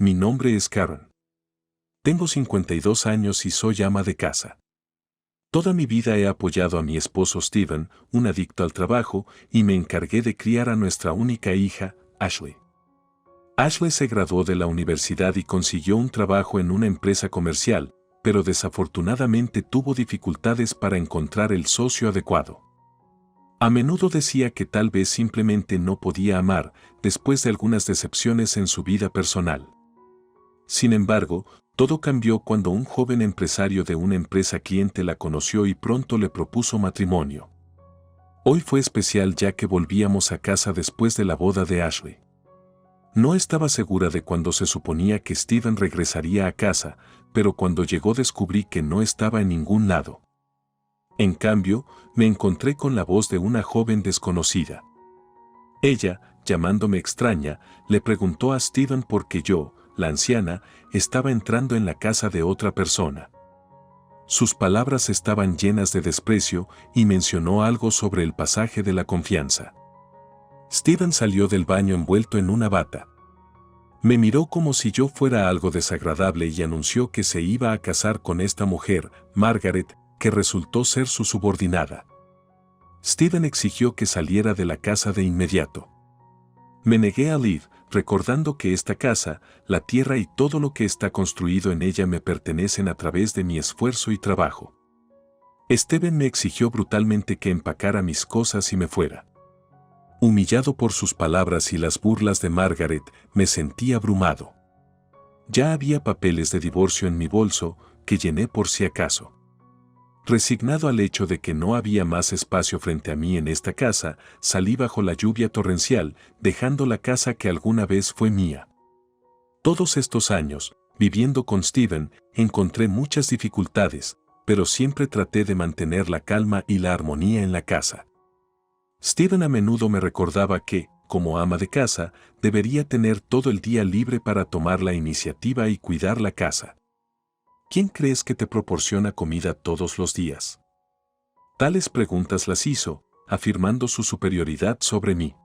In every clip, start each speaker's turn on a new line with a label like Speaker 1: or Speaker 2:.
Speaker 1: Mi nombre es Karen. Tengo 52 años y soy ama de casa. Toda mi vida he apoyado a mi esposo Steven, un adicto al trabajo, y me encargué de criar a nuestra única hija, Ashley. Ashley se graduó de la universidad y consiguió un trabajo en una empresa comercial, pero desafortunadamente tuvo dificultades para encontrar el socio adecuado. A menudo decía que tal vez simplemente no podía amar, después de algunas decepciones en su vida personal. Sin embargo, todo cambió cuando un joven empresario de una empresa cliente la conoció y pronto le propuso matrimonio. Hoy fue especial ya que volvíamos a casa después de la boda de Ashley. No estaba segura de cuándo se suponía que Steven regresaría a casa, pero cuando llegó descubrí que no estaba en ningún lado. En cambio, me encontré con la voz de una joven desconocida. Ella, llamándome extraña, le preguntó a Steven por qué yo, la anciana, estaba entrando en la casa de otra persona. Sus palabras estaban llenas de desprecio y mencionó algo sobre el pasaje de la confianza. Steven salió del baño envuelto en una bata. Me miró como si yo fuera algo desagradable y anunció que se iba a casar con esta mujer, Margaret, que resultó ser su subordinada. Steven exigió que saliera de la casa de inmediato. Me negué a Liv, recordando que esta casa, la tierra y todo lo que está construido en ella me pertenecen a través de mi esfuerzo y trabajo. Steven me exigió brutalmente que empacara mis cosas y me fuera. Humillado por sus palabras y las burlas de Margaret, me sentí abrumado. Ya había papeles de divorcio en mi bolso, que llené por si acaso. Resignado al hecho de que no había más espacio frente a mí en esta casa, salí bajo la lluvia torrencial, dejando la casa que alguna vez fue mía. Todos estos años, viviendo con Steven, encontré muchas dificultades, pero siempre traté de mantener la calma y la armonía en la casa. Steven a menudo me recordaba que, como ama de casa, debería tener todo el día libre para tomar la iniciativa y cuidar la casa. ¿Quién crees que te proporciona comida todos los días? Tales preguntas las hizo, afirmando su superioridad sobre mí.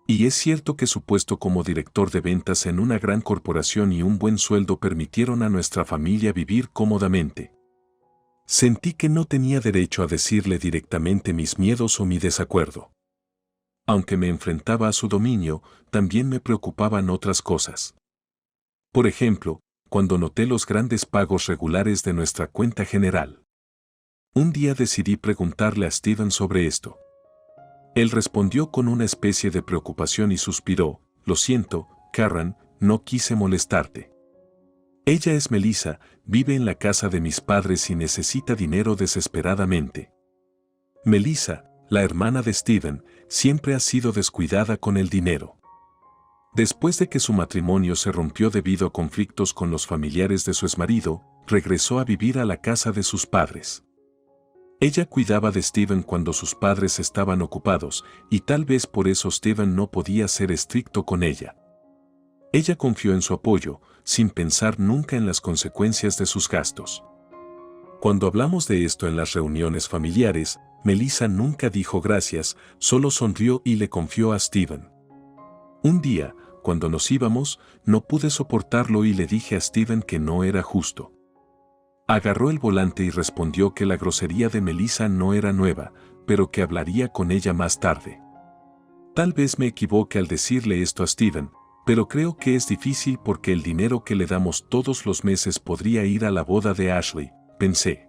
Speaker 1: Y es cierto que su puesto como director de ventas en una gran corporación y un buen sueldo permitieron a nuestra familia vivir cómodamente. Sentí que no tenía derecho a decirle directamente mis miedos o mi desacuerdo. Aunque me enfrentaba a su dominio, también me preocupaban otras cosas. Por ejemplo, cuando noté los grandes pagos regulares de nuestra cuenta general. Un día decidí preguntarle a Steven sobre esto. Él respondió con una especie de preocupación y suspiró: «Lo siento, Karen, no quise molestarte. Ella es Melissa, vive en la casa de mis padres y necesita dinero desesperadamente». Melissa, la hermana de Steven, siempre ha sido descuidada con el dinero. Después de que su matrimonio se rompió debido a conflictos con los familiares de su exmarido, regresó a vivir a la casa de sus padres. Ella cuidaba de Steven cuando sus padres estaban ocupados, y tal vez por eso Steven no podía ser estricto con ella. Ella confió en su apoyo, sin pensar nunca en las consecuencias de sus gastos. Cuando hablamos de esto en las reuniones familiares, Melissa nunca dijo gracias, solo sonrió y le confió a Steven. Un día, cuando nos íbamos, no pude soportarlo y le dije a Steven que no era justo. Agarró el volante y respondió que la grosería de Melissa no era nueva, pero que hablaría con ella más tarde. Tal vez me equivoque al decirle esto a Steven, pero creo que es difícil porque el dinero que le damos todos los meses podría ir a la boda de Ashley, pensé.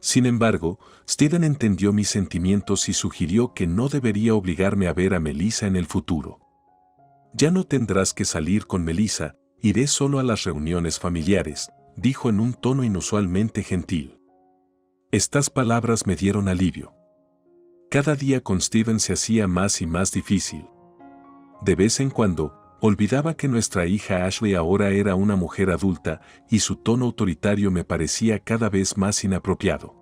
Speaker 1: Sin embargo, Steven entendió mis sentimientos y sugirió que no debería obligarme a ver a Melissa en el futuro. «Ya no tendrás que salir con Melissa, iré solo a las reuniones familiares», dijo en un tono inusualmente gentil. Estas palabras me dieron alivio. Cada día con Steven se hacía más y más difícil. De vez en cuando, olvidaba que nuestra hija Ashley ahora era una mujer adulta y su tono autoritario me parecía cada vez más inapropiado.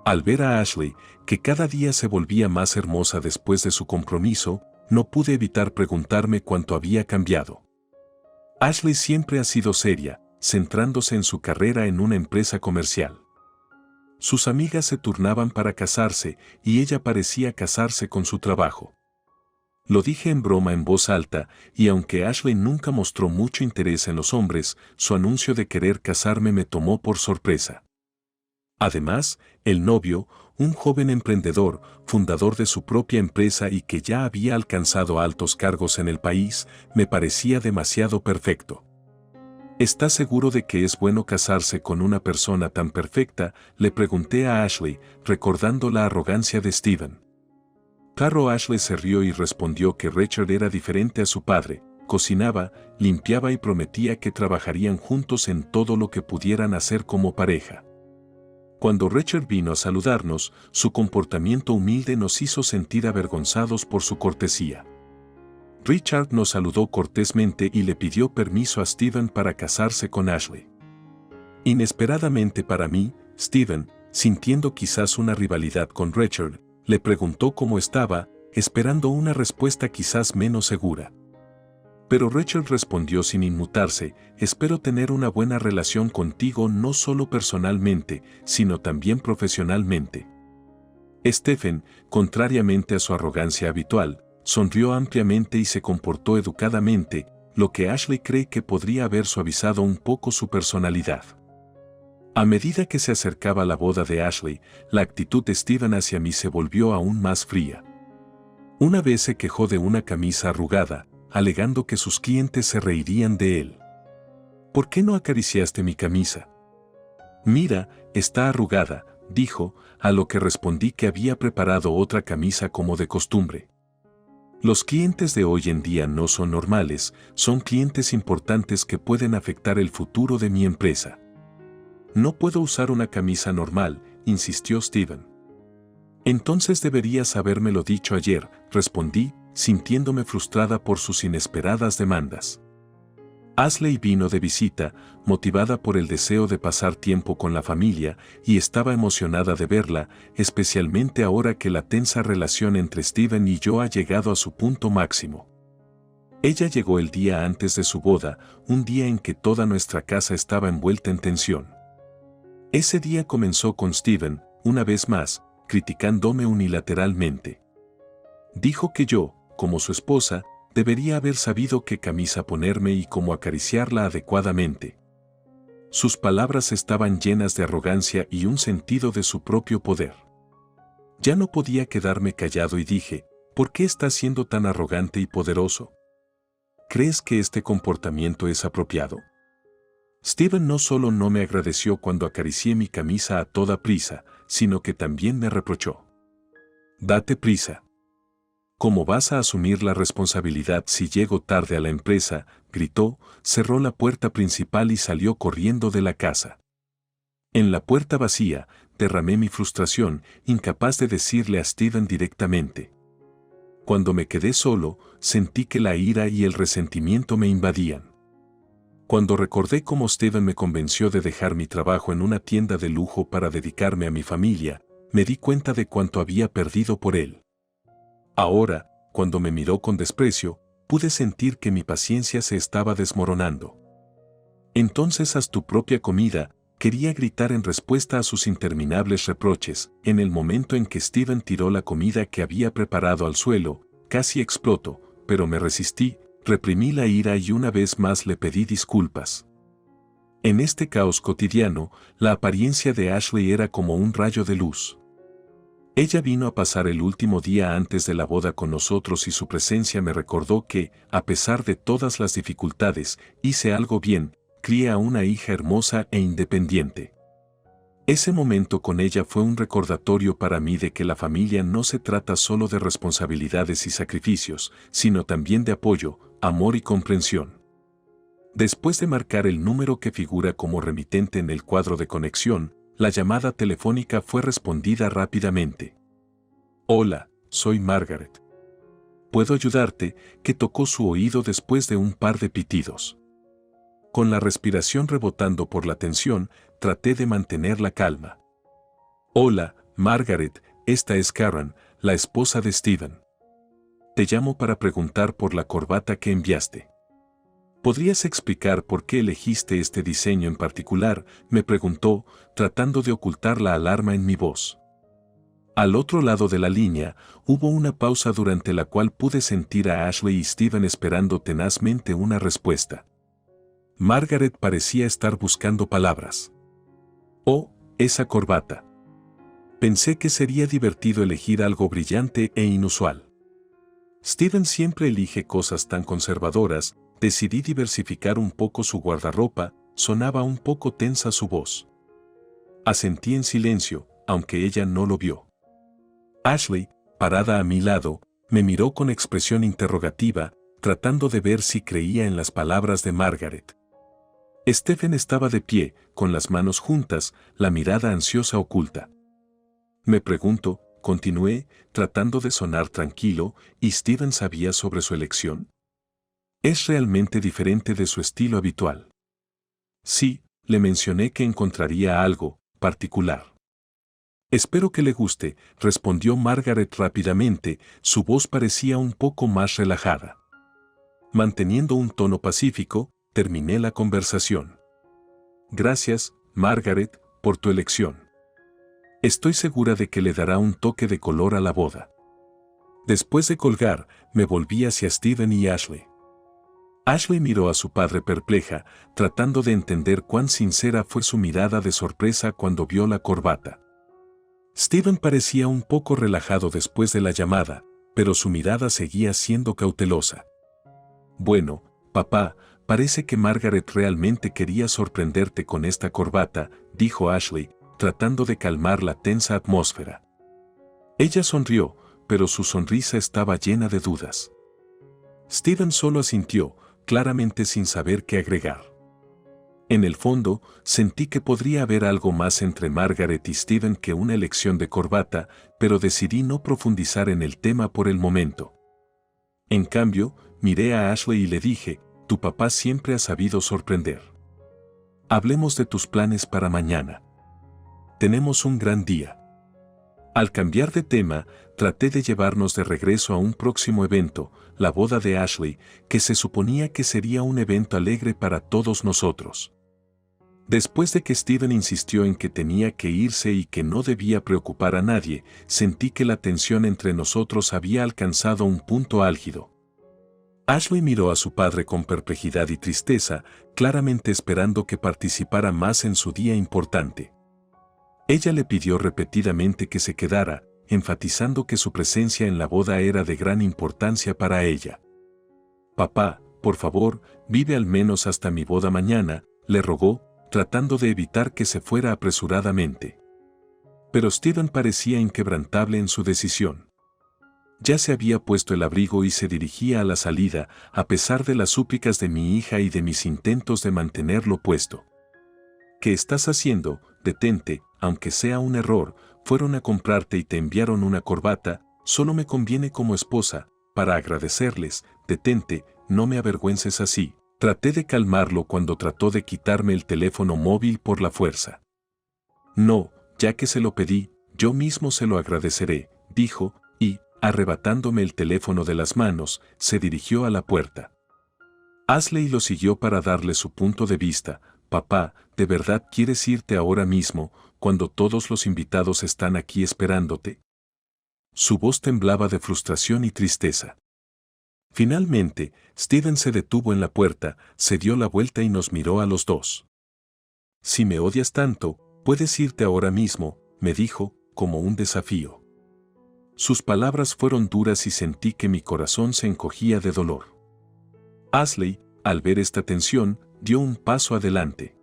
Speaker 1: Al ver a Ashley, que cada día se volvía más hermosa después de su compromiso, no pude evitar preguntarme cuánto había cambiado. Ashley siempre ha sido seria, centrándose en su carrera en una empresa comercial. Sus amigas se turnaban para casarse y ella parecía casarse con su trabajo. Lo dije en broma en voz alta, y aunque Ashley nunca mostró mucho interés en los hombres, su anuncio de querer casarme me tomó por sorpresa. Además, el novio, un joven emprendedor, fundador de su propia empresa y que ya había alcanzado altos cargos en el país, me parecía demasiado perfecto. ¿Estás seguro de que es bueno casarse con una persona tan perfecta?, le pregunté a Ashley, recordando la arrogancia de Steven. Claro, Ashley se rió y respondió que Richard era diferente a su padre, cocinaba, limpiaba y prometía que trabajarían juntos en todo lo que pudieran hacer como pareja. Cuando Richard vino a saludarnos, su comportamiento humilde nos hizo sentir avergonzados por su cortesía. Richard nos saludó cortésmente y le pidió permiso a Steven para casarse con Ashley. Inesperadamente para mí, Steven, sintiendo quizás una rivalidad con Richard, le preguntó cómo estaba, esperando una respuesta quizás menos segura. Pero Richard respondió sin inmutarse: espero tener una buena relación contigo no solo personalmente, sino también profesionalmente. Stephen, contrariamente a su arrogancia habitual, sonrió ampliamente y se comportó educadamente, lo que Ashley cree que podría haber suavizado un poco su personalidad. A medida que se acercaba la boda de Ashley, la actitud de Steven hacia mí se volvió aún más fría. Una vez se quejó de una camisa arrugada, alegando que sus clientes se reirían de él. ¿Por qué no acariciaste mi camisa? Mira, está arrugada, dijo, a lo que respondí que había preparado otra camisa como de costumbre. Los clientes de hoy en día no son normales, son clientes importantes que pueden afectar el futuro de mi empresa. No puedo usar una camisa normal, insistió Steven. Entonces deberías habérmelo dicho ayer, respondí, sintiéndome frustrada por sus inesperadas demandas. Ashley vino de visita, motivada por el deseo de pasar tiempo con la familia, y estaba emocionada de verla, especialmente ahora que la tensa relación entre Steven y yo ha llegado a su punto máximo. Ella llegó el día antes de su boda, un día en que toda nuestra casa estaba envuelta en tensión. Ese día comenzó con Steven, una vez más, criticándome unilateralmente. Dijo que yo, como su esposa, debería haber sabido qué camisa ponerme y cómo acariciarla adecuadamente. Sus palabras estaban llenas de arrogancia y un sentido de su propio poder. Ya no podía quedarme callado y dije: ¿por qué estás siendo tan arrogante y poderoso? ¿Crees que este comportamiento es apropiado? Steven no solo no me agradeció cuando acaricié mi camisa a toda prisa, sino que también me reprochó. Date prisa. ¿Cómo vas a asumir la responsabilidad si llego tarde a la empresa?, gritó, cerró la puerta principal y salió corriendo de la casa. En la puerta vacía, derramé mi frustración, incapaz de decirle a Steven directamente. Cuando me quedé solo, sentí que la ira y el resentimiento me invadían. Cuando recordé cómo Steven me convenció de dejar mi trabajo en una tienda de lujo para dedicarme a mi familia, me di cuenta de cuánto había perdido por él. Ahora, cuando me miró con desprecio, pude sentir que mi paciencia se estaba desmoronando. Entonces haz tu propia comida, quería gritar en respuesta a sus interminables reproches. En el momento en que Steven tiró la comida que había preparado al suelo, casi explotó, pero me resistí, reprimí la ira y una vez más le pedí disculpas. En este caos cotidiano, la apariencia de Ashley era como un rayo de luz. Ella vino a pasar el último día antes de la boda con nosotros y su presencia me recordó que, a pesar de todas las dificultades, hice algo bien, crié a una hija hermosa e independiente. Ese momento con ella fue un recordatorio para mí de que la familia no se trata solo de responsabilidades y sacrificios, sino también de apoyo, amor y comprensión. Después de marcar el número que figura como remitente en el cuadro de conexión, la llamada telefónica fue respondida rápidamente. Hola, soy Margaret. ¿Puedo ayudarte?, que tocó su oído después de un par de pitidos. Con la respiración rebotando por la tensión, traté de mantener la calma. Hola, Margaret, esta es Karen, la esposa de Steven. Te llamo para preguntar por la corbata que enviaste. ¿Podrías explicar por qué elegiste este diseño en particular?, me preguntó, tratando de ocultar la alarma en mi voz. Al otro lado de la línea, hubo una pausa durante la cual pude sentir a Ashley y Steven esperando tenazmente una respuesta. Margaret parecía estar buscando palabras. Oh, esa corbata. Pensé que sería divertido elegir algo brillante e inusual. Steven siempre elige cosas tan conservadoras, decidí diversificar un poco su guardarropa, sonaba un poco tensa su voz. Asentí en silencio, aunque ella no lo vio. Ashley, parada a mi lado, me miró con expresión interrogativa, tratando de ver si creía en las palabras de Margaret. Stephen estaba de pie, con las manos juntas, la mirada ansiosa oculta. Me pregunto, continué, tratando de sonar tranquilo, ¿y Steven sabía sobre su elección? ¿Es realmente diferente de su estilo habitual? Sí, le mencioné que encontraría algo particular. Espero que le guste, respondió Margaret rápidamente, su voz parecía un poco más relajada. Manteniendo un tono pacífico, terminé la conversación. Gracias, Margaret, por tu elección. Estoy segura de que le dará un toque de color a la boda. Después de colgar, me volví hacia Steven y Ashley. Ashley miró a su padre perpleja, tratando de entender cuán sincera fue su mirada de sorpresa cuando vio la corbata. Steven parecía un poco relajado después de la llamada, pero su mirada seguía siendo cautelosa. Bueno, papá, parece que Margaret realmente quería sorprenderte con esta corbata, dijo Ashley, tratando de calmar la tensa atmósfera. Ella sonrió, pero su sonrisa estaba llena de dudas. Steven solo asintió, claramente sin saber qué agregar. En el fondo, sentí que podría haber algo más entre Margaret y Steven que una elección de corbata, pero decidí no profundizar en el tema por el momento. En cambio, miré a Ashley y le dije, tu papá siempre ha sabido sorprender. Hablemos de tus planes para mañana. Tenemos un gran día. Al cambiar de tema, traté de llevarnos de regreso a un próximo evento, la boda de Ashley, que se suponía que sería un evento alegre para todos nosotros. Después de que Steven insistió en que tenía que irse y que no debía preocupar a nadie, sentí que la tensión entre nosotros había alcanzado un punto álgido. Ashley miró a su padre con perplejidad y tristeza, claramente esperando que participara más en su día importante. Ella le pidió repetidamente que se quedara, enfatizando que su presencia en la boda era de gran importancia para ella. Papá, por favor, vive al menos hasta mi boda mañana, le rogó, tratando de evitar que se fuera apresuradamente. Pero Steven parecía inquebrantable en su decisión. Ya se había puesto el abrigo y se dirigía a la salida, a pesar de las súplicas de mi hija y de mis intentos de mantenerlo puesto. ¿Qué estás haciendo? Detente, aunque sea un error, fueron a comprarte y te enviaron una corbata, solo me conviene como esposa, para agradecerles, detente, no me avergüences así. Traté de calmarlo cuando trató de quitarme el teléfono móvil por la fuerza. No, ya que se lo pedí, yo mismo se lo agradeceré, dijo, y, arrebatándome el teléfono de las manos, se dirigió a la puerta. Ashley lo siguió para darle su punto de vista. Papá, ¿de verdad quieres irte ahora mismo, cuando todos los invitados están aquí esperándote? Su voz temblaba de frustración y tristeza. Finalmente, Steven se detuvo en la puerta, se dio la vuelta y nos miró a los dos. Si me odias tanto, puedes irte ahora mismo, me dijo, como un desafío. Sus palabras fueron duras y sentí que mi corazón se encogía de dolor. Ashley, al ver esta tensión, dio un paso adelante.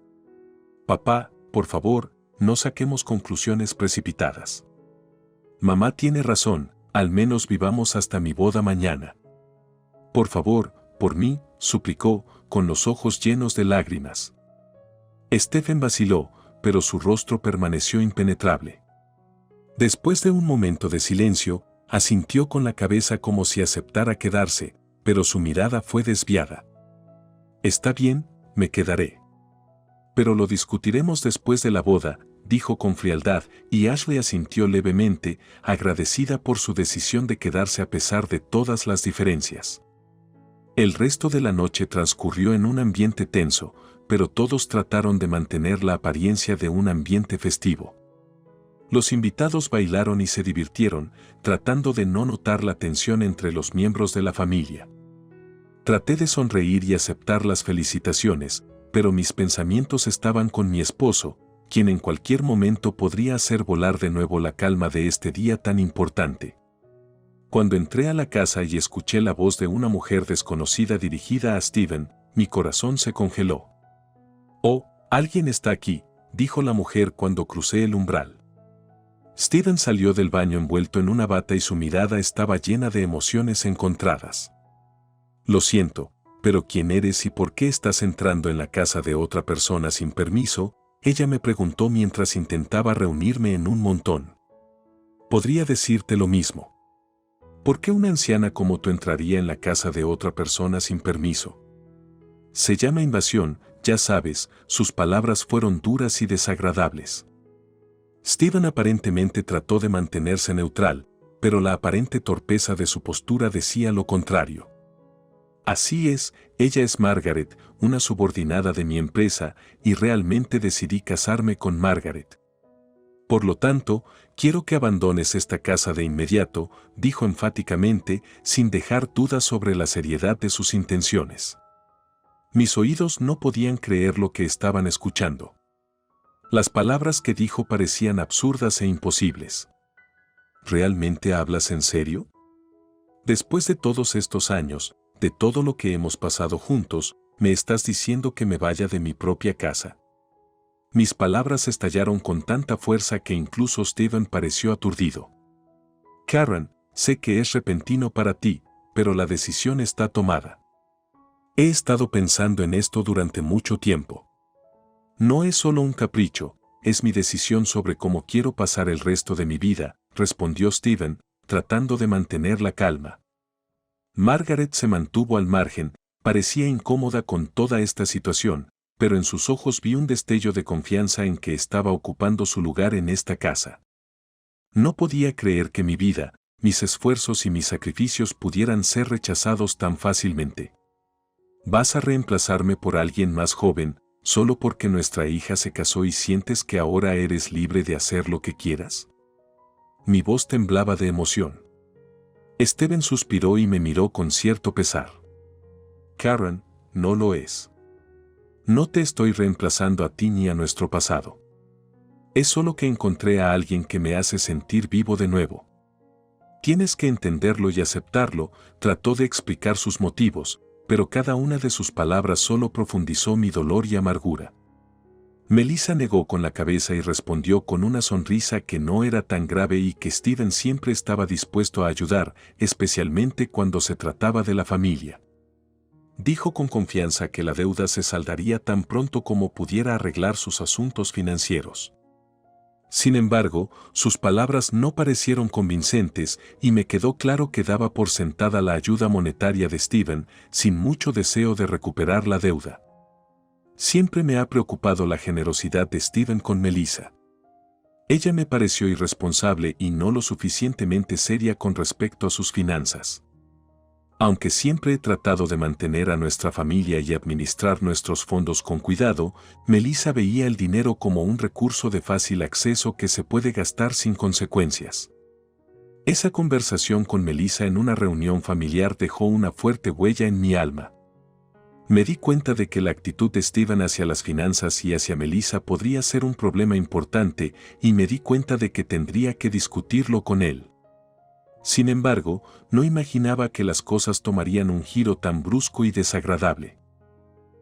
Speaker 1: Papá, por favor, no saquemos conclusiones precipitadas. Mamá tiene razón, al menos vivamos hasta mi boda mañana. Por favor, por mí, suplicó, con los ojos llenos de lágrimas. Stephen vaciló, pero su rostro permaneció impenetrable. Después de un momento de silencio, asintió con la cabeza como si aceptara quedarse, pero su mirada fue desviada. Está bien, me quedaré. Pero lo discutiremos después de la boda, dijo con frialdad, y Ashley asintió levemente, agradecida por su decisión de quedarse a pesar de todas las diferencias. El resto de la noche transcurrió en un ambiente tenso, pero todos trataron de mantener la apariencia de un ambiente festivo. Los invitados bailaron y se divirtieron, tratando de no notar la tensión entre los miembros de la familia. Traté de sonreír y aceptar las felicitaciones, pero mis pensamientos estaban con mi esposo, quien en cualquier momento podría hacer volar de nuevo la calma de este día tan importante. Cuando entré a la casa y escuché la voz de una mujer desconocida dirigida a Steven, mi corazón se congeló. «Oh, alguien está aquí», dijo la mujer cuando crucé el umbral. Steven salió del baño envuelto en una bata y su mirada estaba llena de emociones encontradas. «Lo siento, pero ¿quién eres y por qué estás entrando en la casa de otra persona sin permiso?», ella me preguntó mientras intentaba reunirme en un montón. «Podría decirte lo mismo. ¿Por qué una anciana como tú entraría en la casa de otra persona sin permiso? Se llama invasión, ya sabes», sus palabras fueron duras y desagradables. Steven aparentemente trató de mantenerse neutral, pero la aparente torpeza de su postura decía lo contrario. «Así es, ella es Margaret, una subordinada de mi empresa, y realmente decidí casarme con Margaret. Por lo tanto, quiero que abandones esta casa de inmediato», dijo enfáticamente, sin dejar dudas sobre la seriedad de sus intenciones. Mis oídos no podían creer lo que estaban escuchando. Las palabras que dijo parecían absurdas e imposibles. ¿Realmente hablas en serio? Después de todos estos años, de todo lo que hemos pasado juntos, ¿me estás diciendo que me vaya de mi propia casa? Mis palabras estallaron con tanta fuerza que incluso Steven pareció aturdido. «Karen, sé que es repentino para ti, pero la decisión está tomada. He estado pensando en esto durante mucho tiempo. No es solo un capricho, es mi decisión sobre cómo quiero pasar el resto de mi vida», respondió Steven, tratando de mantener la calma. Margaret se mantuvo al margen, parecía incómoda con toda esta situación, pero en sus ojos vi un destello de confianza en que estaba ocupando su lugar en esta casa. No podía creer que mi vida, mis esfuerzos y mis sacrificios pudieran ser rechazados tan fácilmente. «¿Vas a reemplazarme por alguien más joven, solo porque nuestra hija se casó y sientes que ahora eres libre de hacer lo que quieras?» Mi voz temblaba de emoción. Steven suspiró y me miró con cierto pesar. «Karen, no lo es. No te estoy reemplazando a ti ni a nuestro pasado. Es solo que encontré a alguien que me hace sentir vivo de nuevo. Tienes que entenderlo y aceptarlo», trató de explicar sus motivos, pero cada una de sus palabras solo profundizó mi dolor y amargura. Melissa negó con la cabeza y respondió con una sonrisa que no era tan grave y que Steven siempre estaba dispuesto a ayudar, especialmente cuando se trataba de la familia. Dijo con confianza que la deuda se saldaría tan pronto como pudiera arreglar sus asuntos financieros. Sin embargo, sus palabras no parecieron convincentes y me quedó claro que daba por sentada la ayuda monetaria de Steven, sin mucho deseo de recuperar la deuda. Siempre me ha preocupado la generosidad de Steven con Melissa. Ella me pareció irresponsable y no lo suficientemente seria con respecto a sus finanzas. Aunque siempre he tratado de mantener a nuestra familia y administrar nuestros fondos con cuidado, Melissa veía el dinero como un recurso de fácil acceso que se puede gastar sin consecuencias. Esa conversación con Melissa en una reunión familiar dejó una fuerte huella en mi alma. Me di cuenta de que la actitud de Steven hacia las finanzas y hacia Melissa podría ser un problema importante y me di cuenta de que tendría que discutirlo con él. Sin embargo, no imaginaba que las cosas tomarían un giro tan brusco y desagradable.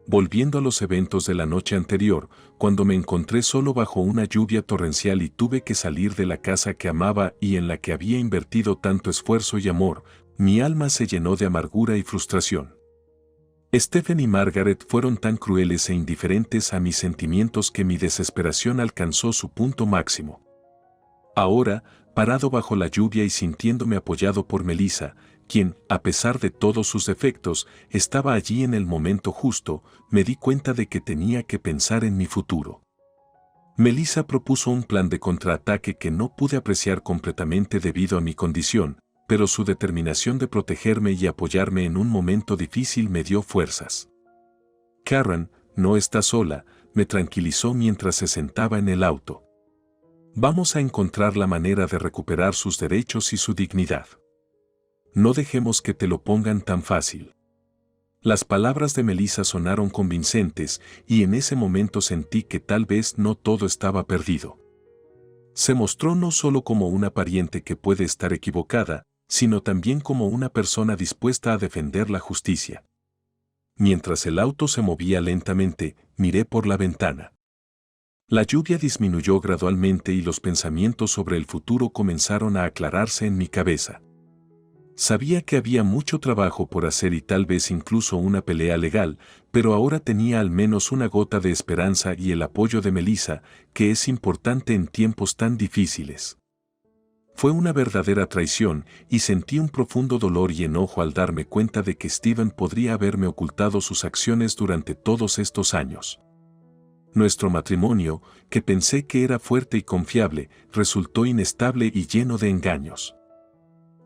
Speaker 1: Volviendo a los eventos de la noche anterior, cuando me encontré solo bajo una lluvia torrencial y tuve que salir de la casa que amaba y en la que había invertido tanto esfuerzo y amor, mi alma se llenó de amargura y frustración. Stephen y Margaret fueron tan crueles e indiferentes a mis sentimientos que mi desesperación alcanzó su punto máximo. Ahora, parado bajo la lluvia y sintiéndome apoyado por Melissa, quien, a pesar de todos sus defectos, estaba allí en el momento justo, me di cuenta de que tenía que pensar en mi futuro. Melissa propuso un plan de contraataque que no pude apreciar completamente debido a mi condición, pero su determinación de protegerme y apoyarme en un momento difícil me dio fuerzas. «Karen, no estás sola», me tranquilizó mientras se sentaba en el auto. Vamos a encontrar la manera de recuperar sus derechos y su dignidad. No dejemos que te lo pongan tan fácil. Las palabras de Melissa sonaron convincentes y en ese momento sentí que tal vez no todo estaba perdido. Se mostró no solo como una pariente que puede estar equivocada, sino también como una persona dispuesta a defender la justicia. Mientras el auto se movía lentamente, miré por la ventana. La lluvia disminuyó gradualmente y los pensamientos sobre el futuro comenzaron a aclararse en mi cabeza. Sabía que había mucho trabajo por hacer y tal vez incluso una pelea legal, pero ahora tenía al menos una gota de esperanza y el apoyo de Melissa, que es importante en tiempos tan difíciles. Fue una verdadera traición y sentí un profundo dolor y enojo al darme cuenta de que Steven podría haberme ocultado sus acciones durante todos estos años. Nuestro matrimonio, que pensé que era fuerte y confiable, resultó inestable y lleno de engaños.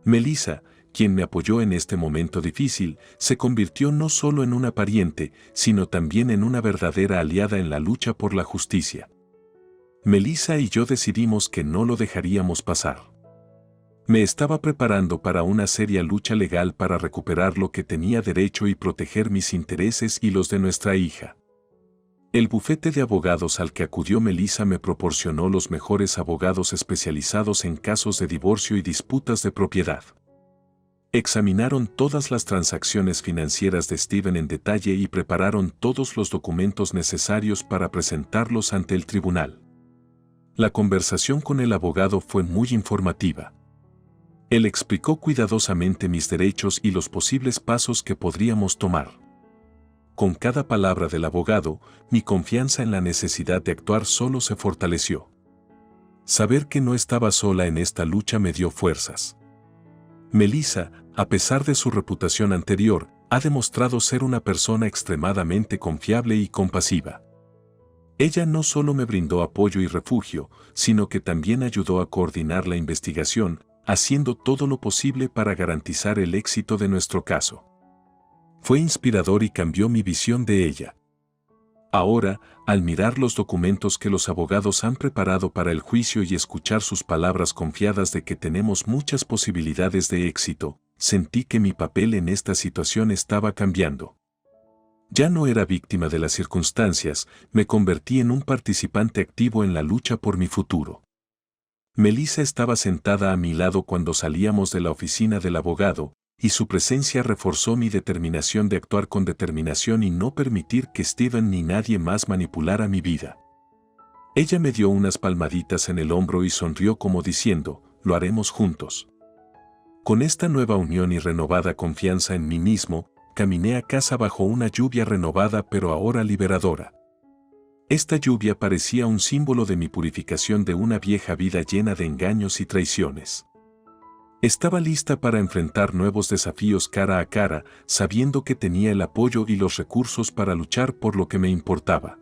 Speaker 1: Melissa, quien me apoyó en este momento difícil, se convirtió no solo en una pariente, sino también en una verdadera aliada en la lucha por la justicia. Melissa y yo decidimos que no lo dejaríamos pasar. Me estaba preparando para una seria lucha legal para recuperar lo que tenía derecho y proteger mis intereses y los de nuestra hija. El bufete de abogados al que acudió Melissa me proporcionó los mejores abogados especializados en casos de divorcio y disputas de propiedad. Examinaron todas las transacciones financieras de Steven en detalle y prepararon todos los documentos necesarios para presentarlos ante el tribunal. La conversación con el abogado fue muy informativa. Él explicó cuidadosamente mis derechos y los posibles pasos que podríamos tomar. Con cada palabra del abogado, mi confianza en la necesidad de actuar solo se fortaleció. Saber que no estaba sola en esta lucha me dio fuerzas. Melissa, a pesar de su reputación anterior, ha demostrado ser una persona extremadamente confiable y compasiva. Ella no solo me brindó apoyo y refugio, sino que también ayudó a coordinar la investigación, haciendo todo lo posible para garantizar el éxito de nuestro caso. Fue inspirador y cambió mi visión de ella. Ahora, al mirar los documentos que los abogados han preparado para el juicio y escuchar sus palabras confiadas de que tenemos muchas posibilidades de éxito, sentí que mi papel en esta situación estaba cambiando. Ya no era víctima de las circunstancias, me convertí en un participante activo en la lucha por mi futuro. Melissa estaba sentada a mi lado cuando salíamos de la oficina del abogado, y su presencia reforzó mi determinación de actuar con determinación y no permitir que Steven ni nadie más manipulara mi vida. Ella me dio unas palmaditas en el hombro y sonrió como diciendo, lo haremos juntos. Con esta nueva unión y renovada confianza en mí mismo, caminé a casa bajo una lluvia renovada pero ahora liberadora. Esta lluvia parecía un símbolo de mi purificación de una vieja vida llena de engaños y traiciones. Estaba lista para enfrentar nuevos desafíos cara a cara, sabiendo que tenía el apoyo y los recursos para luchar por lo que me importaba.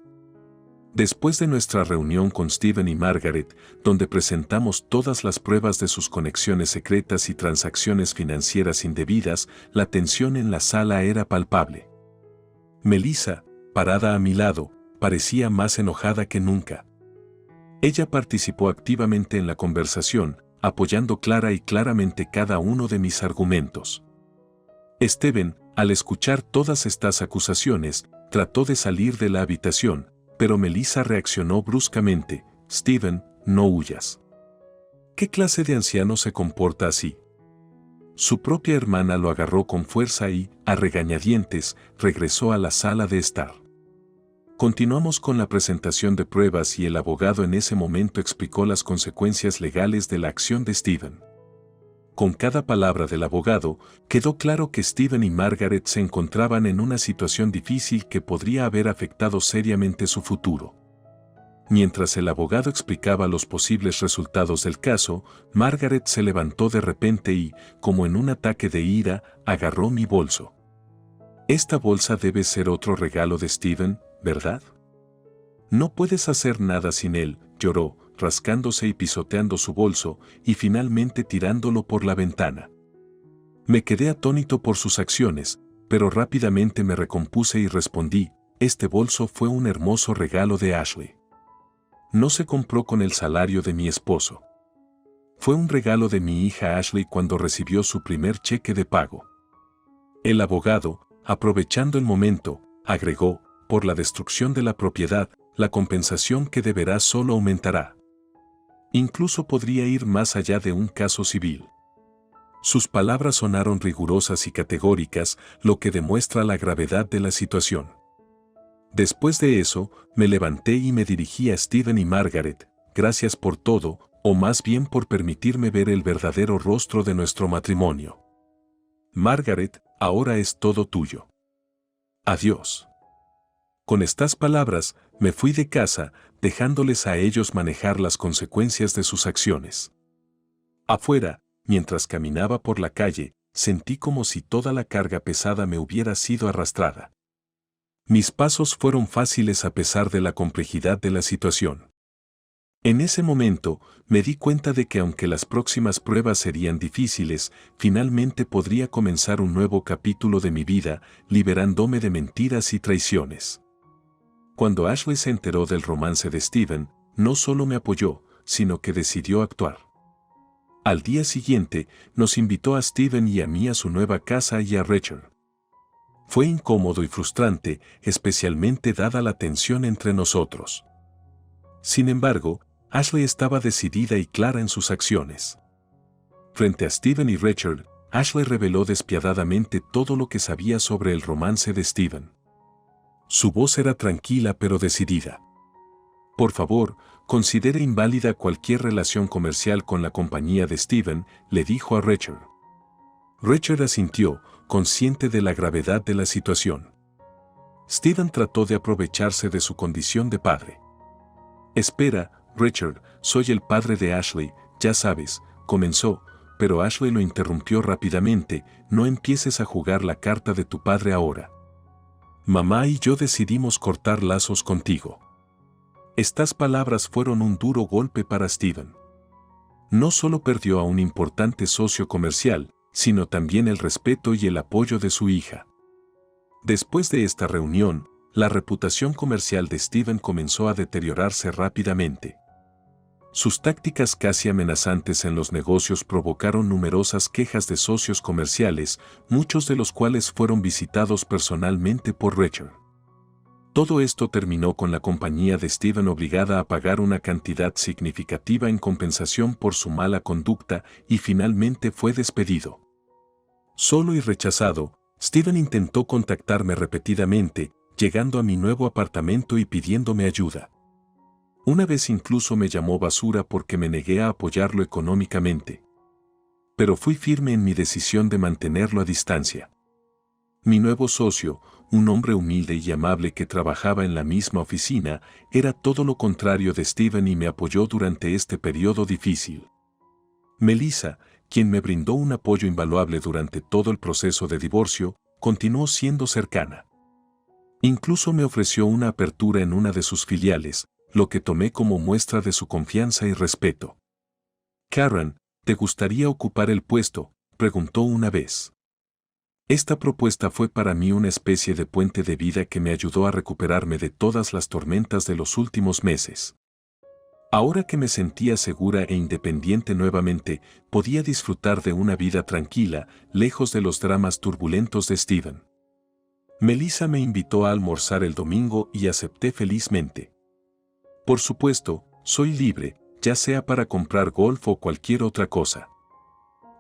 Speaker 1: Después de nuestra reunión con Steven y Margaret, donde presentamos todas las pruebas de sus conexiones secretas y transacciones financieras indebidas, la tensión en la sala era palpable. Melissa, parada a mi lado, parecía más enojada que nunca. Ella participó activamente en la conversación, apoyando clara y claramente cada uno de mis argumentos. Steven, al escuchar todas estas acusaciones, trató de salir de la habitación, pero Melissa reaccionó bruscamente, Steven, no huyas. ¿Qué clase de anciano se comporta así? Su propia hermana lo agarró con fuerza y, a regañadientes, regresó a la sala de estar. Continuamos con la presentación de pruebas y el abogado en ese momento explicó las consecuencias legales de la acción de Steven. Con cada palabra del abogado, quedó claro que Steven y Margaret se encontraban en una situación difícil que podría haber afectado seriamente su futuro. Mientras el abogado explicaba los posibles resultados del caso, Margaret se levantó de repente y, como en un ataque de ira, agarró mi bolso. Esta bolsa debe ser otro regalo de Steven, ¿verdad? No puedes hacer nada sin él, lloró, rascándose y pisoteando su bolso, y finalmente tirándolo por la ventana. Me quedé atónito por sus acciones, pero rápidamente me recompuse y respondí, este bolso fue un hermoso regalo de Ashley. no se compró con el salario de mi esposo. Fue un regalo de mi hija Ashley cuando recibió su primer cheque de pago. El abogado, aprovechando el momento, agregó, por la destrucción de la propiedad, la compensación que deberá solo aumentará. Incluso podría ir más allá de un caso civil. Sus palabras sonaron rigurosas y categóricas, lo que demuestra la gravedad de la situación. Después de eso, me levanté y me dirigí a Stephen y Margaret, gracias por todo, o más bien por permitirme ver el verdadero rostro de nuestro matrimonio. Margaret, ahora es todo tuyo. Adiós. Con estas palabras, me fui de casa, dejándoles a ellos manejar las consecuencias de sus acciones. Afuera, mientras caminaba por la calle, sentí como si toda la carga pesada me hubiera sido arrastrada. Mis pasos fueron fáciles a pesar de la complejidad de la situación. En ese momento, me di cuenta de que aunque las próximas pruebas serían difíciles, finalmente podría comenzar un nuevo capítulo de mi vida, liberándome de mentiras y traiciones. Cuando Ashley se enteró del romance de Stephen, no solo me apoyó, sino que decidió actuar. Al día siguiente, nos invitó a Stephen y a mí a su nueva casa y a Rachel. Fue incómodo y frustrante, especialmente dada la tensión entre nosotros. Sin embargo, Ashley estaba decidida y clara en sus acciones. Frente a Stephen y Rachel, Ashley reveló despiadadamente todo lo que sabía sobre el romance de Stephen. Su voz era tranquila pero decidida. Por favor, considere inválida cualquier relación comercial con la compañía de Stephen, le dijo a Rachel. Rachel asintió, consciente de la gravedad de la situación. Stephen trató de aprovecharse de su condición de padre. Espera, Rachel, soy el padre de Ashley, ya sabes, comenzó, pero Ashley lo interrumpió rápidamente, no empieces a jugar la carta de tu padre ahora. Mamá y yo decidimos cortar lazos contigo. Estas palabras fueron un duro golpe para Stephen. No solo perdió a un importante socio comercial, sino también el respeto y el apoyo de su hija. Después de esta reunión, la reputación comercial de Stephen comenzó a deteriorarse rápidamente. Sus tácticas casi amenazantes en los negocios provocaron numerosas quejas de socios comerciales, muchos de los cuales fueron visitados personalmente por Rachel. Todo esto terminó con la compañía de Stephen obligada a pagar una cantidad significativa en compensación por su mala conducta y finalmente fue despedido. Solo y rechazado, Stephen intentó contactarme repetidamente, llegando a mi nuevo apartamento y pidiéndome ayuda. Una vez incluso me llamó basura porque me negué a apoyarlo económicamente. Pero fui firme en mi decisión de mantenerlo a distancia. Mi nuevo socio, un hombre humilde y amable que trabajaba en la misma oficina, era todo lo contrario de Stephen y me apoyó durante este periodo difícil. Melissa, quien me brindó un apoyo invaluable durante todo el proceso de divorcio, continuó siendo cercana. Incluso me ofreció una apertura en una de sus filiales, lo que tomé como muestra de su confianza y respeto. Karen, ¿te gustaría ocupar el puesto?, preguntó una vez. Esta propuesta fue para mí una especie de puente de vida que me ayudó a recuperarme de todas las tormentas de los últimos meses. Ahora que me sentía segura e independiente nuevamente, podía disfrutar de una vida tranquila, lejos de los dramas turbulentos de Stephen. Melissa me invitó a almorzar el domingo y acepté felizmente. Por supuesto, soy libre, ya sea para comprar golf o cualquier otra cosa.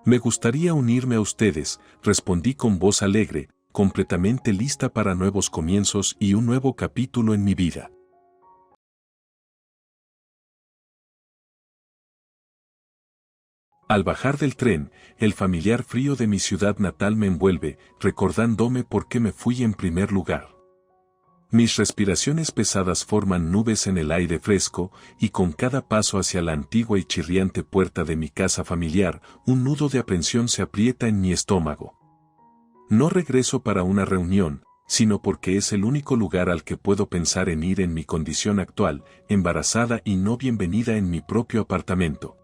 Speaker 1: Me gustaría unirme a ustedes, respondí con voz alegre, completamente lista para nuevos comienzos y un nuevo capítulo en mi vida. Al bajar del tren, el familiar frío de mi ciudad natal me envuelve, recordándome por qué me fui en primer lugar. Mis respiraciones pesadas forman nubes en el aire fresco, y con cada paso hacia la antigua y chirriante puerta de mi casa familiar, un nudo de aprensión se aprieta en mi estómago. No regreso para una reunión, sino porque es el único lugar al que puedo pensar en ir en mi condición actual, embarazada y no bienvenida en mi propio apartamento.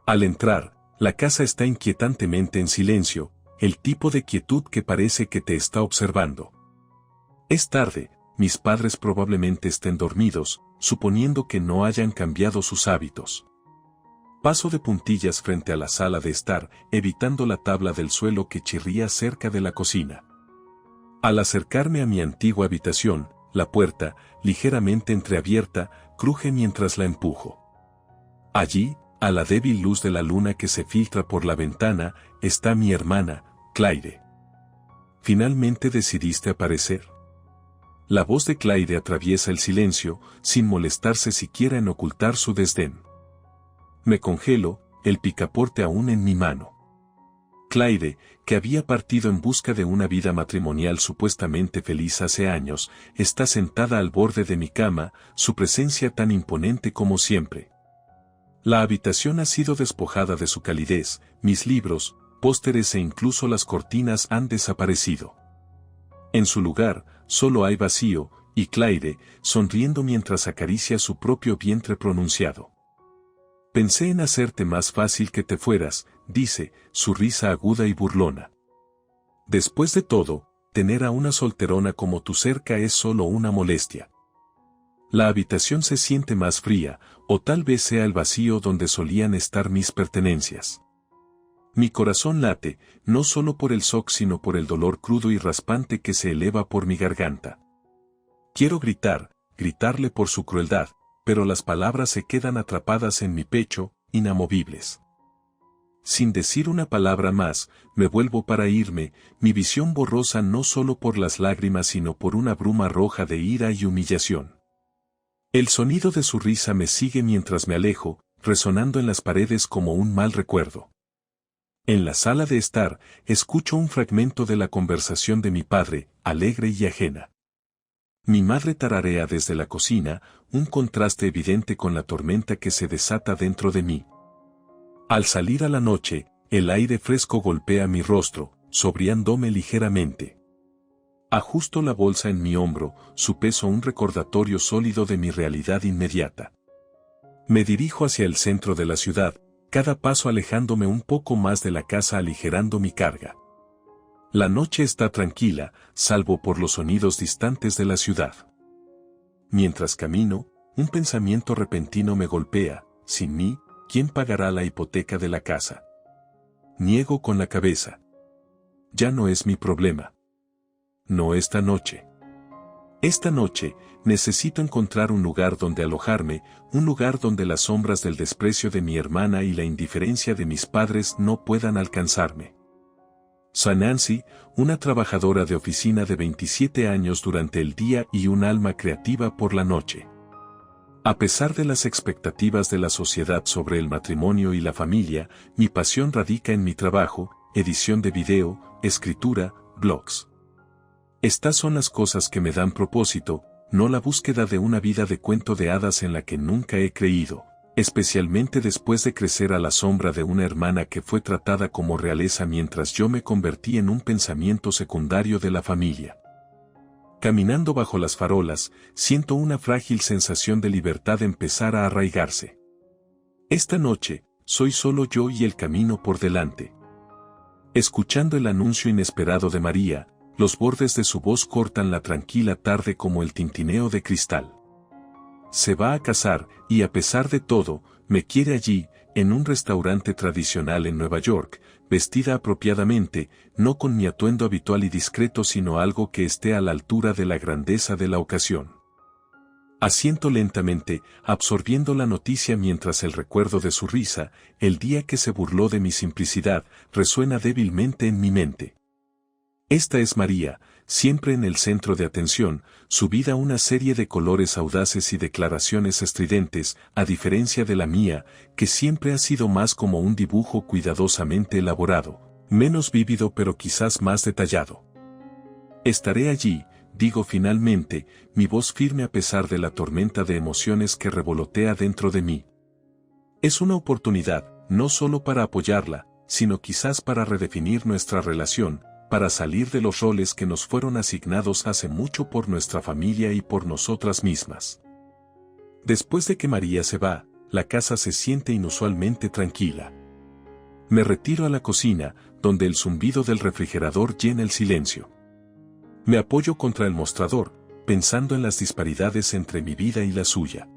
Speaker 1: Al entrar, la casa está inquietantemente en silencio, el tipo de quietud que parece que te está observando. Es tarde, mis padres probablemente estén dormidos, suponiendo que no hayan cambiado sus hábitos. Paso de puntillas frente a la sala de estar, evitando la tabla del suelo que chirría cerca de la cocina. Al acercarme a mi antigua habitación, la puerta, ligeramente entreabierta, cruje mientras la empujo. Allí, a la débil luz de la luna que se filtra por la ventana, está mi hermana, Claire. ¿Finalmente decidiste aparecer? La voz de Claire atraviesa el silencio, sin molestarse siquiera en ocultar su desdén. Me congelo, el picaporte aún en mi mano. Claire, que había partido en busca de una vida matrimonial supuestamente feliz hace años, está sentada al borde de mi cama, su presencia tan imponente como siempre. La habitación ha sido despojada de su calidez, mis libros, pósteres e incluso las cortinas han desaparecido. En su lugar, solo hay vacío, y Claire, sonriendo mientras acaricia su propio vientre pronunciado. Pensé en hacerte más fácil que te fueras, dice, su risa aguda y burlona. Después de todo, tener a una solterona como tú cerca es solo una molestia. La habitación se siente más fría, o tal vez sea el vacío donde solían estar mis pertenencias. Mi corazón late, no solo por el shock sino por el dolor crudo y raspante que se eleva por mi garganta. Quiero gritarle por su crueldad, pero las palabras se quedan atrapadas en mi pecho, inamovibles. Sin decir una palabra más, me vuelvo para irme, mi visión borrosa no solo por las lágrimas sino por una bruma roja de ira y humillación. El sonido de su risa me sigue mientras me alejo, resonando en las paredes como un mal recuerdo. En la sala de estar, escucho un fragmento de la conversación de mi padre, alegre y ajena. Mi madre tararea desde la cocina, un contraste evidente con la tormenta que se desata dentro de mí. Al salir a la noche, el aire fresco golpea mi rostro, sobriándome ligeramente. Ajusto la bolsa en mi hombro, su peso un recordatorio sólido de mi realidad inmediata. Me dirijo hacia el centro de la ciudad, cada paso alejándome un poco más de la casa aligerando mi carga. La noche está tranquila, salvo por los sonidos distantes de la ciudad. Mientras camino, un pensamiento repentino me golpea, sin mí, ¿quién pagará la hipoteca de la casa? Niego con la cabeza. Ya no es mi problema. No esta noche. Esta noche, necesito encontrar un lugar donde alojarme, un lugar donde las sombras del desprecio de mi hermana y la indiferencia de mis padres no puedan alcanzarme. Nancy, una trabajadora de oficina de 27 años durante el día y un alma creativa por la noche. A pesar de las expectativas de la sociedad sobre el matrimonio y la familia, mi pasión radica en mi trabajo, edición de video, escritura, blogs. Estas son las cosas que me dan propósito, no la búsqueda de una vida de cuento de hadas en la que nunca he creído, especialmente después de crecer a la sombra de una hermana que fue tratada como realeza mientras yo me convertí en un pensamiento secundario de la familia. Caminando bajo las farolas, siento una frágil sensación de libertad empezar a arraigarse. Esta noche, soy solo yo y el camino por delante. Escuchando el anuncio inesperado de María, los bordes de su voz cortan la tranquila tarde como el tintineo de cristal. Se va a casar, y a pesar de todo, me quiere allí, en un restaurante tradicional en Nueva York, vestida apropiadamente, no con mi atuendo habitual y discreto sino algo que esté a la altura de la grandeza de la ocasión. Asiento lentamente, absorbiendo la noticia mientras el recuerdo de su risa, el día que se burló de mi simplicidad, resuena débilmente en mi mente. Esta es María, siempre en el centro de atención, subida a una serie de colores audaces y declaraciones estridentes, a diferencia de la mía, que siempre ha sido más como un dibujo cuidadosamente elaborado, menos vívido pero quizás más detallado. Estaré allí, digo finalmente, mi voz firme a pesar de la tormenta de emociones que revolotea dentro de mí. Es una oportunidad, no solo para apoyarla, sino quizás para redefinir nuestra relación, para salir de los roles que nos fueron asignados hace mucho por nuestra familia y por nosotras mismas. Después de que María se va, la casa se siente inusualmente tranquila. Me retiro a la cocina, donde el zumbido del refrigerador llena el silencio. Me apoyo contra el mostrador, pensando en las disparidades entre mi vida y la suya.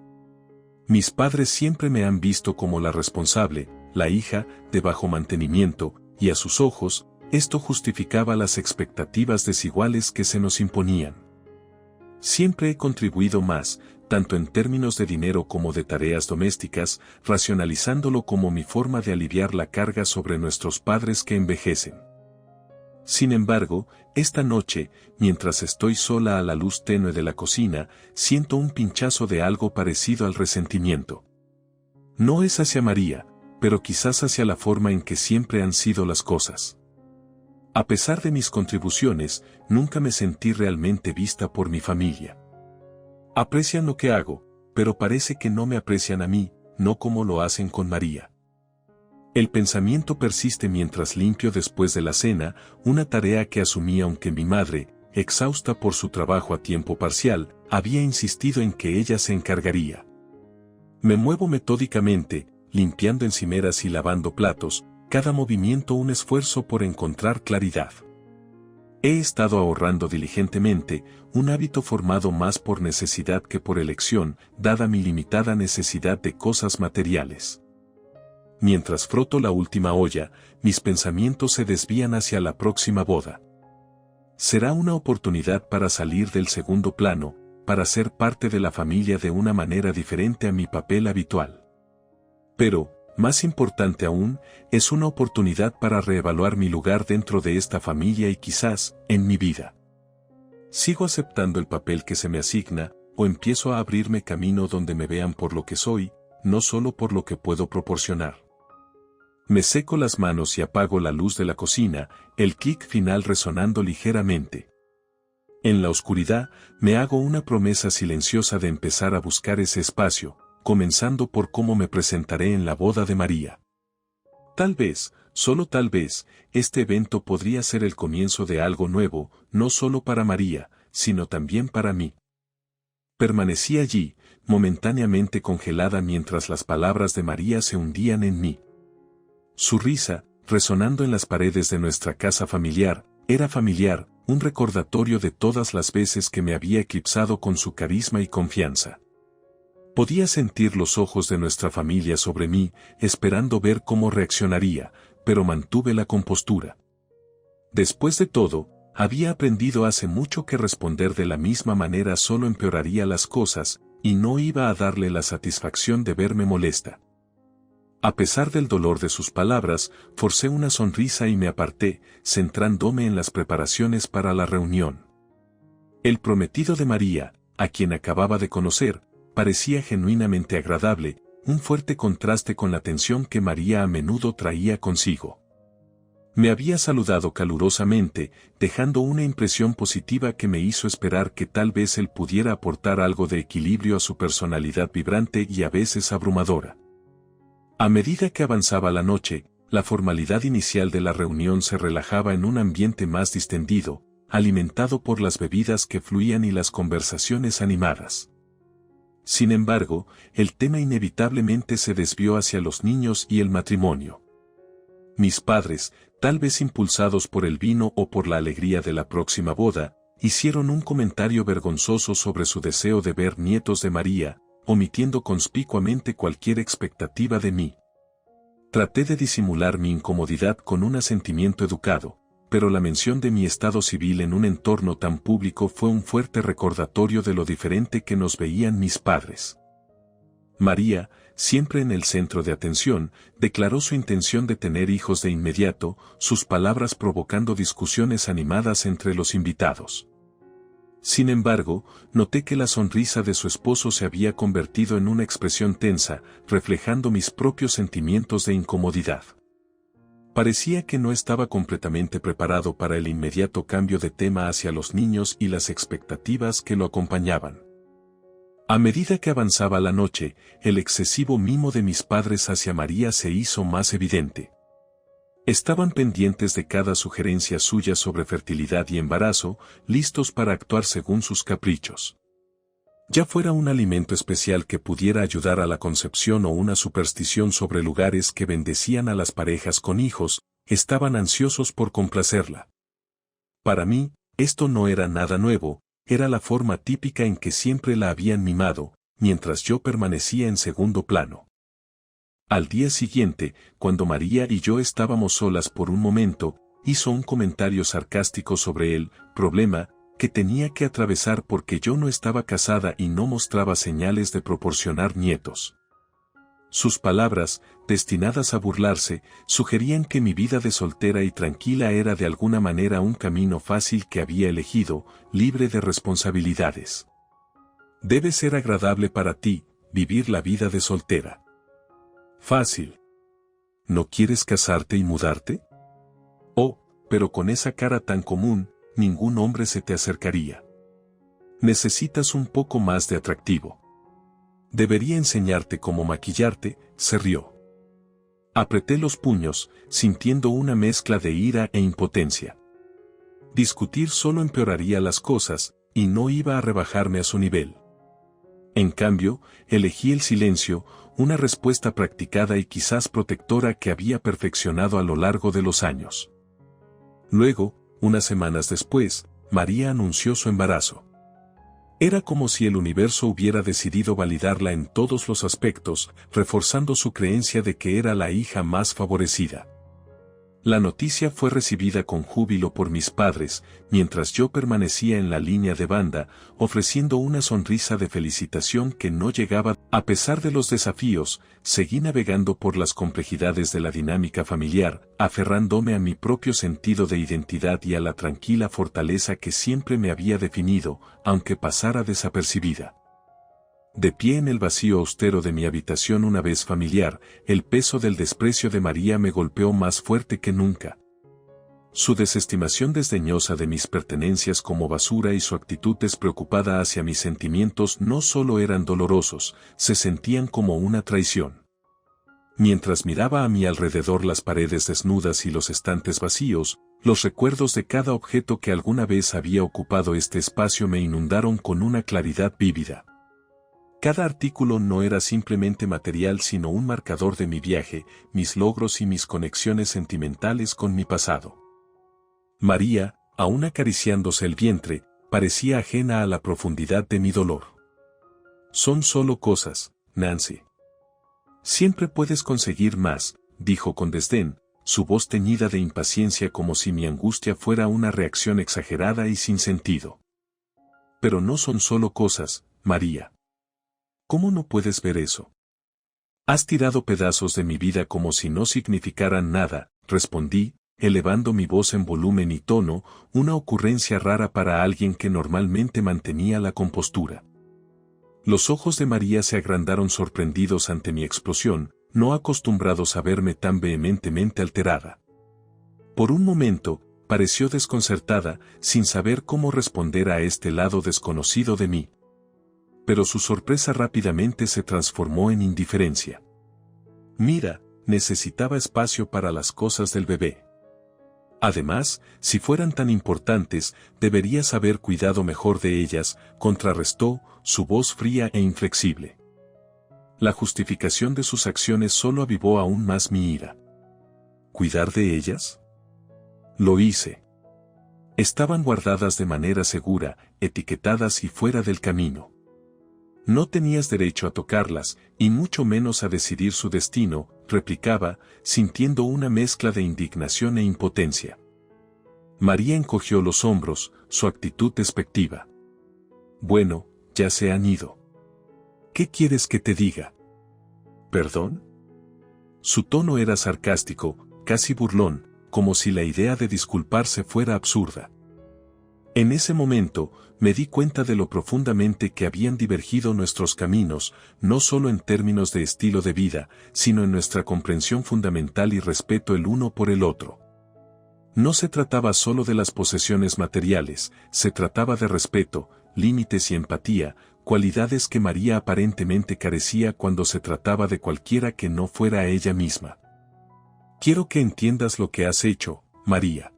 Speaker 1: Mis padres siempre me han visto como la responsable, la hija, de bajo mantenimiento, y a sus ojos, esto justificaba las expectativas desiguales que se nos imponían. Siempre he contribuido más, tanto en términos de dinero como de tareas domésticas, racionalizándolo como mi forma de aliviar la carga sobre nuestros padres que envejecen. Sin embargo, esta noche, mientras estoy sola a la luz tenue de la cocina, siento un pinchazo de algo parecido al resentimiento. No es hacia María, pero quizás hacia la forma en que siempre han sido las cosas. A pesar de mis contribuciones, nunca me sentí realmente vista por mi familia. Aprecian lo que hago, pero parece que no me aprecian a mí, no como lo hacen con María. El pensamiento persiste mientras limpio después de la cena, una tarea que asumí aunque mi madre, exhausta por su trabajo a tiempo parcial, había insistido en que ella se encargaría. Me muevo metódicamente, limpiando encimeras y lavando platos, cada movimiento un esfuerzo por encontrar claridad. He estado ahorrando diligentemente, un hábito formado más por necesidad que por elección, dada mi limitada necesidad de cosas materiales. Mientras froto la última olla, mis pensamientos se desvían hacia la próxima boda. Será una oportunidad para salir del segundo plano, para ser parte de la familia de una manera diferente a mi papel habitual. Pero, más importante aún, es una oportunidad para reevaluar mi lugar dentro de esta familia y quizás, en mi vida. ¿Sigo aceptando el papel que se me asigna, o empiezo a abrirme camino donde me vean por lo que soy, no solo por lo que puedo proporcionar? Me seco las manos y apago la luz de la cocina, el clic final resonando ligeramente. En la oscuridad, me hago una promesa silenciosa de empezar a buscar ese espacio, comenzando por cómo me presentaré en la boda de María. Tal vez, solo tal vez, este evento podría ser el comienzo de algo nuevo, no solo para María, sino también para mí. Permanecí allí, momentáneamente congelada mientras las palabras de María se hundían en mí. Su risa, resonando en las paredes de nuestra casa familiar, era familiar, un recordatorio de todas las veces que me había eclipsado con su carisma y confianza. Podía sentir los ojos de nuestra familia sobre mí, esperando ver cómo reaccionaría, pero mantuve la compostura. Después de todo, había aprendido hace mucho que responder de la misma manera solo empeoraría las cosas, y no iba a darle la satisfacción de verme molesta. A pesar del dolor de sus palabras, forcé una sonrisa y me aparté, centrándome en las preparaciones para la reunión. El prometido de María, a quien acababa de conocer, parecía genuinamente agradable, un fuerte contraste con la tensión que María a menudo traía consigo. Me había saludado calurosamente, dejando una impresión positiva que me hizo esperar que tal vez él pudiera aportar algo de equilibrio a su personalidad vibrante y a veces abrumadora. A medida que avanzaba la noche, la formalidad inicial de la reunión se relajaba en un ambiente más distendido, alimentado por las bebidas que fluían y las conversaciones animadas. Sin embargo, el tema inevitablemente se desvió hacia los niños y el matrimonio. Mis padres, tal vez impulsados por el vino o por la alegría de la próxima boda, hicieron un comentario vergonzoso sobre su deseo de ver nietos de María, omitiendo conspicuamente cualquier expectativa de mí. Traté de disimular mi incomodidad con un asentimiento educado, pero la mención de mi estado civil en un entorno tan público fue un fuerte recordatorio de lo diferente que nos veían mis padres. María, siempre en el centro de atención, declaró su intención de tener hijos de inmediato, sus palabras provocando discusiones animadas entre los invitados. Sin embargo, noté que la sonrisa de su esposo se había convertido en una expresión tensa, reflejando mis propios sentimientos de incomodidad. Parecía que no estaba completamente preparado para el inmediato cambio de tema hacia los niños y las expectativas que lo acompañaban. A medida que avanzaba la noche, el excesivo mimo de mis padres hacia María se hizo más evidente. Estaban pendientes de cada sugerencia suya sobre fertilidad y embarazo, listos para actuar según sus caprichos. Ya fuera un alimento especial que pudiera ayudar a la concepción o una superstición sobre lugares que bendecían a las parejas con hijos, estaban ansiosos por complacerla. Para mí, esto no era nada nuevo, era la forma típica en que siempre la habían mimado, mientras yo permanecía en segundo plano. Al día siguiente, cuando María y yo estábamos solas por un momento, hizo un comentario sarcástico sobre el problema que tenía que atravesar porque yo no estaba casada y no mostraba señales de proporcionar nietos. Sus palabras, destinadas a burlarse, sugerían que mi vida de soltera y tranquila era de alguna manera un camino fácil que había elegido, libre de responsabilidades. Debe ser agradable para ti, vivir la vida de soltera. Fácil. ¿No quieres casarte y mudarte? Oh, pero con esa cara tan común, ningún hombre se te acercaría. Necesitas un poco más de atractivo. Debería enseñarte cómo maquillarte, se rió. Apreté los puños, sintiendo una mezcla de ira e impotencia. Discutir solo empeoraría las cosas, y no iba a rebajarme a su nivel. En cambio, elegí el silencio, una respuesta practicada y quizás protectora que había perfeccionado a lo largo de los años. Luego, unas semanas después, María anunció su embarazo. Era como si el universo hubiera decidido validarla en todos los aspectos, reforzando su creencia de que era la hija más favorecida. La noticia fue recibida con júbilo por mis padres, mientras yo permanecía en la línea de banda, ofreciendo una sonrisa de felicitación que no llegaba. A pesar de los desafíos, seguí navegando por las complejidades de la dinámica familiar, aferrándome a mi propio sentido de identidad y a la tranquila fortaleza que siempre me había definido, aunque pasara desapercibida. De pie en el vacío austero de mi habitación una vez familiar, el peso del desprecio de María me golpeó más fuerte que nunca. Su desestimación desdeñosa de mis pertenencias como basura y su actitud despreocupada hacia mis sentimientos no solo eran dolorosos, se sentían como una traición. Mientras miraba a mi alrededor las paredes desnudas y los estantes vacíos, los recuerdos de cada objeto que alguna vez había ocupado este espacio me inundaron con una claridad vívida. Cada artículo no era simplemente material sino un marcador de mi viaje, mis logros y mis conexiones sentimentales con mi pasado. María, aún acariciándose el vientre, parecía ajena a la profundidad de mi dolor. Son solo cosas, Nancy. Siempre puedes conseguir más, dijo con desdén, su voz teñida de impaciencia como si mi angustia fuera una reacción exagerada y sin sentido. Pero no son solo cosas, María. ¿Cómo no puedes ver eso? Has tirado pedazos de mi vida como si no significaran nada, respondí, elevando mi voz en volumen y tono, una ocurrencia rara para alguien que normalmente mantenía la compostura. Los ojos de María se agrandaron sorprendidos ante mi explosión, no acostumbrados a verme tan vehementemente alterada. Por un momento, pareció desconcertada, sin saber cómo responder a este lado desconocido de mí. Pero su sorpresa rápidamente se transformó en indiferencia. Mira, necesitaba espacio para las cosas del bebé. Además, si fueran tan importantes, deberías haber cuidado mejor de ellas, contrarrestó, su voz fría e inflexible. La justificación de sus acciones solo avivó aún más mi ira. ¿Cuidar de ellas? Lo hice. Estaban guardadas de manera segura, etiquetadas y fuera del camino. No tenías derecho a tocarlas, y mucho menos a decidir su destino, replicaba, sintiendo una mezcla de indignación e impotencia. María encogió los hombros, su actitud despectiva. Bueno, ya se han ido. ¿Qué quieres que te diga? ¿Perdón? Su tono era sarcástico, casi burlón, como si la idea de disculparse fuera absurda. En ese momento, me di cuenta de lo profundamente que habían divergido nuestros caminos, no solo en términos de estilo de vida, sino en nuestra comprensión fundamental y respeto el uno por el otro. No se trataba solo de las posesiones materiales, se trataba de respeto, límites y empatía, cualidades que María aparentemente carecía cuando se trataba de cualquiera que no fuera ella misma. Quiero que entiendas lo que has hecho, María.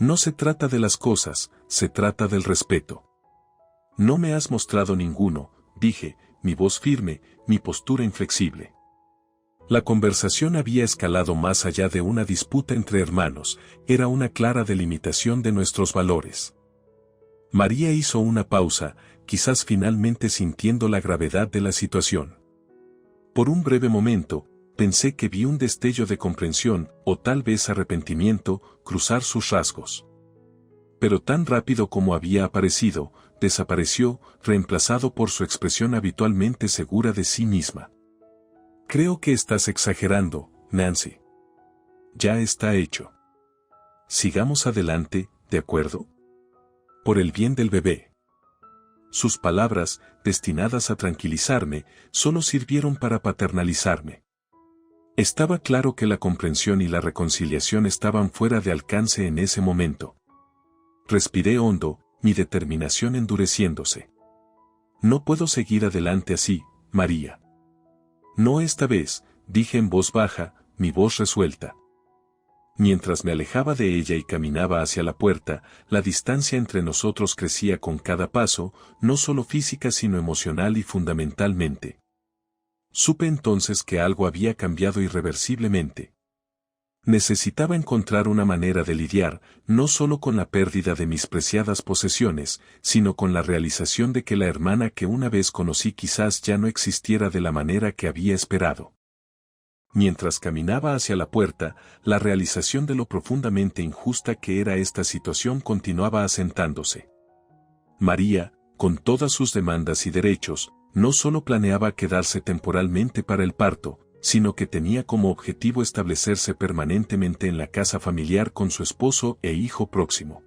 Speaker 1: No se trata de las cosas, se trata del respeto. No me has mostrado ninguno, dije, mi voz firme, mi postura inflexible. La conversación había escalado más allá de una disputa entre hermanos, era una clara delimitación de nuestros valores. María hizo una pausa, quizás finalmente sintiendo la gravedad de la situación. Por un breve momento, pensé que vi un destello de comprensión, o tal vez arrepentimiento, cruzar sus rasgos. Pero tan rápido como había aparecido, desapareció, reemplazado por su expresión habitualmente segura de sí misma. Creo que estás exagerando, Nancy. Ya está hecho. Sigamos adelante, ¿de acuerdo? Por el bien del bebé. Sus palabras, destinadas a tranquilizarme, solo sirvieron para paternalizarme. Estaba claro que la comprensión y la reconciliación estaban fuera de alcance en ese momento. Respiré hondo, mi determinación endureciéndose. No puedo seguir adelante así, María. No esta vez, dije en voz baja, mi voz resuelta. Mientras me alejaba de ella y caminaba hacia la puerta, la distancia entre nosotros crecía con cada paso, no solo física sino emocional y fundamentalmente. Supe entonces que algo había cambiado irreversiblemente. Necesitaba encontrar una manera de lidiar, no solo con la pérdida de mis preciadas posesiones, sino con la realización de que la hermana que una vez conocí quizás ya no existiera de la manera que había esperado. Mientras caminaba hacia la puerta, la realización de lo profundamente injusta que era esta situación continuaba asentándose. María, con todas sus demandas y derechos, no solo planeaba quedarse temporalmente para el parto, sino que tenía como objetivo establecerse permanentemente en la casa familiar con su esposo e hijo próximo.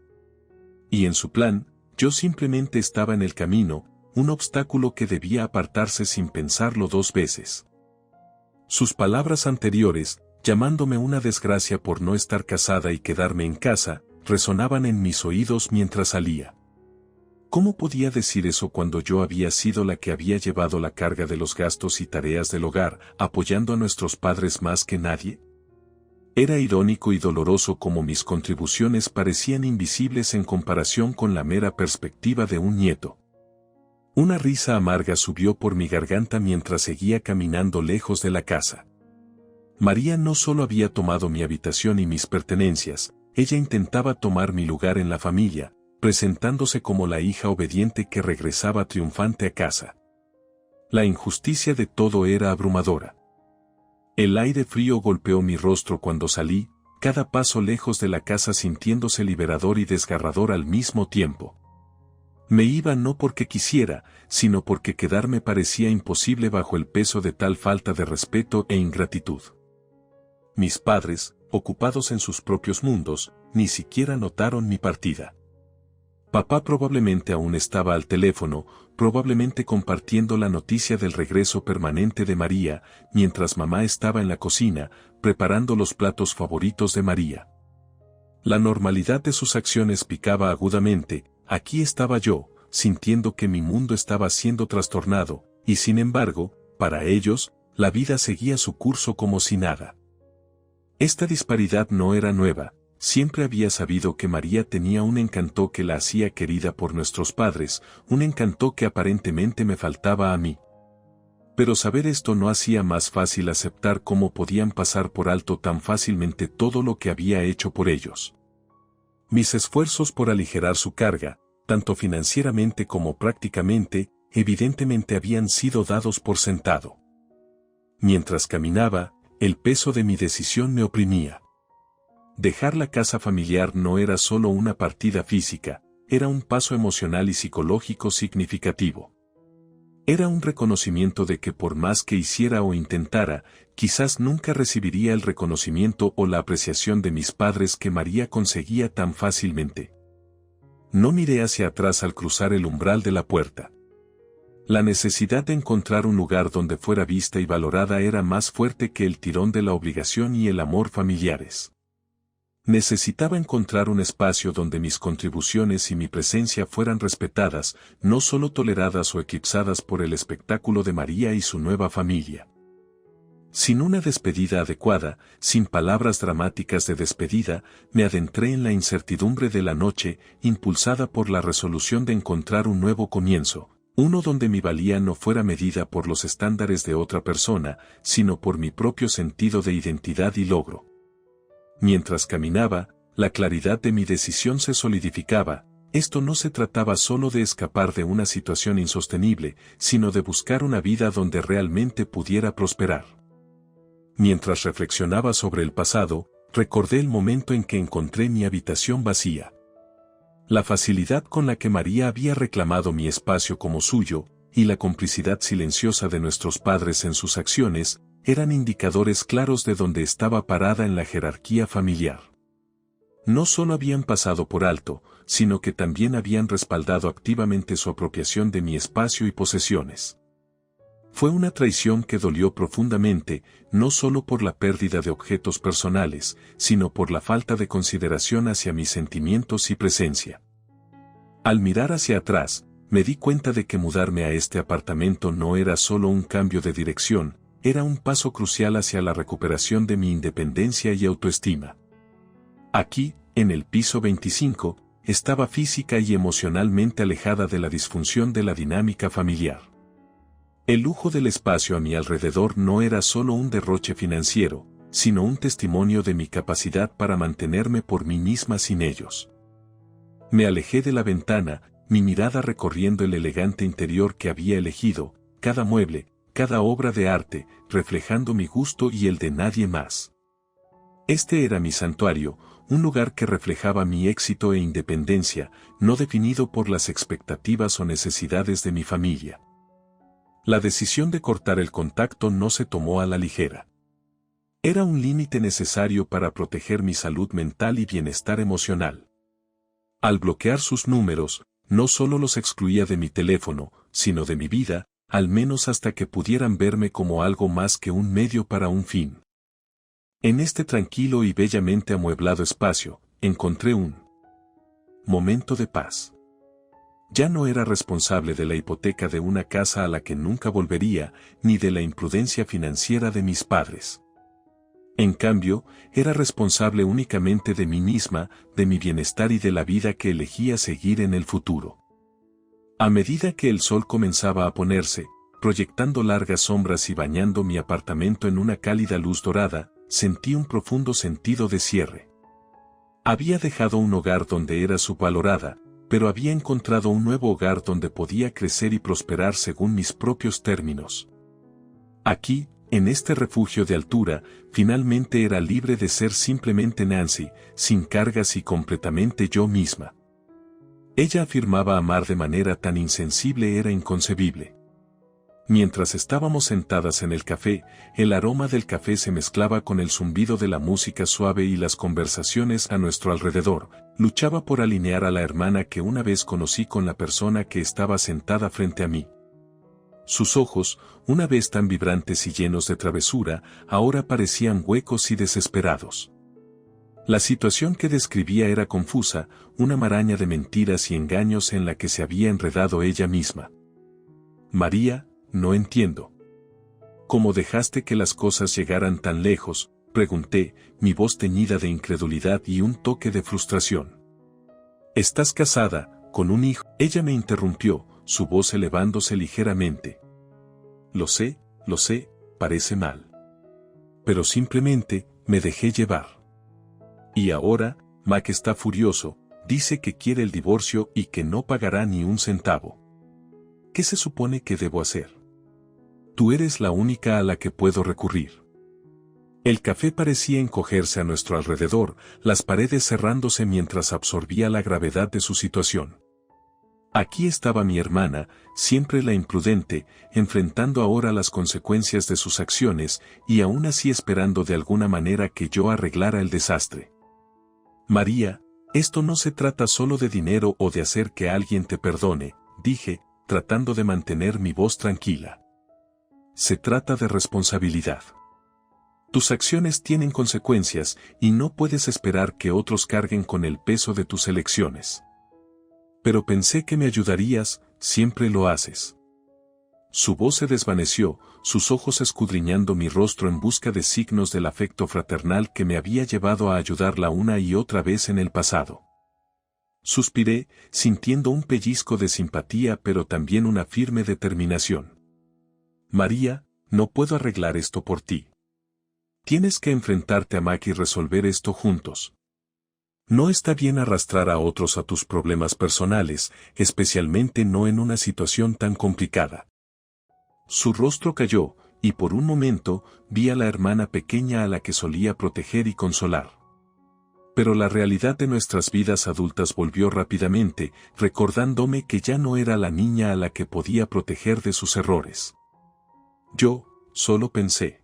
Speaker 1: Y en su plan, yo simplemente estaba en el camino, un obstáculo que debía apartarse sin pensarlo dos veces. Sus palabras anteriores, llamándome una desgracia por no estar casada y quedarme en casa, resonaban en mis oídos mientras salía. ¿Cómo podía decir eso cuando yo había sido la que había llevado la carga de los gastos y tareas del hogar, apoyando a nuestros padres más que nadie? Era irónico y doloroso como mis contribuciones parecían invisibles en comparación con la mera perspectiva de un nieto. Una risa amarga subió por mi garganta mientras seguía caminando lejos de la casa. María no solo había tomado mi habitación y mis pertenencias, ella intentaba tomar mi lugar en la familia, presentándose como la hija obediente que regresaba triunfante a casa. La injusticia de todo era abrumadora. El aire frío golpeó mi rostro cuando salí, cada paso lejos de la casa sintiéndose liberador y desgarrador al mismo tiempo. Me iba no porque quisiera, sino porque quedarme parecía imposible bajo el peso de tal falta de respeto e ingratitud. Mis padres, ocupados en sus propios mundos, ni siquiera notaron mi partida. Papá probablemente aún estaba al teléfono, probablemente compartiendo la noticia del regreso permanente de María, mientras mamá estaba en la cocina, preparando los platos favoritos de María. La normalidad de sus acciones picaba agudamente. Aquí estaba yo, sintiendo que mi mundo estaba siendo trastornado, y sin embargo, para ellos, la vida seguía su curso como si nada. Esta disparidad no era nueva, siempre había sabido que María tenía un encanto que la hacía querida por nuestros padres, un encanto que aparentemente me faltaba a mí. Pero saber esto no hacía más fácil aceptar cómo podían pasar por alto tan fácilmente todo lo que había hecho por ellos. Mis esfuerzos por aligerar su carga, tanto financieramente como prácticamente, evidentemente habían sido dados por sentado. Mientras caminaba, el peso de mi decisión me oprimía. Dejar la casa familiar no era solo una partida física, era un paso emocional y psicológico significativo. Era un reconocimiento de que por más que hiciera o intentara, quizás nunca recibiría el reconocimiento o la apreciación de mis padres que María conseguía tan fácilmente. No miré hacia atrás al cruzar el umbral de la puerta. La necesidad de encontrar un lugar donde fuera vista y valorada era más fuerte que el tirón de la obligación y el amor familiares. Necesitaba encontrar un espacio donde mis contribuciones y mi presencia fueran respetadas, no solo toleradas o eclipsadas por el espectáculo de María y su nueva familia. Sin una despedida adecuada, sin palabras dramáticas de despedida, me adentré en la incertidumbre de la noche, impulsada por la resolución de encontrar un nuevo comienzo, uno donde mi valía no fuera medida por los estándares de otra persona, sino por mi propio sentido de identidad y logro. Mientras caminaba, la claridad de mi decisión se solidificaba, esto no se trataba solo de escapar de una situación insostenible, sino de buscar una vida donde realmente pudiera prosperar. Mientras reflexionaba sobre el pasado, recordé el momento en que encontré mi habitación vacía. La facilidad con la que María había reclamado mi espacio como suyo, y la complicidad silenciosa de nuestros padres en sus acciones, eran indicadores claros de dónde estaba parada en la jerarquía familiar. No solo habían pasado por alto, sino que también habían respaldado activamente su apropiación de mi espacio y posesiones. Fue una traición que dolió profundamente, no solo por la pérdida de objetos personales, sino por la falta de consideración hacia mis sentimientos y presencia. Al mirar hacia atrás, me di cuenta de que mudarme a este apartamento no era solo un cambio de dirección, era un paso crucial hacia la recuperación de mi independencia y autoestima. Aquí, en el piso 25, estaba física y emocionalmente alejada de la disfunción de la dinámica familiar. El lujo del espacio a mi alrededor no era solo un derroche financiero, sino un testimonio de mi capacidad para mantenerme por mí misma sin ellos. Me alejé de la ventana, mi mirada recorriendo el elegante interior que había elegido, cada mueble, cada obra de arte, reflejando mi gusto y el de nadie más. Este era mi santuario, un lugar que reflejaba mi éxito e independencia, no definido por las expectativas o necesidades de mi familia. La decisión de cortar el contacto no se tomó a la ligera. Era un límite necesario para proteger mi salud mental y bienestar emocional. Al bloquear sus números, no solo los excluía de mi teléfono, sino de mi vida, al menos hasta que pudieran verme como algo más que un medio para un fin. En este tranquilo y bellamente amueblado espacio, encontré un momento de paz. Ya no era responsable de la hipoteca de una casa a la que nunca volvería, ni de la imprudencia financiera de mis padres. En cambio, era responsable únicamente de mí misma, de mi bienestar y de la vida que elegía seguir en el futuro. A medida que el sol comenzaba a ponerse, proyectando largas sombras y bañando mi apartamento en una cálida luz dorada, sentí un profundo sentido de cierre. Había dejado un hogar donde era subvalorada, pero había encontrado un nuevo hogar donde podía crecer y prosperar según mis propios términos. Aquí, en este refugio de altura, finalmente era libre de ser simplemente Nancy, sin cargas y completamente yo misma. Ella afirmaba amar de manera tan insensible era inconcebible. Mientras estábamos sentadas en el café, el aroma del café se mezclaba con el zumbido de la música suave y las conversaciones a nuestro alrededor. Luchaba por alinear a la hermana que una vez conocí con la persona que estaba sentada frente a mí. Sus ojos, una vez tan vibrantes y llenos de travesura, ahora parecían huecos y desesperados. La situación que describía era confusa, una maraña de mentiras y engaños en la que se había enredado ella misma. María, no entiendo. ¿Cómo dejaste que las cosas llegaran tan lejos?, pregunté, mi voz teñida de incredulidad y un toque de frustración. Estás casada, con un hijo. Ella me interrumpió, su voz elevándose ligeramente. Lo sé, parece mal. Pero simplemente, me dejé llevar. Y ahora, Mac está furioso, dice que quiere el divorcio y que no pagará ni un centavo. ¿Qué se supone que debo hacer? Tú eres la única a la que puedo recurrir. El café parecía encogerse a nuestro alrededor, las paredes cerrándose mientras absorbía la gravedad de su situación. Aquí estaba mi hermana, siempre la imprudente, enfrentando ahora las consecuencias de sus acciones, y aún así esperando de alguna manera que yo arreglara el desastre. María, esto no se trata solo de dinero o de hacer que alguien te perdone, dije, tratando de mantener mi voz tranquila. Se trata de responsabilidad. Tus acciones tienen consecuencias y no puedes esperar que otros carguen con el peso de tus elecciones. Pero pensé que me ayudarías, siempre lo haces. Su voz se desvaneció, sus ojos escudriñando mi rostro en busca de signos del afecto fraternal que me había llevado a ayudarla una y otra vez en el pasado. Suspiré, sintiendo un pellizco de simpatía pero también una firme determinación. María, no puedo arreglar esto por ti. Tienes que enfrentarte a Mac y resolver esto juntos. No está bien arrastrar a otros a tus problemas personales, especialmente no en una situación tan complicada. Su rostro cayó, y por un momento vi a la hermana pequeña a la que solía proteger y consolar. Pero la realidad de nuestras vidas adultas volvió rápidamente, recordándome que ya no era la niña a la que podía proteger de sus errores. Yo, solo pensé.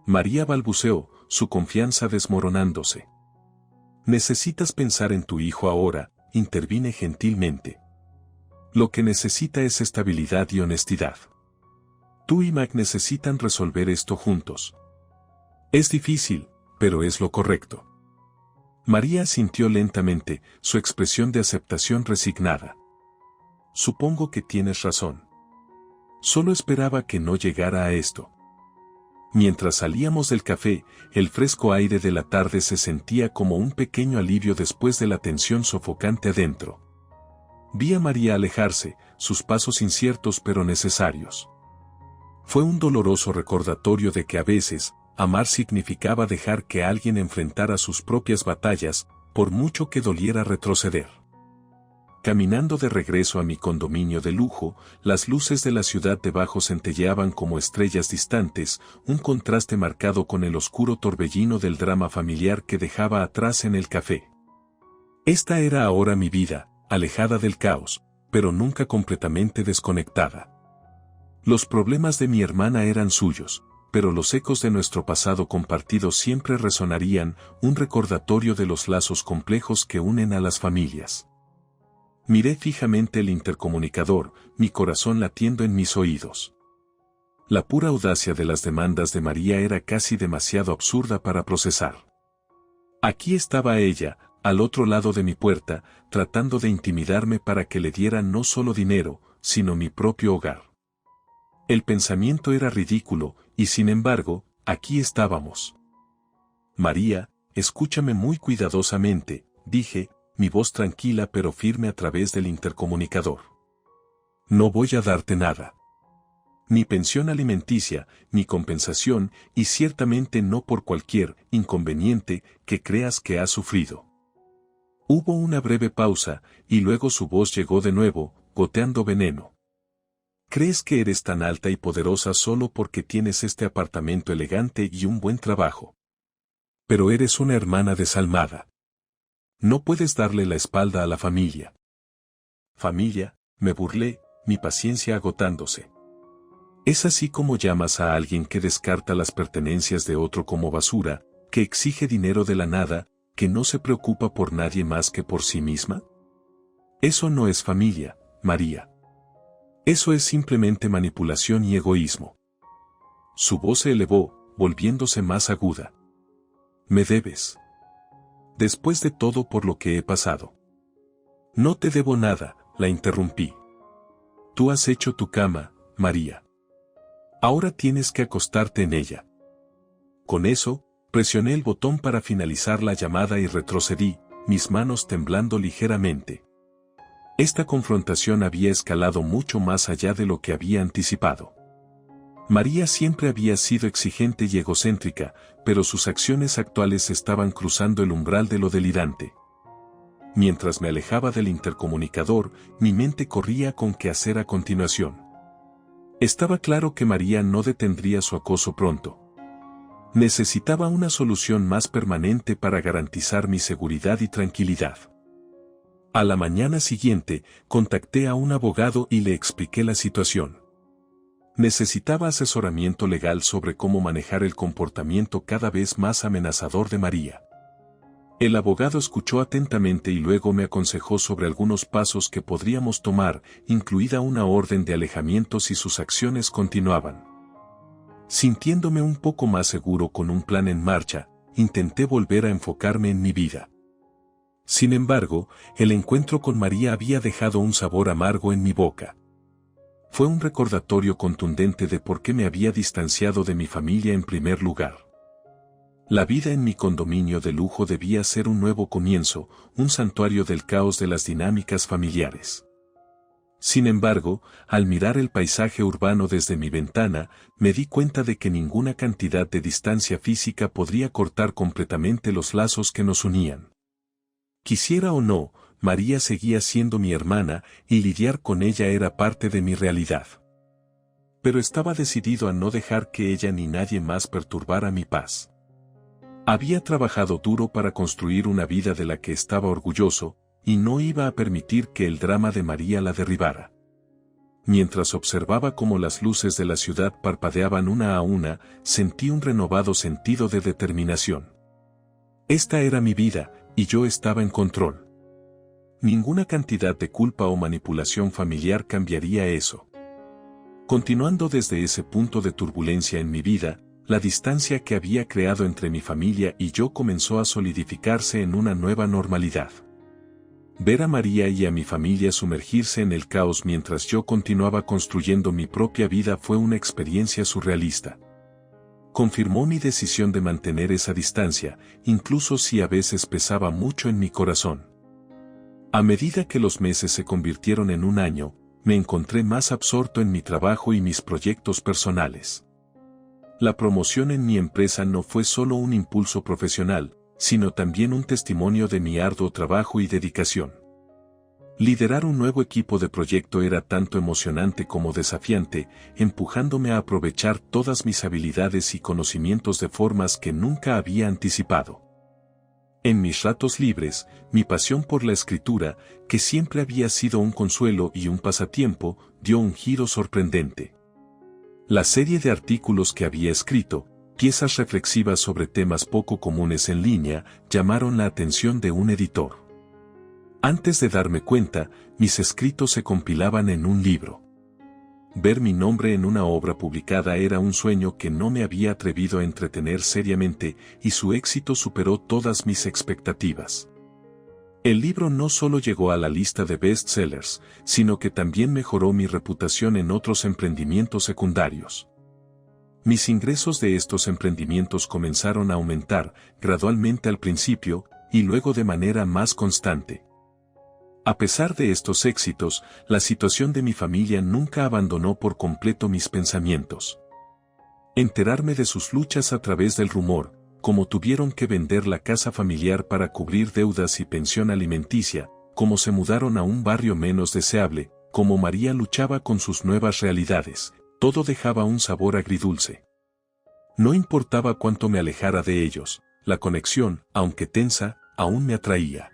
Speaker 1: María balbuceó, su confianza desmoronándose. Necesitas pensar en tu hijo ahora, intervine gentilmente. Lo que necesita es estabilidad y honestidad. Tú y Mac necesitan resolver esto juntos. Es difícil, pero es lo correcto. María asintió lentamente, su expresión de aceptación resignada. Supongo que tienes razón. Solo esperaba que no llegara a esto. Mientras salíamos del café, el fresco aire de la tarde se sentía como un pequeño alivio después de la tensión sofocante adentro. Vi a María alejarse, sus pasos inciertos pero necesarios. Fue un doloroso recordatorio de que a veces, amar significaba dejar que alguien enfrentara sus propias batallas, por mucho que doliera retroceder. Caminando de regreso a mi condominio de lujo, las luces de la ciudad debajo centelleaban como estrellas distantes, un contraste marcado con el oscuro torbellino del drama familiar que dejaba atrás en el café. Esta era ahora mi vida, alejada del caos, pero nunca completamente desconectada. Los problemas de mi hermana eran suyos, pero los ecos de nuestro pasado compartido siempre resonarían, un recordatorio de los lazos complejos que unen a las familias. Miré fijamente el intercomunicador, mi corazón latiendo en mis oídos. La pura audacia de las demandas de María era casi demasiado absurda para procesar. Aquí estaba ella, al otro lado de mi puerta, tratando de intimidarme para que le diera no solo dinero, sino mi propio hogar. El pensamiento era ridículo, y sin embargo, aquí estábamos. María, escúchame muy cuidadosamente, dije, mi voz tranquila pero firme a través del intercomunicador. No voy a darte nada. Ni pensión alimenticia, ni compensación, y ciertamente no por cualquier inconveniente que creas que has sufrido. Hubo una breve pausa, y luego su voz llegó de nuevo, goteando veneno. ¿Crees que eres tan alta y poderosa solo porque tienes este apartamento elegante y un buen trabajo? Pero eres una hermana desalmada. No puedes darle la espalda a la familia. Familia, me burlé, mi paciencia agotándose. Es así como llamas a alguien que descarta las pertenencias de otro como basura, que exige dinero de la nada, que no se preocupa por nadie más que por sí misma. Eso no es familia, María. Eso es simplemente manipulación y egoísmo. Su voz se elevó, volviéndose más aguda. Me debes. Después de todo por lo que he pasado. No te debo nada, la interrumpí. Tú has hecho tu cama, María. Ahora tienes que acostarte en ella. Con eso, presioné el botón para finalizar la llamada y retrocedí, mis manos temblando ligeramente. Esta confrontación había escalado mucho más allá de lo que había anticipado. María siempre había sido exigente y egocéntrica, pero sus acciones actuales estaban cruzando el umbral de lo delirante. Mientras me alejaba del intercomunicador, mi mente corría con qué hacer a continuación. Estaba claro que María no detendría su acoso pronto. Necesitaba una solución más permanente para garantizar mi seguridad y tranquilidad. A la mañana siguiente, contacté a un abogado y le expliqué la situación. Necesitaba asesoramiento legal sobre cómo manejar el comportamiento cada vez más amenazador de María. El abogado escuchó atentamente y luego me aconsejó sobre algunos pasos que podríamos tomar, incluida una orden de alejamiento si sus acciones continuaban. Sintiéndome un poco más seguro con un plan en marcha, intenté volver a enfocarme en mi vida. Sin embargo, el encuentro con María había dejado un sabor amargo en mi boca. Fue un recordatorio contundente de por qué me había distanciado de mi familia en primer lugar. La vida en mi condominio de lujo debía ser un nuevo comienzo, un santuario del caos de las dinámicas familiares. Sin embargo, al mirar el paisaje urbano desde mi ventana, me di cuenta de que ninguna cantidad de distancia física podría cortar completamente los lazos que nos unían. Quisiera o no, María seguía siendo mi hermana y lidiar con ella era parte de mi realidad. Pero estaba decidido a no dejar que ella ni nadie más perturbara mi paz. Había trabajado duro para construir una vida de la que estaba orgulloso, y no iba a permitir que el drama de María la derribara. Mientras observaba cómo las luces de la ciudad parpadeaban una a una, sentí un renovado sentido de determinación. Esta era mi vida, y yo estaba en control. Ninguna cantidad de culpa o manipulación familiar cambiaría eso. Continuando desde ese punto de turbulencia en mi vida, la distancia que había creado entre mi familia y yo comenzó a solidificarse en una nueva normalidad. Ver a María y a mi familia sumergirse en el caos mientras yo continuaba construyendo mi propia vida fue una experiencia surrealista. Confirmó mi decisión de mantener esa distancia, incluso si a veces pesaba mucho en mi corazón. A medida que los meses se convirtieron en un año, me encontré más absorto en mi trabajo y mis proyectos personales. La promoción en mi empresa no fue solo un impulso profesional, sino también un testimonio de mi arduo trabajo y dedicación. Liderar un nuevo equipo de proyecto era tanto emocionante como desafiante, empujándome a aprovechar todas mis habilidades y conocimientos de formas que nunca había anticipado. En mis ratos libres, mi pasión por la escritura, que siempre había sido un consuelo y un pasatiempo, dio un giro sorprendente. La serie de artículos que había escrito, piezas reflexivas sobre temas poco comunes en línea, llamaron la atención de un editor. Antes de darme cuenta, mis escritos se compilaban en un libro. Ver mi nombre en una obra publicada era un sueño que no me había atrevido a entretener seriamente, y su éxito superó todas mis expectativas. El libro no solo llegó a la lista de bestsellers, sino que también mejoró mi reputación en otros emprendimientos secundarios. Mis ingresos de estos emprendimientos comenzaron a aumentar, gradualmente al principio, y luego de manera más constante. A pesar de estos éxitos, la situación de mi familia nunca abandonó por completo mis pensamientos. Enterarme de sus luchas a través del rumor, como tuvieron que vender la casa familiar para cubrir deudas y pensión alimenticia, como se mudaron a un barrio menos deseable, como María luchaba con sus nuevas realidades, todo dejaba un sabor agridulce. No importaba cuánto me alejara de ellos, la conexión, aunque tensa, aún me atraía.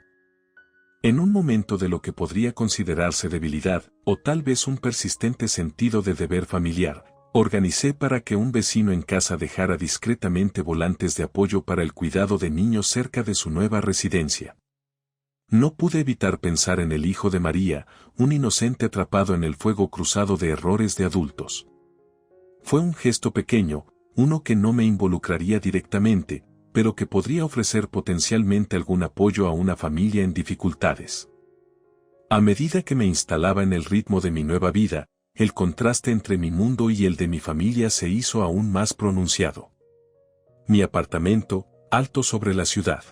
Speaker 1: En un momento de lo que podría considerarse debilidad, o tal vez un persistente sentido de deber familiar, organicé para que un vecino en casa dejara discretamente volantes de apoyo para el cuidado de niños cerca de su nueva residencia. No pude evitar pensar en el hijo de María, un inocente atrapado en el fuego cruzado de errores de adultos. Fue un gesto pequeño, uno que no me involucraría directamente, pero que podría ofrecer potencialmente algún apoyo a una familia en dificultades. A medida que me instalaba en el ritmo de mi nueva vida, el contraste entre mi mundo y el de mi familia se hizo aún más pronunciado. Mi apartamento, alto sobre la ciudad,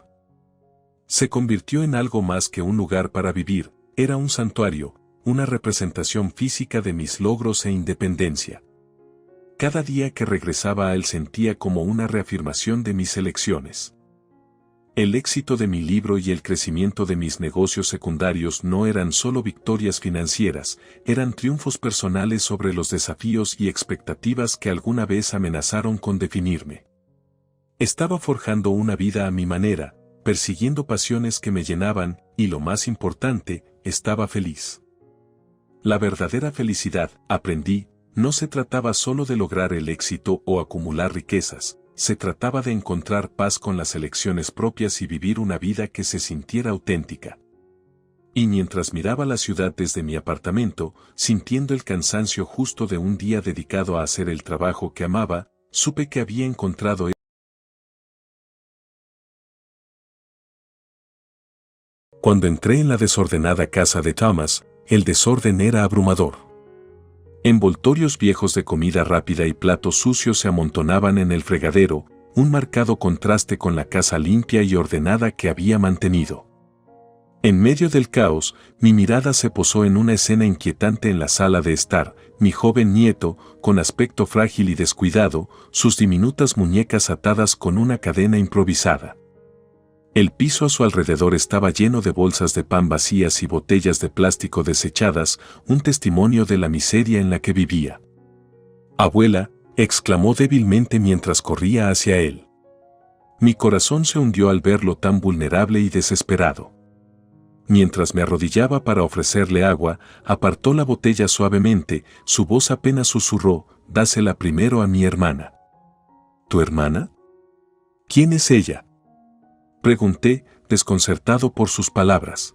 Speaker 1: se convirtió en algo más que un lugar para vivir, era un santuario, una representación física de mis logros e independencia. Cada día que regresaba a él sentía como una reafirmación de mis elecciones. El éxito de mi libro y el crecimiento de mis negocios secundarios no eran solo victorias financieras, eran triunfos personales sobre los desafíos y expectativas que alguna vez amenazaron con definirme. Estaba forjando una vida a mi manera, persiguiendo pasiones que me llenaban, y lo más importante, estaba feliz. La verdadera felicidad, aprendí, no se trataba solo de lograr el éxito o acumular riquezas, se trataba de encontrar paz con las elecciones propias y vivir una vida que se sintiera auténtica. Y mientras miraba la ciudad desde mi apartamento, sintiendo el cansancio justo de un día dedicado a hacer el trabajo que amaba, supe que había encontrado. Cuando entré en la desordenada casa de Thomas, el desorden era abrumador. Envoltorios viejos de comida rápida y platos sucios se amontonaban en el fregadero, un marcado contraste con la casa limpia y ordenada que había mantenido. En medio del caos, mi mirada se posó en una escena inquietante en la sala de estar, mi joven nieto, con aspecto frágil y descuidado, sus diminutas muñecas atadas con una cadena improvisada. El piso a su alrededor estaba lleno de bolsas de pan vacías y botellas de plástico desechadas, un testimonio de la miseria en la que vivía. «Abuela», exclamó débilmente mientras corría hacia él. Mi corazón se hundió al verlo tan vulnerable y desesperado. Mientras me arrodillaba para ofrecerle agua, apartó la botella suavemente, su voz apenas susurró: «Dásela primero a mi hermana». «¿Tu hermana? ¿Quién es ella?», pregunté, desconcertado por sus palabras.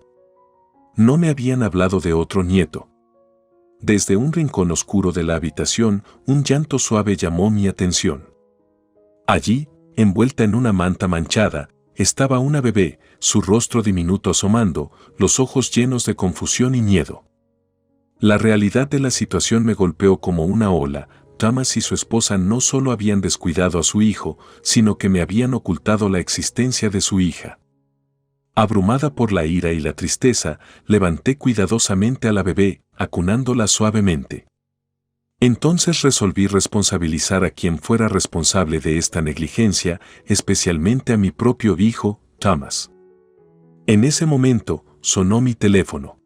Speaker 1: No me habían hablado de otro nieto. Desde un rincón oscuro de la habitación, un llanto suave llamó mi atención. Allí, envuelta en una manta manchada, estaba una bebé, su rostro diminuto asomando, los ojos llenos de confusión y miedo. La realidad de la situación me golpeó como una ola. Thomas y su esposa no solo habían descuidado a su hijo, sino que me habían ocultado la existencia de su hija. Abrumada por la ira y la tristeza, levanté cuidadosamente a la bebé, acunándola suavemente. Entonces resolví responsabilizar a quien fuera responsable de esta negligencia, especialmente a mi propio hijo, Thomas. En ese momento, sonó mi teléfono.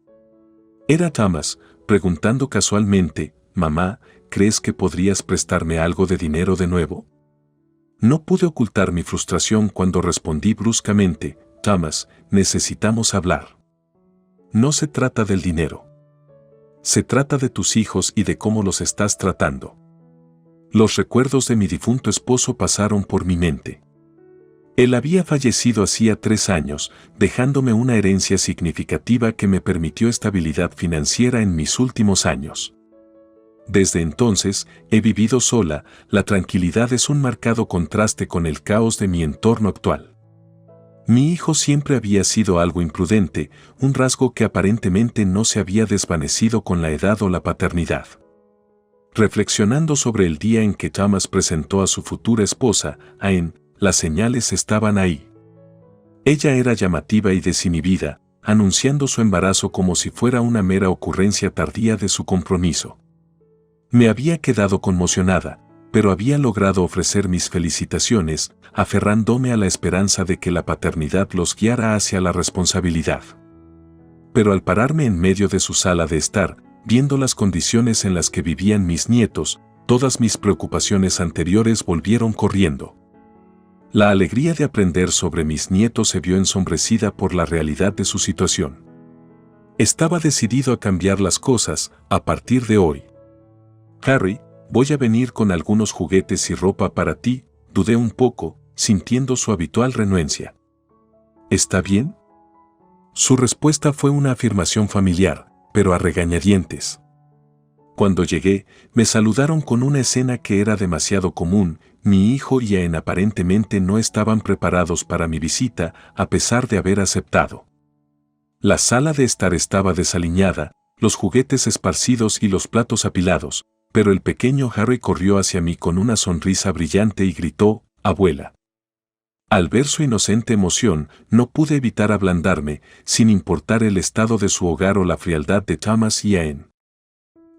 Speaker 1: Era Thomas, preguntando casualmente: «Mamá, ¿crees que podrías prestarme algo de dinero de nuevo?». No pude ocultar mi frustración cuando respondí bruscamente: «Thomas, necesitamos hablar. No se trata del dinero. Se trata de tus hijos y de cómo los estás tratando». Los recuerdos de mi difunto esposo pasaron por mi mente. Él había fallecido hacía 3 años, dejándome una herencia significativa que me permitió estabilidad financiera en mis últimos años. Desde entonces, he vivido sola. La tranquilidad es un marcado contraste con el caos de mi entorno actual. Mi hijo siempre había sido algo imprudente, un rasgo que aparentemente no se había desvanecido con la edad o la paternidad. Reflexionando sobre el día en que Thomas presentó a su futura esposa, Anne, las señales estaban ahí. Ella era llamativa y desinhibida, anunciando su embarazo como si fuera una mera ocurrencia tardía de su compromiso. Me había quedado conmocionada, pero había logrado ofrecer mis felicitaciones, aferrándome a la esperanza de que la paternidad los guiara hacia la responsabilidad. Pero al pararme en medio de su sala de estar, viendo las condiciones en las que vivían mis nietos, todas mis preocupaciones anteriores volvieron corriendo. La alegría de aprender sobre mis nietos se vio ensombrecida por la realidad de su situación. Estaba decidido a cambiar las cosas a partir de hoy. «Harry, voy a venir con algunos juguetes y ropa para ti», dudé un poco, sintiendo su habitual renuencia. «¿Está bien?». Su respuesta fue una afirmación familiar, pero a regañadientes. Cuando llegué, me saludaron con una escena que era demasiado común. Mi hijo y Anne aparentemente no estaban preparados para mi visita, a pesar de haber aceptado. La sala de estar estaba desaliñada, los juguetes esparcidos y los platos apilados, pero el pequeño Harry corrió hacia mí con una sonrisa brillante y gritó: «Abuela». Al ver su inocente emoción, no pude evitar ablandarme, sin importar el estado de su hogar o la frialdad de Thomas y Anne.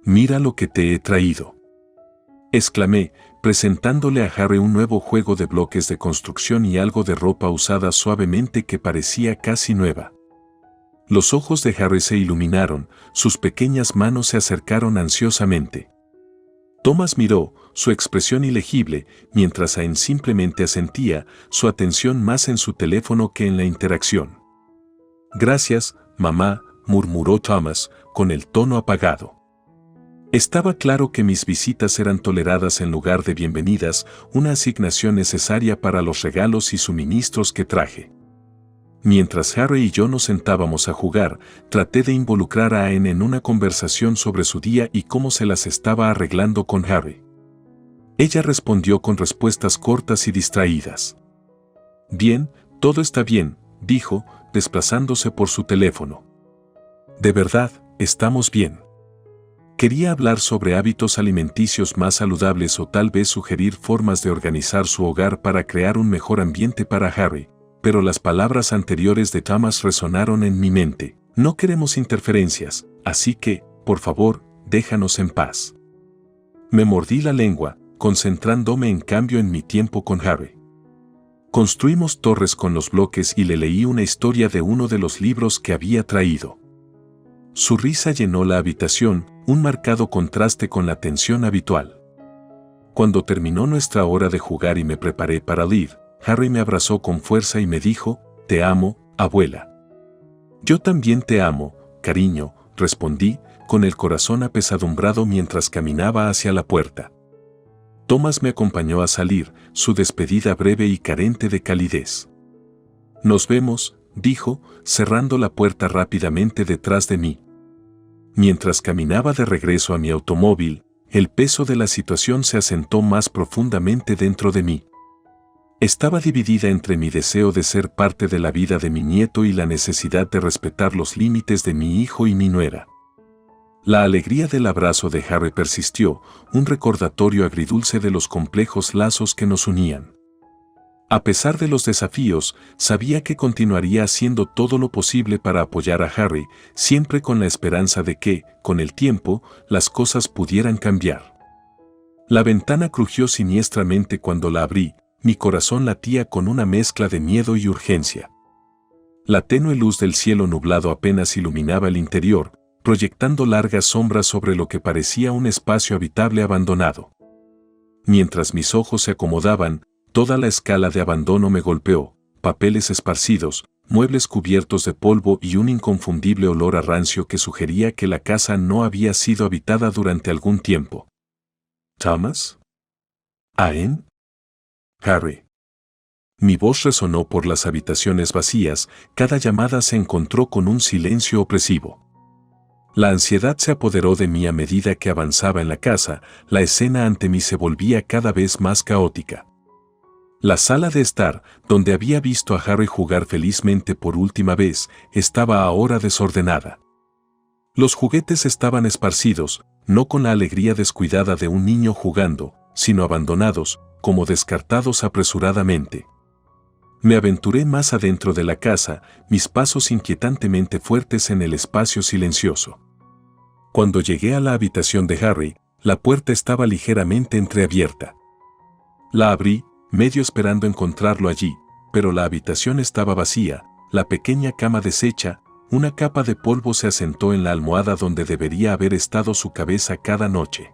Speaker 1: «Mira lo que te he traído», exclamé, presentándole a Harry un nuevo juego de bloques de construcción y algo de ropa usada suavemente que parecía casi nueva. Los ojos de Harry se iluminaron, sus pequeñas manos se acercaron ansiosamente. Thomas miró, su expresión ilegible, mientras Anne simplemente asentía, su atención más en su teléfono que en la interacción. «Gracias, mamá», murmuró Thomas, con el tono apagado. Estaba claro que mis visitas eran toleradas en lugar de bienvenidas, una asignación necesaria para los regalos y suministros que traje. Mientras Harry y yo nos sentábamos a jugar, traté de involucrar a Anne en una conversación sobre su día y cómo se las estaba arreglando con Harry. Ella respondió con respuestas cortas y distraídas. «Bien, todo está bien», dijo, desplazándose por su teléfono. «De verdad, estamos bien». Quería hablar sobre hábitos alimenticios más saludables o tal vez sugerir formas de organizar su hogar para crear un mejor ambiente para Harry, pero las palabras anteriores de Thomas resonaron en mi mente. «No queremos interferencias, así que, por favor, déjanos en paz». Me mordí la lengua, concentrándome en cambio en mi tiempo con Harry. Construimos torres con los bloques y le leí una historia de uno de los libros que había traído. Su risa llenó la habitación, un marcado contraste con la tensión habitual. Cuando terminó nuestra hora de jugar y me preparé para Liv, Harry me abrazó con fuerza y me dijo, «Te amo, abuela». «Yo también te amo, cariño», respondí, con el corazón apesadumbrado mientras caminaba hacia la puerta. Thomas me acompañó a salir, su despedida breve y carente de calidez. «Nos vemos», dijo, cerrando la puerta rápidamente detrás de mí. Mientras caminaba de regreso a mi automóvil, el peso de la situación se asentó más profundamente dentro de mí. Estaba dividida entre mi deseo de ser parte de la vida de mi nieto y la necesidad de respetar los límites de mi hijo y mi nuera. La alegría del abrazo de Harry persistió, un recordatorio agridulce de los complejos lazos que nos unían. A pesar de los desafíos, sabía que continuaría haciendo todo lo posible para apoyar a Harry, siempre con la esperanza de que, con el tiempo, las cosas pudieran cambiar. La ventana crujió siniestramente cuando la abrí, mi corazón latía con una mezcla de miedo y urgencia. La tenue luz del cielo nublado apenas iluminaba el interior, proyectando largas sombras sobre lo que parecía un espacio habitable abandonado. Mientras mis ojos se acomodaban, toda la escala de abandono me golpeó, papeles esparcidos, muebles cubiertos de polvo y un inconfundible olor a rancio que sugería que la casa no había sido habitada durante algún tiempo. ¿Thomas? ¿Aen? Harry. Mi voz resonó por las habitaciones vacías, cada llamada se encontró con un silencio opresivo. La ansiedad se apoderó de mí a medida que avanzaba en la casa, la escena ante mí se volvía cada vez más caótica. La sala de estar, donde había visto a Harry jugar felizmente por última vez, estaba ahora desordenada. Los juguetes estaban esparcidos, no con la alegría descuidada de un niño jugando, sino abandonados, como descartados apresuradamente. Me aventuré más adentro de la casa, mis pasos inquietantemente fuertes en el espacio silencioso. Cuando llegué a la habitación de Harry, la puerta estaba ligeramente entreabierta. La abrí, medio esperando encontrarlo allí, pero la habitación estaba vacía, la pequeña cama deshecha, una capa de polvo se asentó en la almohada donde debería haber estado su cabeza cada noche.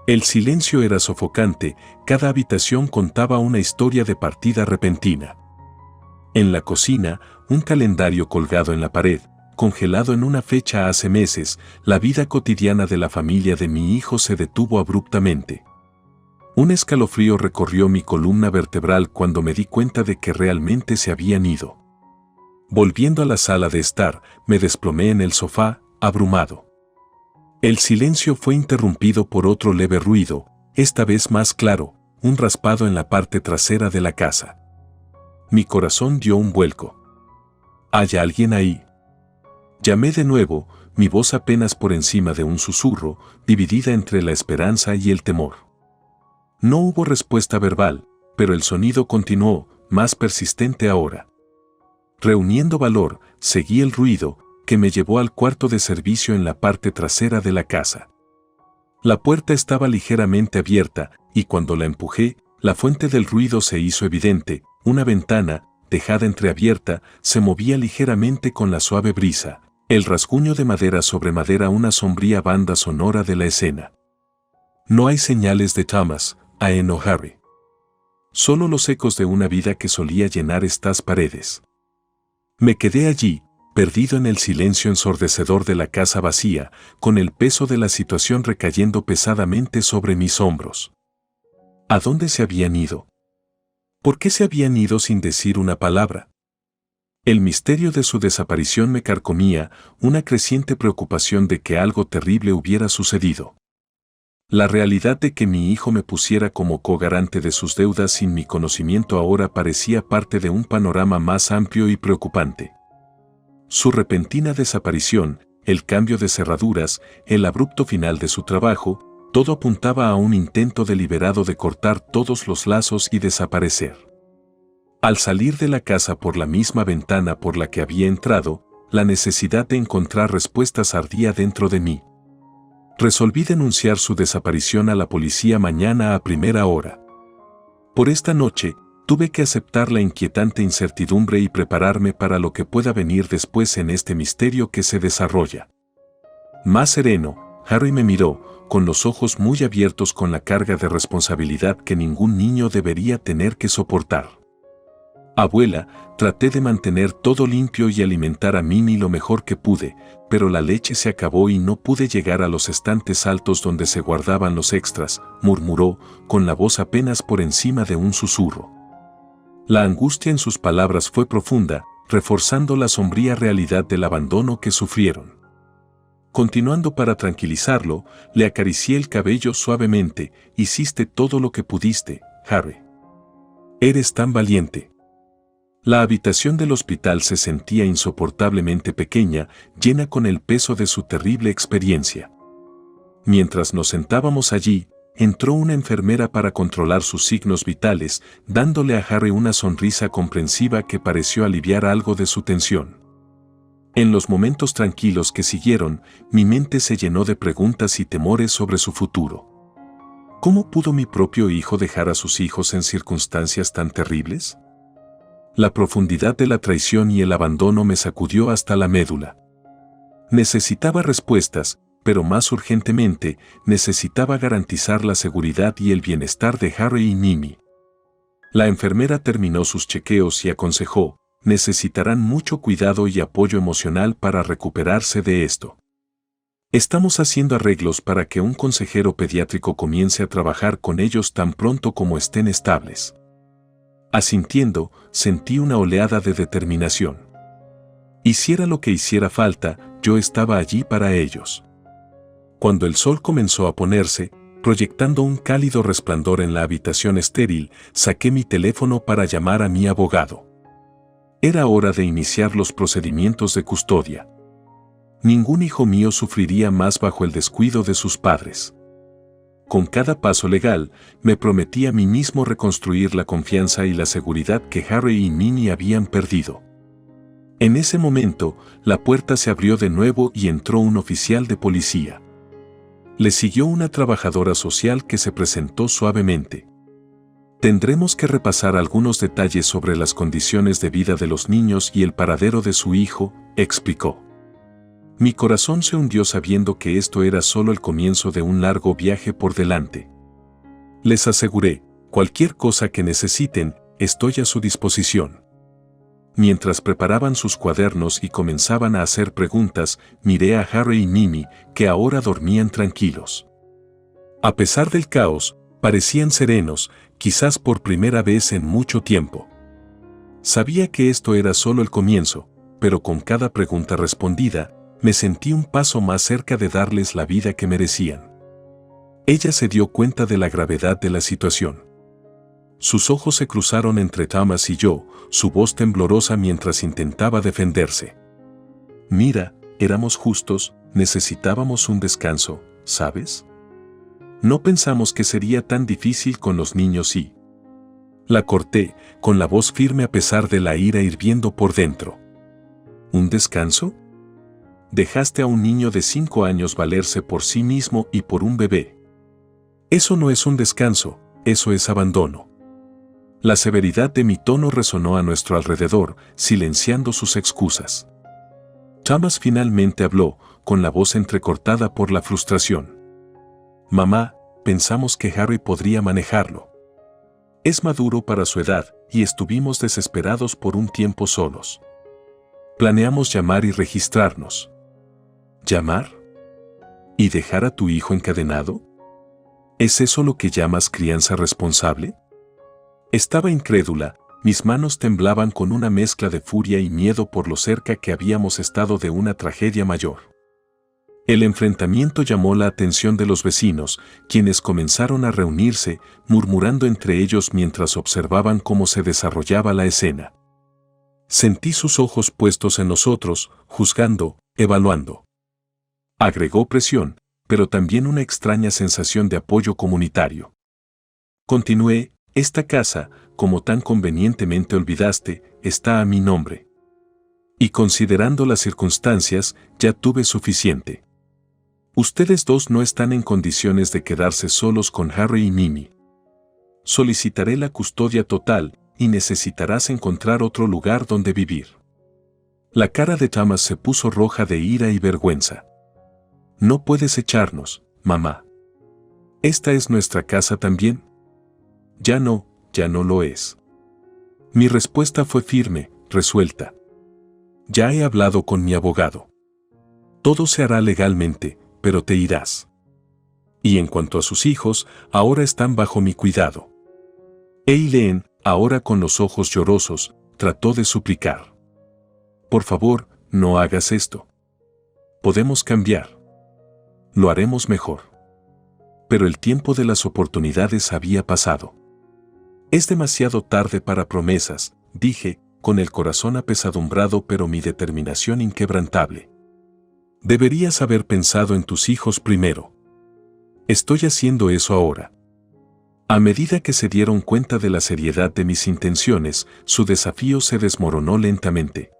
Speaker 1: El silencio era sofocante, cada habitación contaba una historia de partida repentina. En la cocina, un calendario colgado en la pared, congelado en una fecha hace meses, la vida cotidiana de la familia de mi hijo se detuvo abruptamente. Un escalofrío recorrió mi columna vertebral cuando me di cuenta de que realmente se habían ido. Volviendo a la sala de estar, me desplomé en el sofá, abrumado. El silencio fue interrumpido por otro leve ruido, esta vez más claro, un raspado en la parte trasera de la casa. Mi corazón dio un vuelco. ¿Hay alguien ahí? Llamé de nuevo, mi voz apenas por encima de un susurro, dividida entre la esperanza y el temor. No hubo respuesta verbal, pero el sonido continuó, más persistente ahora. Reuniendo valor, seguí el ruido, que me llevó al cuarto de servicio en la parte trasera de la casa. La puerta estaba ligeramente abierta, y cuando la empujé, la fuente del ruido se hizo evidente, una ventana, dejada entreabierta, se movía ligeramente con la suave brisa, el rasguño de madera sobre madera una sombría banda sonora de la escena. No hay señales de Thomas, Aen o Harry. Solo los ecos de una vida que solía llenar estas paredes. Me quedé allí, perdido en el silencio ensordecedor de la casa vacía, con el peso de la situación recayendo pesadamente sobre mis hombros. ¿A dónde se habían ido? ¿Por qué se habían ido sin decir una palabra? El misterio de su desaparición me carcomía, una creciente preocupación de que algo terrible hubiera sucedido. La realidad de que mi hijo me pusiera como cogarante de sus deudas sin mi conocimiento ahora parecía parte de un panorama más amplio y preocupante. Su repentina desaparición, el cambio de cerraduras, el abrupto final de su trabajo, todo apuntaba a un intento deliberado de cortar todos los lazos y desaparecer. Al salir de la casa por la misma ventana por la que había entrado, la necesidad de encontrar respuestas ardía dentro de mí. Resolví denunciar su desaparición a la policía mañana a primera hora. Por esta noche, Tuve que aceptar la inquietante incertidumbre y prepararme para lo que pueda venir después en este misterio que se desarrolla. Más sereno, Harry me miró, con los ojos muy abiertos con la carga de responsabilidad que ningún niño debería tener que soportar. Abuela, traté de mantener todo limpio y alimentar a Mimi lo mejor que pude, pero la leche se acabó y no pude llegar a los estantes altos donde se guardaban los extras, murmuró, con la voz apenas por encima de un susurro. La angustia en sus palabras fue profunda, reforzando la sombría realidad del abandono que sufrieron. Continuando para tranquilizarlo, le acaricié el cabello suavemente. Hiciste todo lo que pudiste, Harry. Eres tan valiente. La habitación del hospital se sentía insoportablemente pequeña, llena con el peso de su terrible experiencia. Mientras nos sentábamos allí, entró una enfermera para controlar sus signos vitales, dándole a Harry una sonrisa comprensiva que pareció aliviar algo de su tensión. En los momentos tranquilos que siguieron, mi mente se llenó de preguntas y temores sobre su futuro. ¿Cómo pudo mi propio hijo dejar a sus hijos en circunstancias tan terribles? La profundidad de la traición y el abandono me sacudió hasta la médula. Necesitaba respuestas, pero más urgentemente, necesitaba garantizar la seguridad y el bienestar de Harry y Mimi. La enfermera terminó sus chequeos y aconsejó, necesitarán mucho cuidado y apoyo emocional para recuperarse de esto. Estamos haciendo arreglos para que un consejero pediátrico comience a trabajar con ellos tan pronto como estén estables. Asintiendo, sentí una oleada de determinación. Hiciera lo que hiciera falta, yo estaba allí para ellos. Cuando el sol comenzó a ponerse, proyectando un cálido resplandor en la habitación estéril, saqué mi teléfono para llamar a mi abogado. Era hora de iniciar los procedimientos de custodia. Ningún hijo mío sufriría más bajo el descuido de sus padres. Con cada paso legal, me prometí a mí mismo reconstruir la confianza y la seguridad que Harry y Mimi habían perdido. En ese momento, la puerta se abrió de nuevo y entró un oficial de policía. Le siguió una trabajadora social que se presentó suavemente. Tendremos que repasar algunos detalles sobre las condiciones de vida de los niños y el paradero de su hijo, explicó. Mi corazón se hundió sabiendo que esto era solo el comienzo de un largo viaje por delante. Les aseguré, cualquier cosa que necesiten, estoy a su disposición. Mientras preparaban sus cuadernos y comenzaban a hacer preguntas, miré a Harry y Mimi, que ahora dormían tranquilos. A pesar del caos, parecían serenos, quizás por primera vez en mucho tiempo. Sabía que esto era solo el comienzo, pero con cada pregunta respondida, me sentí un paso más cerca de darles la vida que merecían. Ella se dio cuenta de la gravedad de la situación. Sus ojos se cruzaron entre Thomas y yo, su voz temblorosa mientras intentaba defenderse. Mira, éramos justos, necesitábamos un descanso, ¿sabes? No pensamos que sería tan difícil con los niños y... La corté, con la voz firme a pesar de la ira hirviendo por dentro. ¿Un descanso? Dejaste a un niño de 5 años valerse por sí mismo y por un bebé. Eso no es un descanso, eso es abandono. La severidad de mi tono resonó a nuestro alrededor, silenciando sus excusas. Thomas finalmente habló, con la voz entrecortada por la frustración. Mamá, pensamos que Harry podría manejarlo. Es maduro para su edad, y estuvimos desesperados por un tiempo solos. Planeamos llamar y registrarnos. ¿Llamar? ¿Y dejar a tu hijo encadenado? ¿Es eso lo que llamas crianza responsable? Estaba incrédula, mis manos temblaban con una mezcla de furia y miedo por lo cerca que habíamos estado de una tragedia mayor. El enfrentamiento llamó la atención de los vecinos, quienes comenzaron a reunirse, murmurando entre ellos mientras observaban cómo se desarrollaba la escena. Sentí sus ojos puestos en nosotros, juzgando, evaluando. Agregó presión, pero también una extraña sensación de apoyo comunitario. Continué, esta casa, como tan convenientemente olvidaste, está a mi nombre. Y considerando las circunstancias, ya tuve suficiente. Ustedes dos no están en condiciones de quedarse solos con Harry y Mimi. Solicitaré la custodia total, y necesitarás encontrar otro lugar donde vivir. La cara de Thomas se puso roja de ira y vergüenza. No puedes echarnos, mamá. ¿Esta es nuestra casa también? Ya no lo es. Mi respuesta fue firme, resuelta. Ya he hablado con mi abogado. Todo se hará legalmente, pero te irás. Y en cuanto a sus hijos, ahora están bajo mi cuidado. Eileen, ahora con los ojos llorosos, trató de suplicar. Por favor, no hagas esto. Podemos cambiar. Lo haremos mejor. Pero el tiempo de las oportunidades había pasado. Es demasiado tarde para promesas, dije, con el corazón apesadumbrado pero mi determinación inquebrantable. Deberías haber pensado en tus hijos primero. Estoy haciendo eso ahora. A medida que se dieron cuenta de la seriedad de mis intenciones, su desafío se desmoronó lentamente.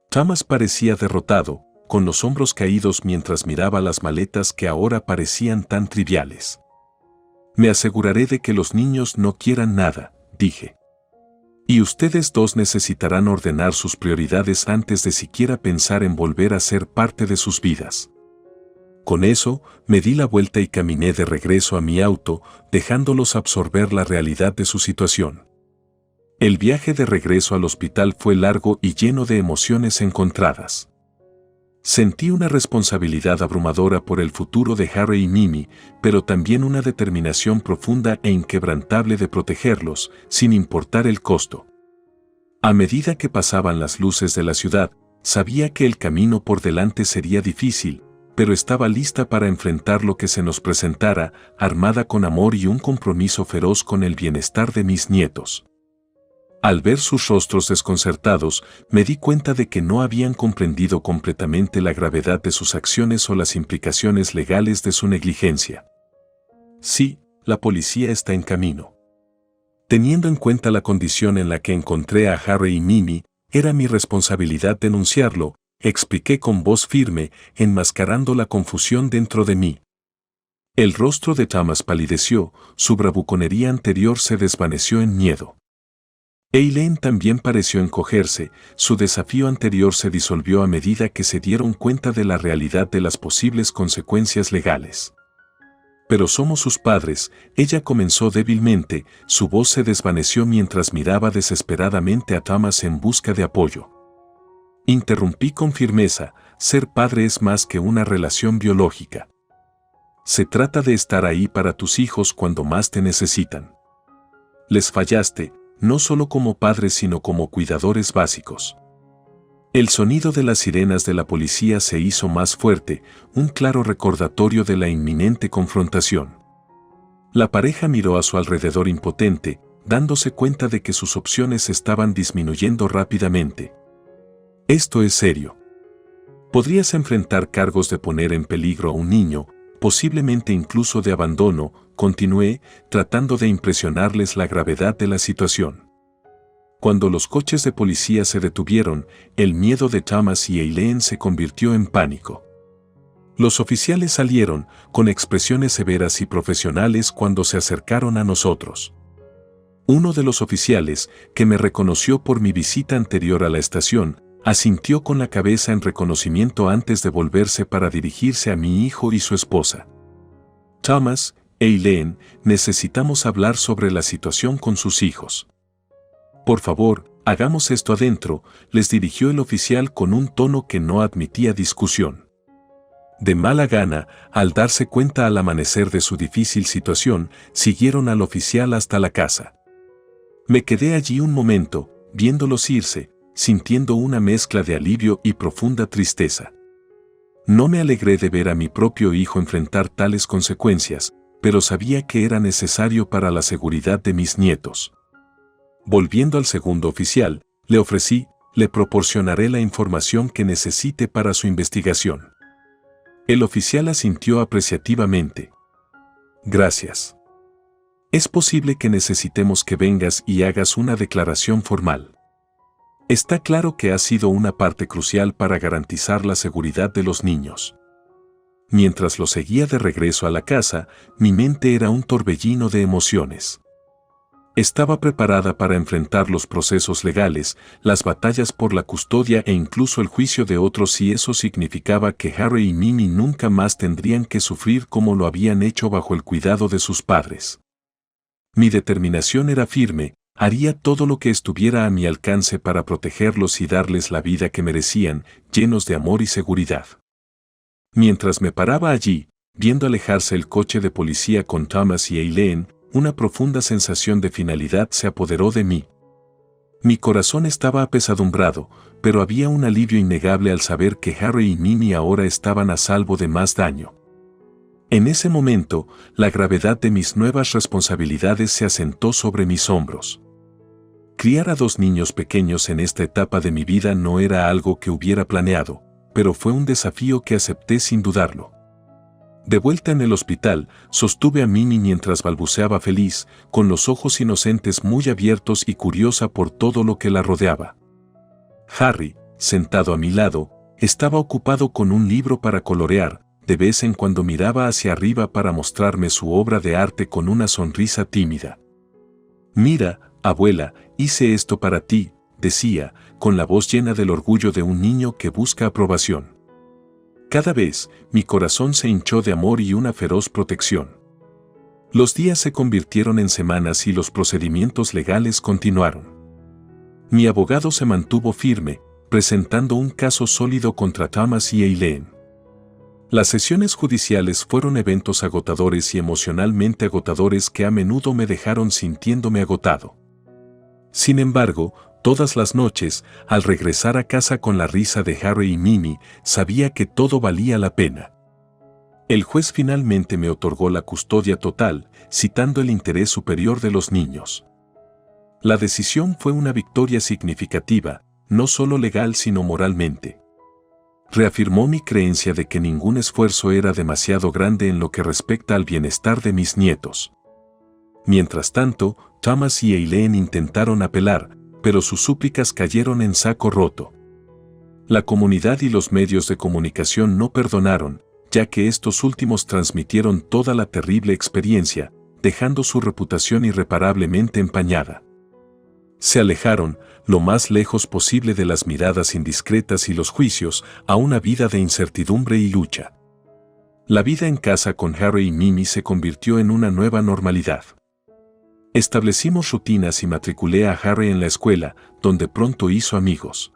Speaker 1: Thomas parecía derrotado, con los hombros caídos mientras miraba las maletas que ahora parecían tan triviales. Me aseguraré de que los niños no quieran nada, dije. Y ustedes dos necesitarán ordenar sus prioridades antes de siquiera pensar en volver a ser parte de sus vidas. Con eso, me di la vuelta y caminé de regreso a mi auto, dejándolos absorber la realidad de su situación. El viaje de regreso al hospital fue largo y lleno de emociones encontradas. Sentí una responsabilidad abrumadora por el futuro de Harry y Mimi, pero también una determinación profunda e inquebrantable de protegerlos, sin importar el costo. A medida que pasaban las luces de la ciudad, sabía que el camino por delante sería difícil, pero estaba lista para enfrentar lo que se nos presentara, armada con amor y un compromiso feroz con el bienestar de mis nietos. Al ver sus rostros desconcertados, me di cuenta de que no habían comprendido completamente la gravedad de sus acciones o las implicaciones legales de su negligencia. Sí, la policía está en camino. Teniendo en cuenta la condición en la que encontré a Harry y Mimi, era mi responsabilidad denunciarlo, expliqué con voz firme, enmascarando la confusión dentro de mí. El rostro de Thomas palideció, su bravuconería anterior se desvaneció en miedo. Eileen también pareció encogerse, su desafío anterior se disolvió a medida que se dieron cuenta de la realidad de las posibles consecuencias legales. Pero somos sus padres, ella comenzó débilmente, su voz se desvaneció mientras miraba desesperadamente a Thomas en busca de apoyo. Interrumpí con firmeza, ser padre es más que una relación biológica. Se trata de estar ahí para tus hijos cuando más te necesitan. Les fallaste, no solo como padres sino como cuidadores básicos. El sonido de las sirenas de la policía se hizo más fuerte, un claro recordatorio de la inminente confrontación. La pareja miró a su alrededor impotente, dándose cuenta de que sus opciones estaban disminuyendo rápidamente. Esto es serio. Podrías enfrentar cargos de poner en peligro a un niño, posiblemente incluso de abandono, continué, tratando de impresionarles la gravedad de la situación. Cuando los coches de policía se detuvieron, el miedo de Thomas y Eileen se convirtió en pánico. Los oficiales salieron, con expresiones severas y profesionales cuando se acercaron a nosotros. Uno de los oficiales, que me reconoció por mi visita anterior a la estación, asintió con la cabeza en reconocimiento antes de volverse para dirigirse a mi hijo y su esposa. Thomas, Eileen, necesitamos hablar sobre la situación con sus hijos. Por favor, hagamos esto adentro, les dirigió el oficial con un tono que no admitía discusión. De mala gana, al darse cuenta al amanecer de su difícil situación, siguieron al oficial hasta la casa. Me quedé allí un momento, viéndolos irse, sintiendo una mezcla de alivio y profunda tristeza. No me alegré de ver a mi propio hijo enfrentar tales consecuencias, pero sabía que era necesario para la seguridad de mis nietos. Volviendo al segundo oficial, le ofrecí, le proporcionaré la información que necesite para su investigación. El oficial asintió apreciativamente. Gracias. Es posible que necesitemos que vengas y hagas una declaración formal. Está claro que ha sido una parte crucial para garantizar la seguridad de los niños. Mientras lo seguía de regreso a la casa, mi mente era un torbellino de emociones. Estaba preparada para enfrentar los procesos legales, las batallas por la custodia e incluso el juicio de otros si eso significaba que Harry y Mimi nunca más tendrían que sufrir como lo habían hecho bajo el cuidado de sus padres. Mi determinación era firme, haría todo lo que estuviera a mi alcance para protegerlos y darles la vida que merecían, llenos de amor y seguridad. Mientras me paraba allí, viendo alejarse el coche de policía con Thomas y Eileen, una profunda sensación de finalidad se apoderó de mí. Mi corazón estaba apesadumbrado, pero había un alivio innegable al saber que Harry y Mimi ahora estaban a salvo de más daño. En ese momento, la gravedad de mis nuevas responsabilidades se asentó sobre mis hombros. Criar a 2 niños pequeños en esta etapa de mi vida no era algo que hubiera planeado, pero fue un desafío que acepté sin dudarlo. De vuelta en el hospital, sostuve a Mimi mientras balbuceaba feliz, con los ojos inocentes muy abiertos y curiosa por todo lo que la rodeaba. Harry, sentado a mi lado, estaba ocupado con un libro para colorear, de vez en cuando miraba hacia arriba para mostrarme su obra de arte con una sonrisa tímida. «Mira, abuela, hice esto para ti», decía, con la voz llena del orgullo de un niño que busca aprobación. Cada vez, mi corazón se hinchó de amor y una feroz protección. Los días se convirtieron en semanas y los procedimientos legales continuaron. Mi abogado se mantuvo firme, presentando un caso sólido contra Thomas y Eileen. Las sesiones judiciales fueron eventos agotadores y emocionalmente agotadores que a menudo me dejaron sintiéndome agotado. Sin embargo, todas las noches, al regresar a casa con la risa de Harry y Mimi, sabía que todo valía la pena. El juez finalmente me otorgó la custodia total, citando el interés superior de los niños. La decisión fue una victoria significativa, no solo legal sino moralmente. Reafirmó mi creencia de que ningún esfuerzo era demasiado grande en lo que respecta al bienestar de mis nietos. Mientras tanto, Thomas y Eileen intentaron apelar, pero sus súplicas cayeron en saco roto. La comunidad y los medios de comunicación no perdonaron, ya que estos últimos transmitieron toda la terrible experiencia, dejando su reputación irreparablemente empañada. Se alejaron, lo más lejos posible de las miradas indiscretas y los juicios, a una vida de incertidumbre y lucha. La vida en casa con Harry y Mimi se convirtió en una nueva normalidad. Establecimos rutinas y matriculé a Harry en la escuela, donde pronto hizo amigos.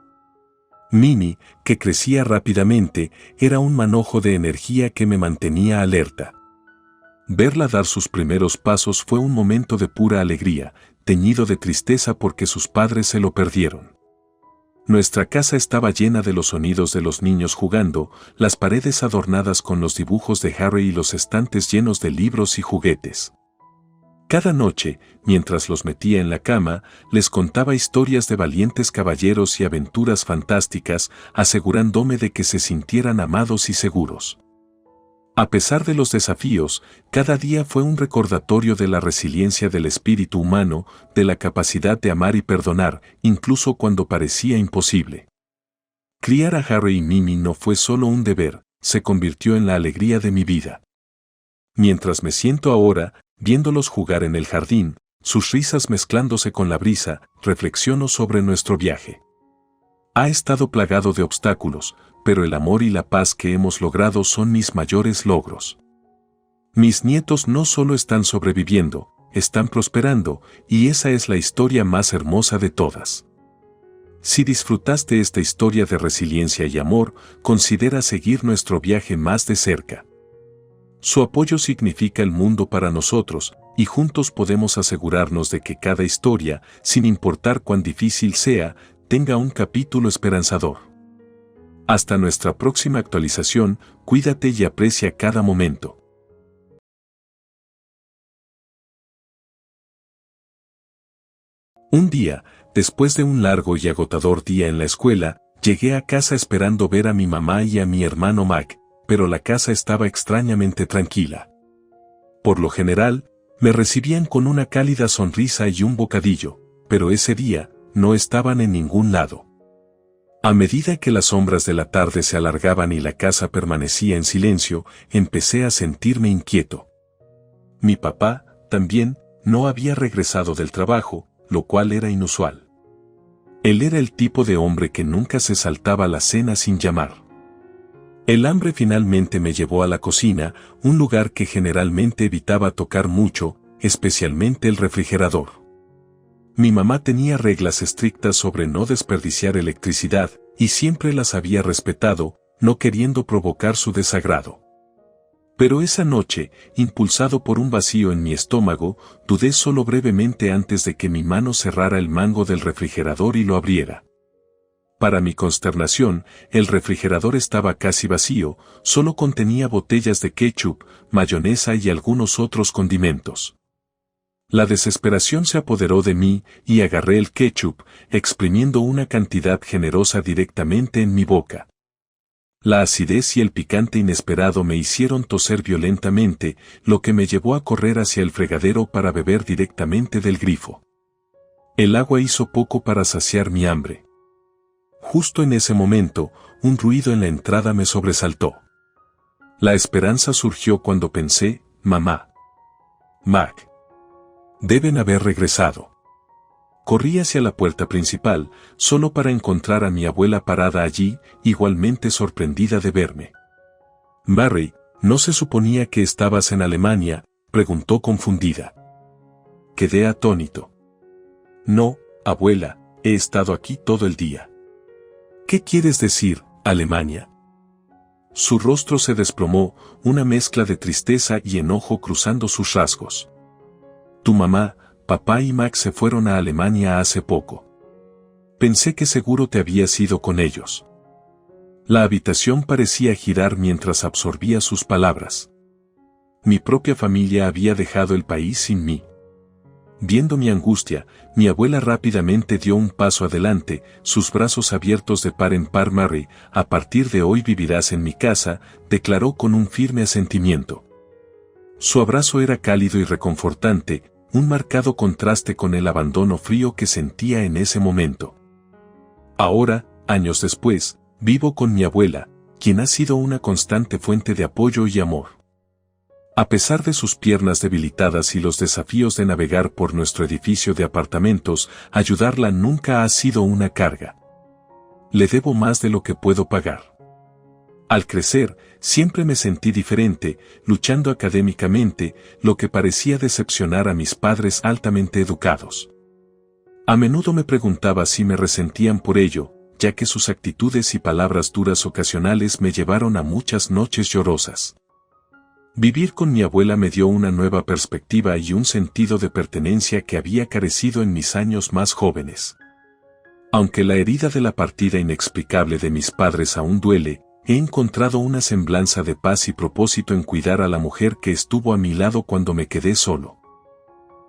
Speaker 1: Mimi, que crecía rápidamente, era un manojo de energía que me mantenía alerta. Verla dar sus primeros pasos fue un momento de pura alegría, teñido de tristeza porque sus padres se lo perdieron. Nuestra casa estaba llena de los sonidos de los niños jugando, las paredes adornadas con los dibujos de Harry y los estantes llenos de libros y juguetes. Cada noche, mientras los metía en la cama, les contaba historias de valientes caballeros y aventuras fantásticas, asegurándome de que se sintieran amados y seguros. A pesar de los desafíos, cada día fue un recordatorio de la resiliencia del espíritu humano, de la capacidad de amar y perdonar, incluso cuando parecía imposible. Criar a Harry y Mimi no fue solo un deber, se convirtió en la alegría de mi vida. Mientras me siento ahora, viéndolos jugar en el jardín, sus risas mezclándose con la brisa, reflexiono sobre nuestro viaje. Ha estado plagado de obstáculos, pero el amor y la paz que hemos logrado son mis mayores logros. Mis nietos no solo están sobreviviendo, están prosperando, y esa es la historia más hermosa de todas. Si disfrutaste esta historia de resiliencia y amor, considera seguir nuestro viaje más de cerca. Su apoyo significa el mundo para nosotros, y juntos podemos asegurarnos de que cada historia, sin importar cuán difícil sea, tenga un capítulo esperanzador. Hasta nuestra próxima actualización, cuídate y aprecia cada momento. Un día, después de un largo y agotador día en la escuela, llegué a casa esperando ver a mi mamá y a mi hermano Mac, pero la casa estaba extrañamente tranquila. Por lo general, me recibían con una cálida sonrisa y un bocadillo, pero ese día, no estaban en ningún lado. A medida que las sombras de la tarde se alargaban y la casa permanecía en silencio, empecé a sentirme inquieto. Mi papá, también, no había regresado del trabajo, lo cual era inusual. Él era el tipo de hombre que nunca se saltaba la cena sin llamar. El hambre finalmente me llevó a la cocina, un lugar que generalmente evitaba tocar mucho, especialmente el refrigerador. Mi mamá tenía reglas estrictas sobre no desperdiciar electricidad, y siempre las había respetado, no queriendo provocar su desagrado. Pero esa noche, impulsado por un vacío en mi estómago, dudé solo brevemente antes de que mi mano cerrara el mango del refrigerador y lo abriera. Para mi consternación, el refrigerador estaba casi vacío, solo contenía botellas de ketchup, mayonesa y algunos otros condimentos. La desesperación se apoderó de mí y agarré el ketchup, exprimiendo una cantidad generosa directamente en mi boca. La acidez y el picante inesperado me hicieron toser violentamente, lo que me llevó a correr hacia el fregadero para beber directamente del grifo. El agua hizo poco para saciar mi hambre. Justo en ese momento, un ruido en la entrada me sobresaltó. La esperanza surgió cuando pensé, mamá. Mac. Deben haber regresado. Corrí hacia la puerta principal, solo para encontrar a mi abuela parada allí, igualmente sorprendida de verme. Barry, ¿no se suponía que estabas en Alemania?, preguntó confundida. Quedé atónito. No, abuela, he estado aquí todo el día. ¿Qué quieres decir, Alemania? Su rostro se desplomó, una mezcla de tristeza y enojo cruzando sus rasgos. Tu mamá, papá y Max se fueron a Alemania hace poco. Pensé que seguro te habías ido con ellos. La habitación parecía girar mientras absorbía sus palabras. Mi propia familia había dejado el país sin mí. Viendo mi angustia, mi abuela rápidamente dio un paso adelante, sus brazos abiertos de par en par. Mary, a partir de hoy vivirás en mi casa, declaró con un firme asentimiento. Su abrazo era cálido y reconfortante, un marcado contraste con el abandono frío que sentía en ese momento. Ahora, años después, vivo con mi abuela, quien ha sido una constante fuente de apoyo y amor. A pesar de sus piernas debilitadas y los desafíos de navegar por nuestro edificio de apartamentos, ayudarla nunca ha sido una carga. Le debo más de lo que puedo pagar. Al crecer, siempre me sentí diferente, luchando académicamente, lo que parecía decepcionar a mis padres altamente educados. A menudo me preguntaba si me resentían por ello, ya que sus actitudes y palabras duras ocasionales me llevaron a muchas noches llorosas. Vivir con mi abuela me dio una nueva perspectiva y un sentido de pertenencia que había carecido en mis años más jóvenes. Aunque la herida de la partida inexplicable de mis padres aún duele, he encontrado una semblanza de paz y propósito en cuidar a la mujer que estuvo a mi lado cuando me quedé solo.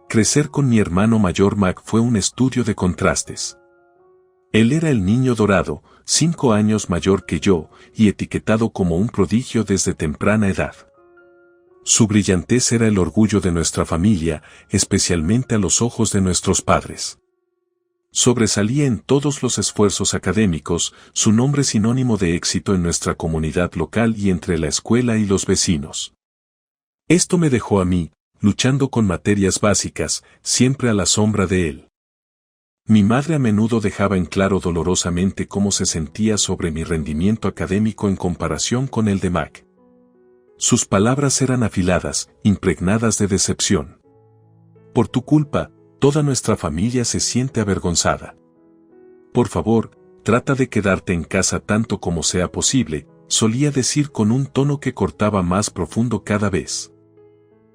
Speaker 1: Crecer con mi hermano mayor Mac fue un estudio de contrastes. Él era el niño dorado, 5 años mayor que yo, y etiquetado como un prodigio desde temprana edad. Su brillantez era el orgullo de nuestra familia, especialmente a los ojos de nuestros padres. Sobresalía en todos los esfuerzos académicos, su nombre sinónimo de éxito en nuestra comunidad local y entre la escuela y los vecinos. Esto me dejó a mí, luchando con materias básicas, siempre a la sombra de él. Mi madre a menudo dejaba en claro dolorosamente cómo se sentía sobre mi rendimiento académico en comparación con el de Mac. Sus palabras eran afiladas, impregnadas de decepción. Por tu culpa, toda nuestra familia se siente avergonzada. Por favor, trata de quedarte en casa tanto como sea posible, solía decir con un tono que cortaba más profundo cada vez.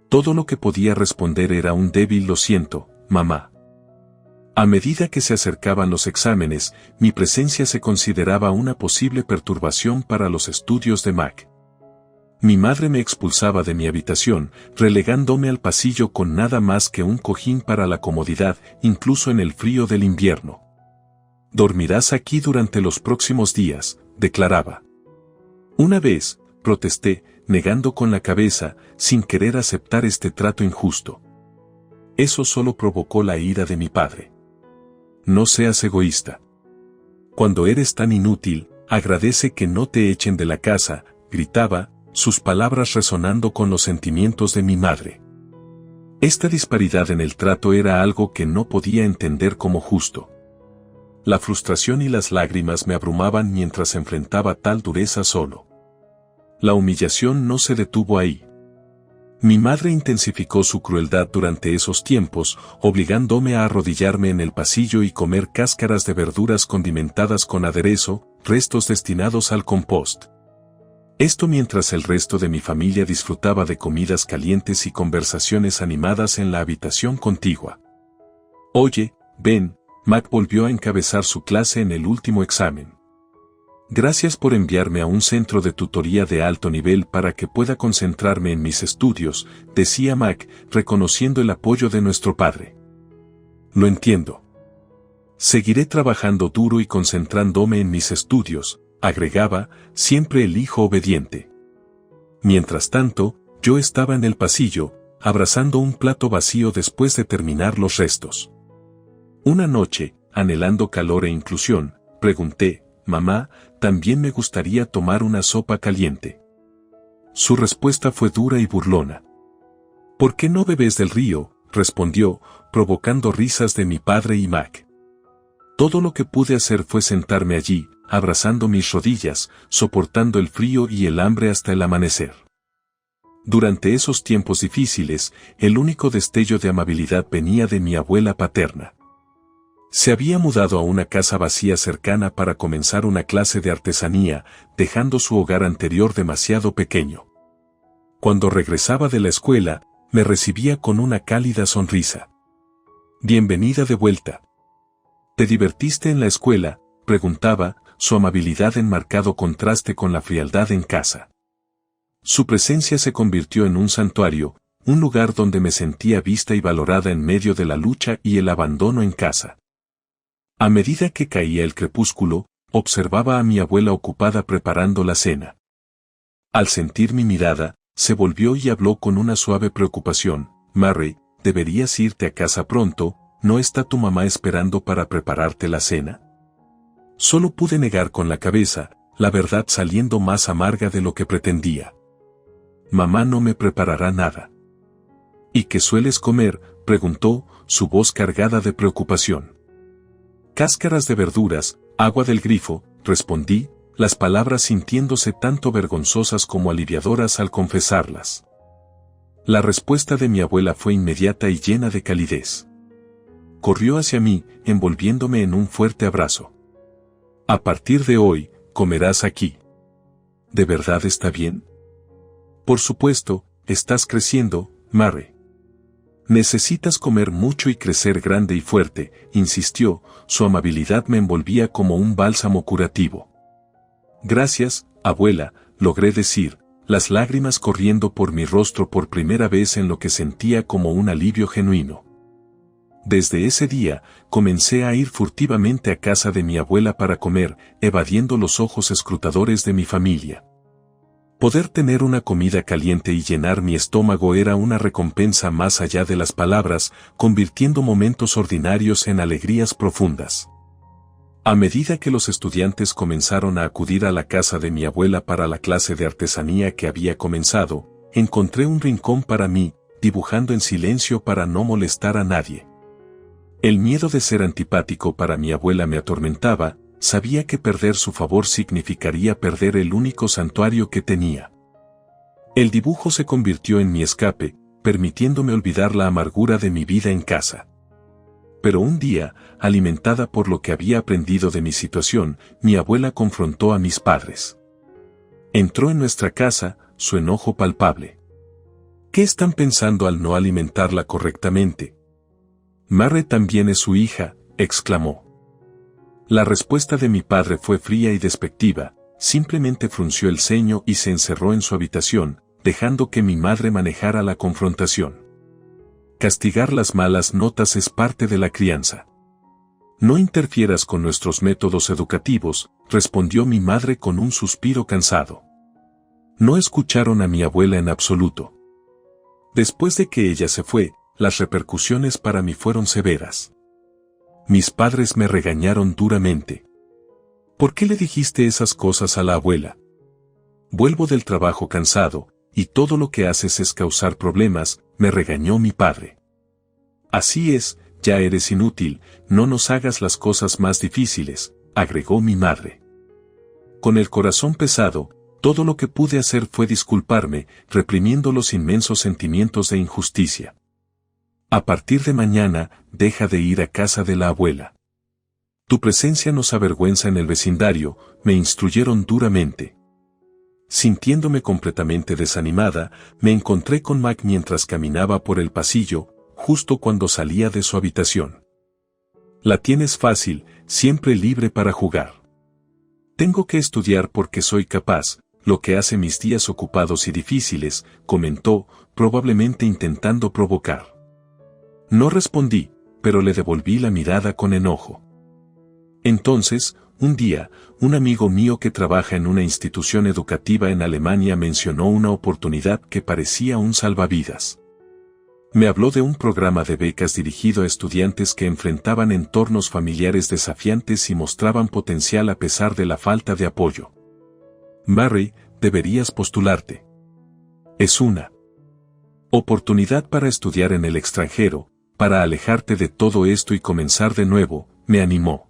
Speaker 1: Todo lo que podía responder era un débil lo siento, mamá. A medida que se acercaban los exámenes, mi presencia se consideraba una posible perturbación para los estudios de Mac. Mi madre me expulsaba de mi habitación, relegándome al pasillo con nada más que un cojín para la comodidad, incluso en el frío del invierno. Dormirás aquí durante los próximos días, declaraba. Una vez, protesté, negando con la cabeza, sin querer aceptar este trato injusto. Eso solo provocó la ira de mi padre. No seas egoísta. Cuando eres tan inútil, agradece que no te echen de la casa, gritaba, sus palabras resonando con los sentimientos de mi madre. Esta disparidad en el trato era algo que no podía entender como justo. La frustración y las lágrimas me abrumaban mientras enfrentaba tal dureza solo. La humillación no se detuvo ahí. Mi madre intensificó su crueldad durante esos tiempos, obligándome a arrodillarme en el pasillo y comer cáscaras de verduras condimentadas con aderezo, restos destinados al compost. Esto mientras el resto de mi familia disfrutaba de comidas calientes y conversaciones animadas en la habitación contigua. Oye, Ben, Mac volvió a encabezar su clase en el último examen. Gracias por enviarme a un centro de tutoría de alto nivel para que pueda concentrarme en mis estudios, decía Mac, reconociendo el apoyo de nuestro padre. Lo entiendo. Seguiré trabajando duro y concentrándome en mis estudios, agregaba, siempre el hijo obediente. Mientras tanto, yo estaba en el pasillo, abrazando un plato vacío después de terminar los restos. Una noche, anhelando calor e inclusión, pregunté, «Mamá, también me gustaría tomar una sopa caliente». Su respuesta fue dura y burlona. «¿Por qué no bebes del río?», respondió, provocando risas de mi padre y Mac. Todo lo que pude hacer fue sentarme allí, abrazando mis rodillas, soportando el frío y el hambre hasta el amanecer. Durante esos tiempos difíciles, el único destello de amabilidad venía de mi abuela paterna. Se había mudado a una casa vacía cercana para comenzar una clase de artesanía, dejando su hogar anterior demasiado pequeño. Cuando regresaba de la escuela, me recibía con una cálida sonrisa. «Bienvenida de vuelta». «¿Te divertiste en la escuela?», preguntaba, su amabilidad en marcado contraste con la frialdad en casa. Su presencia se convirtió en un santuario, un lugar donde me sentía vista y valorada en medio de la lucha y el abandono en casa. A medida que caía el crepúsculo, observaba a mi abuela ocupada preparando la cena. Al sentir mi mirada, se volvió y habló con una suave preocupación. «Mary, deberías irte a casa pronto, ¿no está tu mamá esperando para prepararte la cena?». Solo pude negar con la cabeza, la verdad saliendo más amarga de lo que pretendía. «Mamá no me preparará nada». «¿Y qué sueles comer?», preguntó, su voz cargada de preocupación. «Cáscaras de verduras, agua del grifo», respondí, las palabras sintiéndose tanto vergonzosas como aliviadoras al confesarlas. La respuesta de mi abuela fue inmediata y llena de calidez. Corrió hacia mí, envolviéndome en un fuerte abrazo. «A partir de hoy, comerás aquí». «¿De verdad está bien?». «Por supuesto, estás creciendo, Mary. Necesitas comer mucho y crecer grande y fuerte», insistió, su amabilidad me envolvía como un bálsamo curativo. «Gracias, abuela», logré decir, las lágrimas corriendo por mi rostro por primera vez en lo que sentía como un alivio genuino. Desde ese día, comencé a ir furtivamente a casa de mi abuela para comer, evadiendo los ojos escrutadores de mi familia. Poder tener una comida caliente y llenar mi estómago era una recompensa más allá de las palabras, convirtiendo momentos ordinarios en alegrías profundas. A medida que los estudiantes comenzaron a acudir a la casa de mi abuela para la clase de artesanía que había comenzado, encontré un rincón para mí, dibujando en silencio para no molestar a nadie. El miedo de ser antipático para mi abuela me atormentaba. Sabía que perder su favor significaría perder el único santuario que tenía. El dibujo se convirtió en mi escape, permitiéndome olvidar la amargura de mi vida en casa. Pero un día, alimentada por lo que había aprendido de mi situación, mi abuela confrontó a mis padres. Entró en nuestra casa, su enojo palpable. «¿Qué están pensando al no alimentarla correctamente?». «Mary también es su hija», exclamó. La respuesta de mi padre fue fría y despectiva, simplemente frunció el ceño y se encerró en su habitación, dejando que mi madre manejara la confrontación. Castigar las malas notas es parte de la crianza. «No interfieras con nuestros métodos educativos», respondió mi madre con un suspiro cansado. No escucharon a mi abuela en absoluto. Después de que ella se fue, las repercusiones para mí fueron severas. Mis padres me regañaron duramente. «¿Por qué le dijiste esas cosas a la abuela? Vuelvo del trabajo cansado, y todo lo que haces es causar problemas», me regañó mi padre. Así es, ya eres inútil, no nos hagas las cosas más difíciles, agregó mi madre. Con el corazón pesado, todo lo que pude hacer fue disculparme, reprimiendo los inmensos sentimientos de injusticia. A partir de mañana, deja de ir a casa de la abuela. Tu presencia nos avergüenza en el vecindario, me instruyeron duramente. Sintiéndome completamente desanimada, me encontré con Mac mientras caminaba por el pasillo, justo cuando salía de su habitación. La tienes fácil, siempre libre para jugar. Tengo que estudiar porque soy capaz, lo que hace mis días ocupados y difíciles, comentó, probablemente intentando provocar. No respondí, pero le devolví la mirada con enojo. Entonces, un día, un amigo mío que trabaja en una institución educativa en Alemania mencionó una oportunidad que parecía un salvavidas. Me habló de un programa de becas dirigido a estudiantes que enfrentaban entornos familiares desafiantes y mostraban potencial a pesar de la falta de apoyo. Mary, deberías postularte. Es una oportunidad para estudiar en el extranjero, para alejarte de todo esto y comenzar de nuevo, me animó.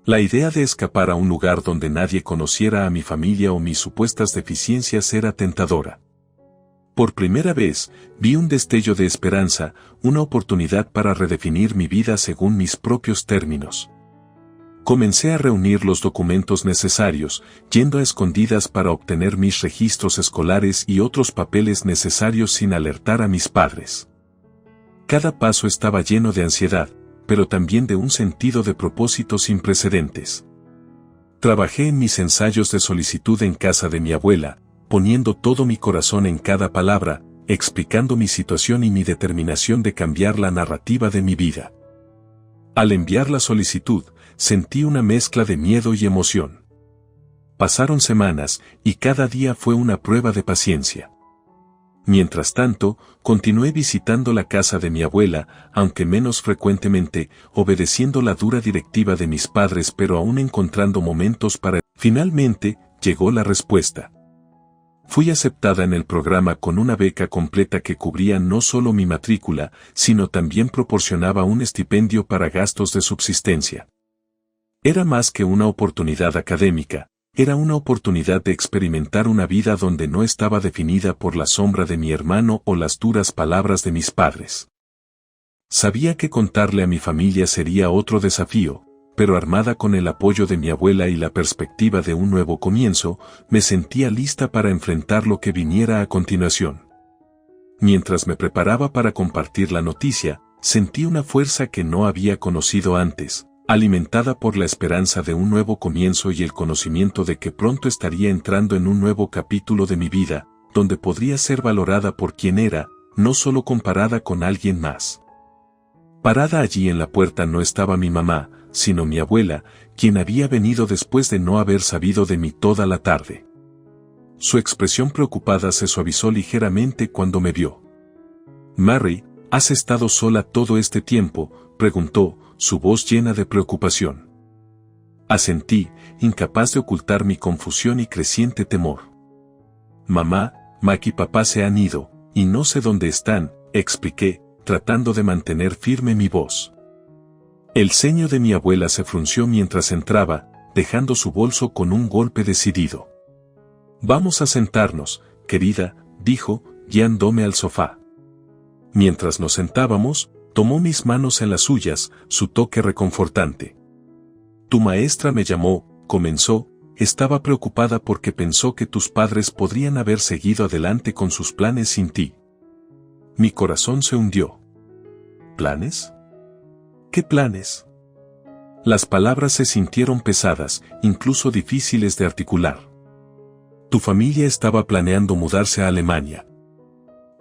Speaker 1: La idea de escapar a un lugar donde nadie conociera a mi familia o mis supuestas deficiencias era tentadora. Por primera vez, vi un destello de esperanza, una oportunidad para redefinir mi vida según mis propios términos. Comencé a reunir los documentos necesarios, yendo a escondidas para obtener mis registros escolares y otros papeles necesarios sin alertar a mis padres. Cada paso estaba lleno de ansiedad, pero también de un sentido de propósito sin precedentes. Trabajé en mis ensayos de solicitud en casa de mi abuela, poniendo todo mi corazón en cada palabra, explicando mi situación y mi determinación de cambiar la narrativa de mi vida. Al enviar la solicitud, sentí una mezcla de miedo y emoción. Pasaron semanas, y cada día fue una prueba de paciencia. Mientras tanto, continué visitando la casa de mi abuela, aunque menos frecuentemente, obedeciendo la dura directiva de mis padres pero aún encontrando momentos para... Finalmente, llegó la respuesta. Fui aceptada en el programa con una beca completa que cubría no solo mi matrícula, sino también proporcionaba un estipendio para gastos de subsistencia. Era más que una oportunidad académica, era una oportunidad de experimentar una vida donde no estaba definida por la sombra de mi hermano o las duras palabras de mis padres. Sabía que contarle a mi familia sería otro desafío, pero armada con el apoyo de mi abuela y la perspectiva de un nuevo comienzo, me sentía lista para enfrentar lo que viniera a continuación. Mientras me preparaba para compartir la noticia, sentí una fuerza que no había conocido antes, alimentada por la esperanza de un nuevo comienzo y el conocimiento de que pronto estaría entrando en un nuevo capítulo de mi vida, donde podría ser valorada por quien era, no solo comparada con alguien más. Parada allí en la puerta no estaba mi mamá, sino mi abuela, quien había venido después de no haber sabido de mí toda la tarde. Su expresión preocupada se suavizó ligeramente cuando me vio. «Mary, ¿has estado sola todo este tiempo?», preguntó, su voz llena de preocupación. Asentí, incapaz de ocultar mi confusión y creciente temor. «Mamá, Mac y papá se han ido, y no sé dónde están», expliqué, tratando de mantener firme mi voz. El ceño de mi abuela se frunció mientras entraba, dejando su bolso con un golpe decidido. «Vamos a sentarnos, querida», dijo, guiándome al sofá. Mientras nos sentábamos, tomó mis manos en las suyas, su toque reconfortante. «Tu maestra me llamó», comenzó, «estaba preocupada porque pensó que tus padres podrían haber seguido adelante con sus planes sin ti». Mi corazón se hundió. ¿Planes? ¿Qué planes? Las palabras se sintieron pesadas, incluso difíciles de articular. Tu familia estaba planeando mudarse a Alemania.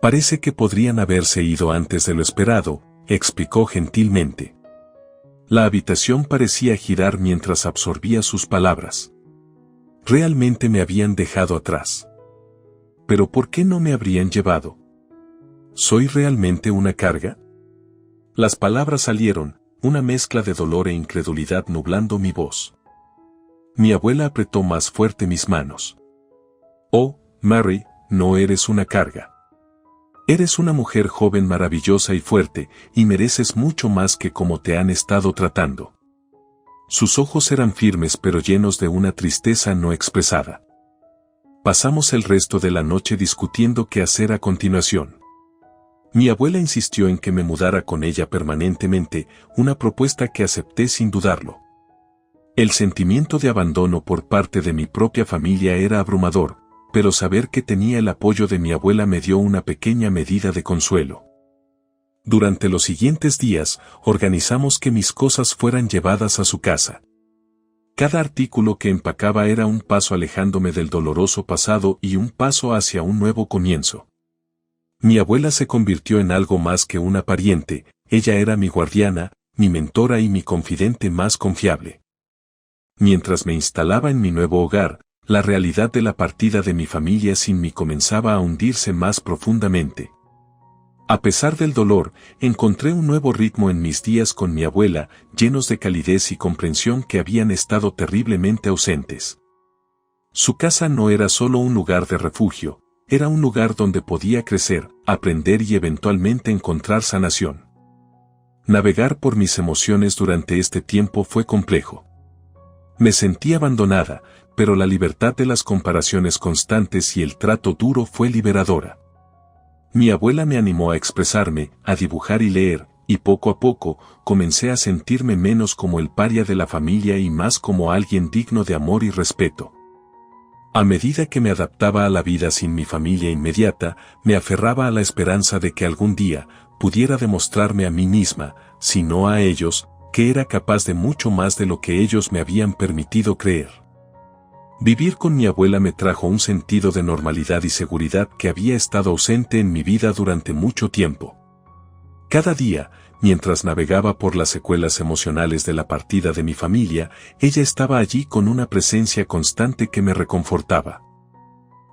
Speaker 1: Parece que podrían haberse ido antes de lo esperado, explicó gentilmente. La habitación parecía girar mientras absorbía sus palabras. Realmente me habían dejado atrás. ¿Pero por qué no me habrían llevado? ¿Soy realmente una carga? Las palabras salieron, una mezcla de dolor e incredulidad nublando mi voz. Mi abuela apretó más fuerte mis manos. «Oh, Mary, no eres una carga. Eres una mujer joven maravillosa y fuerte, y mereces mucho más que como te han estado tratando. Sus ojos eran firmes pero llenos de una tristeza no expresada. Pasamos el resto de la noche discutiendo qué hacer a continuación. Mi abuela insistió en que me mudara con ella permanentemente, una propuesta que acepté sin dudarlo. El sentimiento de abandono por parte de mi propia familia era abrumador, pero saber que tenía el apoyo de mi abuela me dio una pequeña medida de consuelo. Durante los siguientes días, organizamos que mis cosas fueran llevadas a su casa. Cada artículo que empacaba era un paso alejándome del doloroso pasado y un paso hacia un nuevo comienzo. Mi abuela se convirtió en algo más que una pariente, ella era mi guardiana, mi mentora y mi confidente más confiable. Mientras me instalaba en mi nuevo hogar, la realidad de la partida de mi familia sin mí comenzaba a hundirse más profundamente. A pesar del dolor, encontré un nuevo ritmo en mis días con mi abuela, llenos de calidez y comprensión que habían estado terriblemente ausentes. Su casa no era solo un lugar de refugio, era un lugar donde podía crecer, aprender y eventualmente encontrar sanación. Navegar por mis emociones durante este tiempo fue complejo. Me sentí abandonada, pero la libertad de las comparaciones constantes y el trato duro fue liberadora. Mi abuela me animó a expresarme, a dibujar y leer, y poco a poco, comencé a sentirme menos como el paria de la familia y más como alguien digno de amor y respeto. A medida que me adaptaba a la vida sin mi familia inmediata, me aferraba a la esperanza de que algún día pudiera demostrarme a mí misma, si no a ellos, que era capaz de mucho más de lo que ellos me habían permitido creer. Vivir con mi abuela me trajo un sentido de normalidad y seguridad que había estado ausente en mi vida durante mucho tiempo. Cada día, mientras navegaba por las secuelas emocionales de la partida de mi familia, ella estaba allí con una presencia constante que me reconfortaba.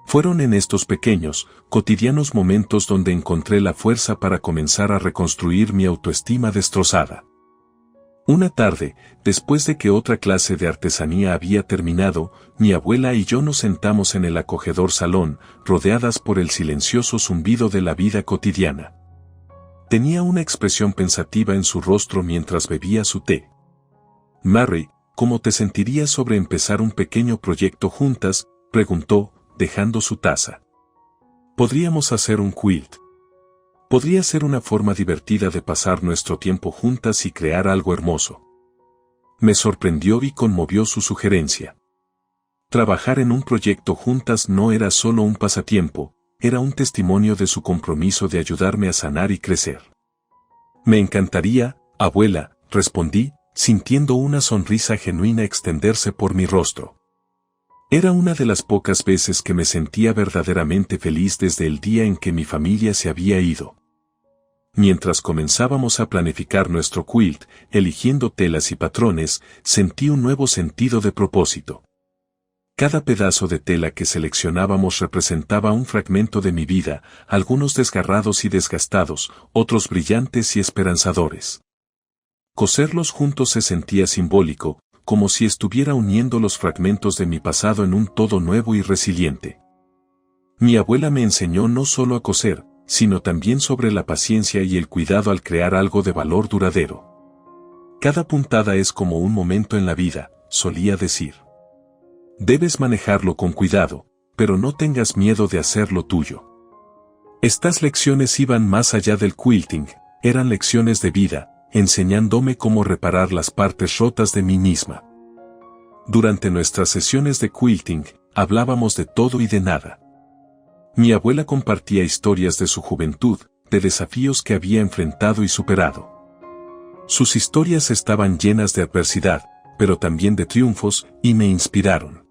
Speaker 1: Fueron en estos pequeños, cotidianos momentos donde encontré la fuerza para comenzar a reconstruir mi autoestima destrozada. Una tarde, después de que otra clase de artesanía había terminado, mi abuela y yo nos sentamos en el acogedor salón, rodeadas por el silencioso zumbido de la vida cotidiana. Tenía una expresión pensativa en su rostro mientras bebía su té. «Mary, ¿cómo te sentirías sobre empezar un pequeño proyecto juntas?», preguntó, dejando su taza. «Podríamos hacer un quilt. Podría ser una forma divertida de pasar nuestro tiempo juntas y crear algo hermoso». Me sorprendió y conmovió su sugerencia. Trabajar en un proyecto juntas no era solo un pasatiempo, era un testimonio de su compromiso de ayudarme a sanar y crecer. «Me encantaría, abuela», respondí, sintiendo una sonrisa genuina extenderse por mi rostro. Era una de las pocas veces que me sentía verdaderamente feliz desde el día en que mi familia se había ido. Mientras comenzábamos a planificar nuestro quilt, eligiendo telas y patrones, sentí un nuevo sentido de propósito. Cada pedazo de tela que seleccionábamos representaba un fragmento de mi vida, algunos desgarrados y desgastados, otros brillantes y esperanzadores. Coserlos juntos se sentía simbólico, como si estuviera uniendo los fragmentos de mi pasado en un todo nuevo y resiliente. Mi abuela me enseñó no solo a coser, sino también sobre la paciencia y el cuidado al crear algo de valor duradero. «Cada puntada es como un momento en la vida», solía decir. «Debes manejarlo con cuidado, pero no tengas miedo de hacerlo tuyo». Estas lecciones iban más allá del quilting, eran lecciones de vida, enseñándome cómo reparar las partes rotas de mí misma. Durante nuestras sesiones de quilting, hablábamos de todo y de nada. Mi abuela compartía historias de su juventud, de desafíos que había enfrentado y superado. Sus historias estaban llenas de adversidad, pero también de triunfos, y me inspiraron.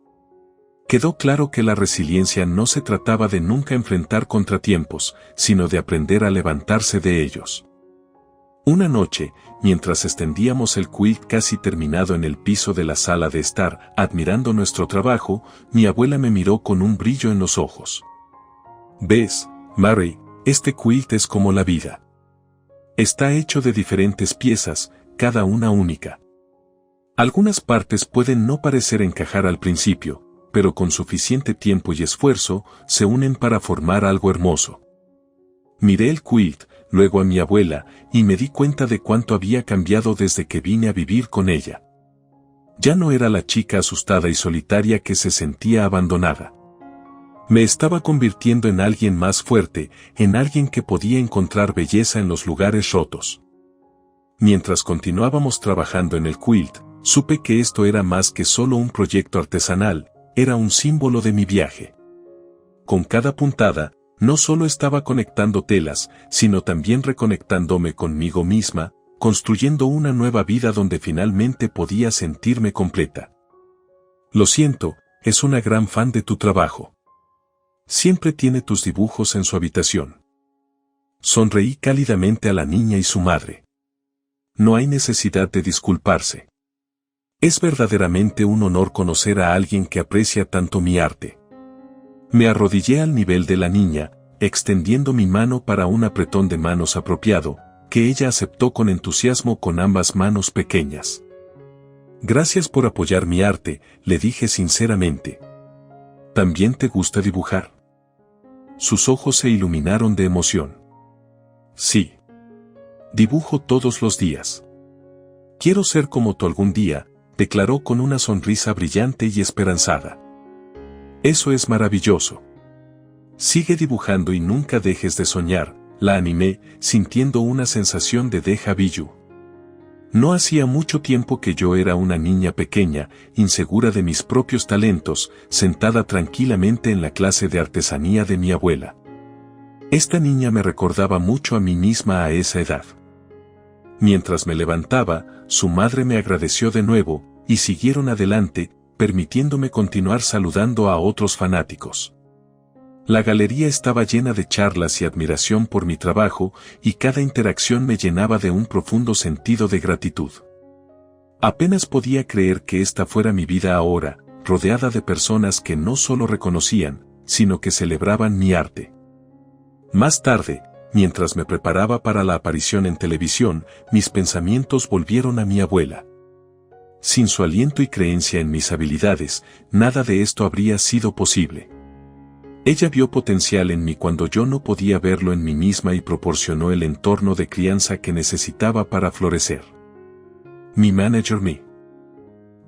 Speaker 1: Quedó claro que la resiliencia no se trataba de nunca enfrentar contratiempos, sino de aprender a levantarse de ellos. Una noche, mientras extendíamos el quilt casi terminado en el piso de la sala de estar, admirando nuestro trabajo, mi abuela me miró con un brillo en los ojos. «¿Ves, Mary? Este quilt es como la vida. Está hecho de diferentes piezas, cada una única. Algunas partes pueden no parecer encajar al principio, pero con suficiente tiempo y esfuerzo, se unen para formar algo hermoso». Miré el quilt, luego a mi abuela, y me di cuenta de cuánto había cambiado desde que vine a vivir con ella. Ya no era la chica asustada y solitaria que se sentía abandonada. Me estaba convirtiendo en alguien más fuerte, en alguien que podía encontrar belleza en los lugares rotos. Mientras continuábamos trabajando en el quilt, supe que esto era más que solo un proyecto artesanal, era un símbolo de mi viaje. Con cada puntada, no solo estaba conectando telas, sino también reconectándome conmigo misma, construyendo una nueva vida donde finalmente podía sentirme completa. Lo siento, es una gran fan de tu trabajo. Siempre tiene tus dibujos en su habitación. Sonreí cálidamente a la niña y su madre. No hay necesidad de disculparse. Es verdaderamente un honor conocer a alguien que aprecia tanto mi arte. Me arrodillé al nivel de la niña, extendiendo mi mano para un apretón de manos apropiado, que ella aceptó con entusiasmo con ambas manos pequeñas. Gracias por apoyar mi arte, le dije sinceramente. ¿También te gusta dibujar? Sus ojos se iluminaron de emoción. Sí. Dibujo todos los días. Quiero ser como tú algún día, declaró con una sonrisa brillante y esperanzada. Eso es maravilloso. Sigue dibujando y nunca dejes de soñar, la animé, sintiendo una sensación de déjà vu. No hacía mucho tiempo que yo era una niña pequeña, insegura de mis propios talentos, sentada tranquilamente en la clase de artesanía de mi abuela. Esta niña me recordaba mucho a mí misma a esa edad. Mientras me levantaba, su madre me agradeció de nuevo, y siguieron adelante, permitiéndome continuar saludando a otros fanáticos. La galería estaba llena de charlas y admiración por mi trabajo, y cada interacción me llenaba de un profundo sentido de gratitud. Apenas podía creer que esta fuera mi vida ahora, rodeada de personas que no solo reconocían, sino que celebraban mi arte. Más tarde, mientras me preparaba para la aparición en televisión, mis pensamientos volvieron a mi abuela. Sin su aliento y creencia en mis habilidades, nada de esto habría sido posible. Ella vio potencial en mí cuando yo no podía verlo en mí misma y proporcionó el entorno de crianza que necesitaba para florecer. Mi manager me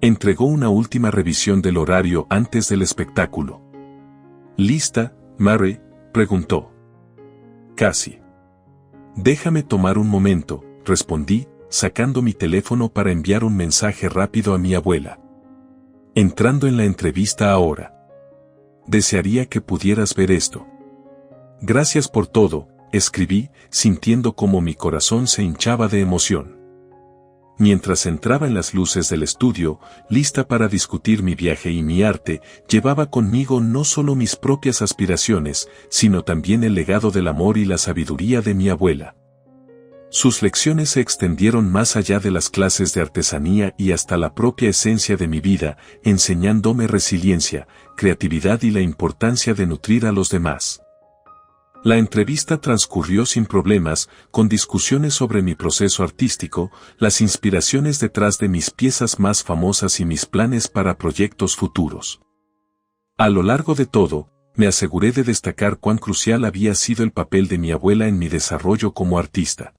Speaker 1: entregó una última revisión del horario antes del espectáculo. ¿Lista, Mary?, preguntó. Casi. Déjame tomar un momento, respondí, sacando mi teléfono para enviar un mensaje rápido a mi abuela. Entrando en la entrevista ahora. Desearía que pudieras ver esto. Gracias por todo, escribí, sintiendo como mi corazón se hinchaba de emoción. Mientras entraba en las luces del estudio, lista para discutir mi viaje y mi arte, llevaba conmigo no solo mis propias aspiraciones, sino también el legado del amor y la sabiduría de mi abuela. Sus lecciones se extendieron más allá de las clases de artesanía y hasta la propia esencia de mi vida, enseñándome resiliencia, creatividad y la importancia de nutrir a los demás. La entrevista transcurrió sin problemas, con discusiones sobre mi proceso artístico, las inspiraciones detrás de mis piezas más famosas y mis planes para proyectos futuros. A lo largo de todo, me aseguré de destacar cuán crucial había sido el papel de mi abuela en mi desarrollo como artista.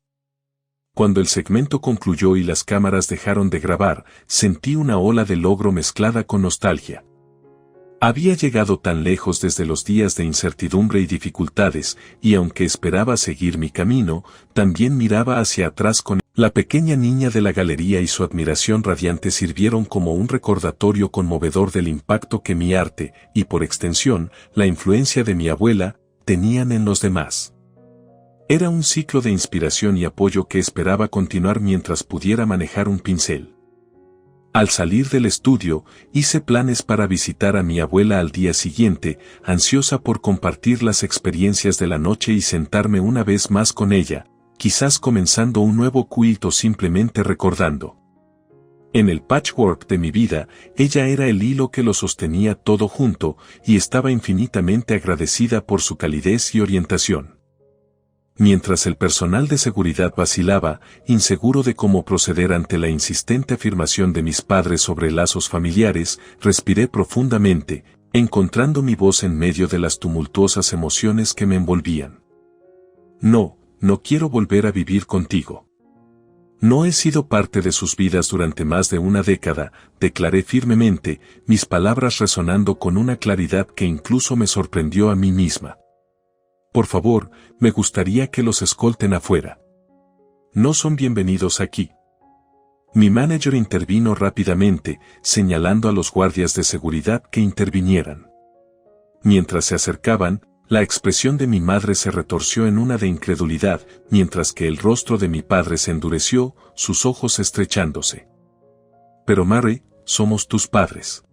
Speaker 1: Cuando el segmento concluyó y las cámaras dejaron de grabar, sentí una ola de logro mezclada con nostalgia. Había llegado tan lejos desde los días de incertidumbre y dificultades, y aunque esperaba seguir mi camino, también miraba hacia atrás con la pequeña niña de la galería y su admiración radiante sirvieron como un recordatorio conmovedor del impacto que mi arte, y por extensión, la influencia de mi abuela, tenían en los demás. Era un ciclo de inspiración y apoyo que esperaba continuar mientras pudiera manejar un pincel. Al salir del estudio, hice planes para visitar a mi abuela al día siguiente, ansiosa por compartir las experiencias de la noche y sentarme una vez más con ella, quizás comenzando un nuevo quilt o simplemente recordando. En el patchwork de mi vida, ella era el hilo que lo sostenía todo junto, y estaba infinitamente agradecida por su calidez y orientación. Mientras el personal de seguridad vacilaba, inseguro de cómo proceder ante la insistente afirmación de mis padres sobre lazos familiares, respiré profundamente, encontrando mi voz en medio de las tumultuosas emociones que me envolvían. No, no quiero volver a vivir contigo. No he sido parte de sus vidas durante más de una década, declaré firmemente, mis palabras resonando con una claridad que incluso me sorprendió a mí misma. Por favor, me gustaría que los escolten afuera. No son bienvenidos aquí. Mi manager intervino rápidamente, señalando a los guardias de seguridad que intervinieran. Mientras se acercaban, la expresión de mi madre se retorció en una de incredulidad, mientras que el rostro de mi padre se endureció, sus ojos estrechándose. Pero Mary, somos tus padres.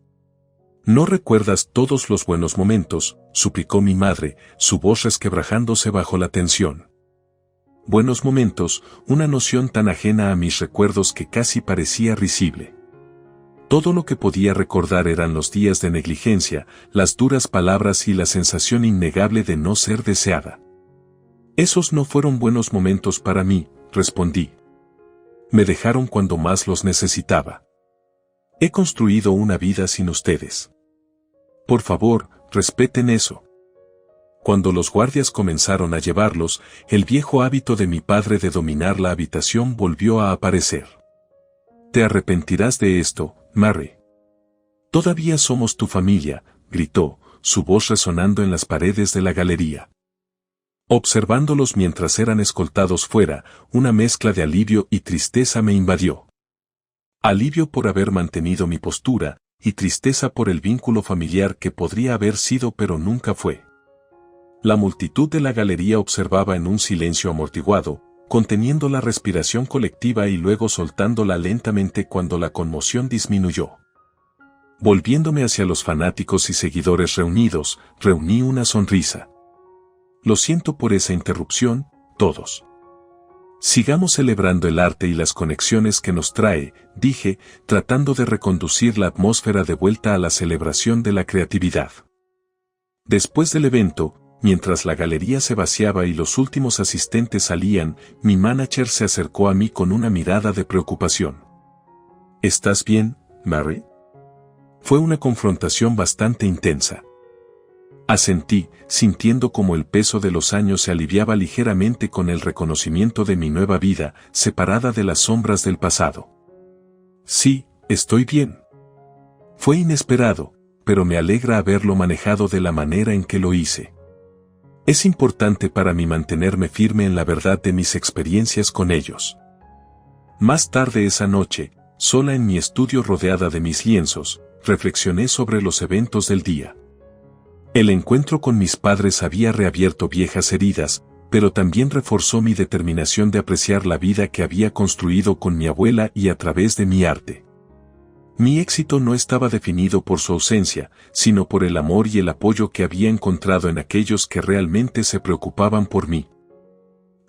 Speaker 1: ¿No recuerdas todos los buenos momentos?, suplicó mi madre, su voz resquebrajándose bajo la tensión. Buenos momentos, una noción tan ajena a mis recuerdos que casi parecía risible. Todo lo que podía recordar eran los días de negligencia, las duras palabras y la sensación innegable de no ser deseada. Esos no fueron buenos momentos para mí, respondí. Me dejaron cuando más los necesitaba. He construido una vida sin ustedes. Por favor, respeten eso. Cuando los guardias comenzaron a llevarlos, el viejo hábito de mi padre de dominar la habitación volvió a aparecer. Te arrepentirás de esto, Mary. Todavía somos tu familia, gritó, su voz resonando en las paredes de la galería. Observándolos mientras eran escoltados fuera, una mezcla de alivio y tristeza me invadió. Alivio por haber mantenido mi postura, y tristeza por el vínculo familiar que podría haber sido pero nunca fue. La multitud de la galería observaba en un silencio amortiguado, conteniendo la respiración colectiva y luego soltándola lentamente cuando la conmoción disminuyó. Volviéndome hacia los fanáticos y seguidores reunidos, reuní una sonrisa. Lo siento por esa interrupción, todos. Sigamos celebrando el arte y las conexiones que nos trae, dije, tratando de reconducir la atmósfera de vuelta a la celebración de la creatividad. Después del evento, mientras la galería se vaciaba y los últimos asistentes salían, mi manager se acercó a mí con una mirada de preocupación. ¿Estás bien, Mary? Fue una confrontación bastante intensa. Asentí, sintiendo como el peso de los años se aliviaba ligeramente con el reconocimiento de mi nueva vida, separada de las sombras del pasado. Sí, estoy bien. Fue inesperado, pero me alegra haberlo manejado de la manera en que lo hice. Es importante para mí mantenerme firme en la verdad de mis experiencias con ellos. Más tarde esa noche, sola en mi estudio rodeada de mis lienzos, reflexioné sobre los eventos del día. El encuentro con mis padres había reabierto viejas heridas, pero también reforzó mi determinación de apreciar la vida que había construido con mi abuela y a través de mi arte. Mi éxito no estaba definido por su ausencia, sino por el amor y el apoyo que había encontrado en aquellos que realmente se preocupaban por mí.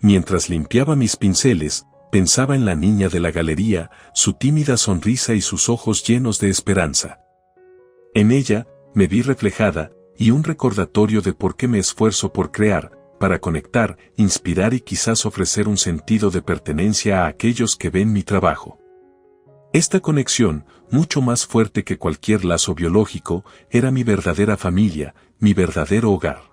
Speaker 1: Mientras limpiaba mis pinceles, pensaba en la niña de la galería, su tímida sonrisa y sus ojos llenos de esperanza. En ella, me vi reflejada, y un recordatorio de por qué me esfuerzo por crear, para conectar, inspirar y quizás ofrecer un sentido de pertenencia a aquellos que ven mi trabajo. Esta conexión, mucho más fuerte que cualquier lazo biológico, era mi verdadera familia, mi verdadero hogar.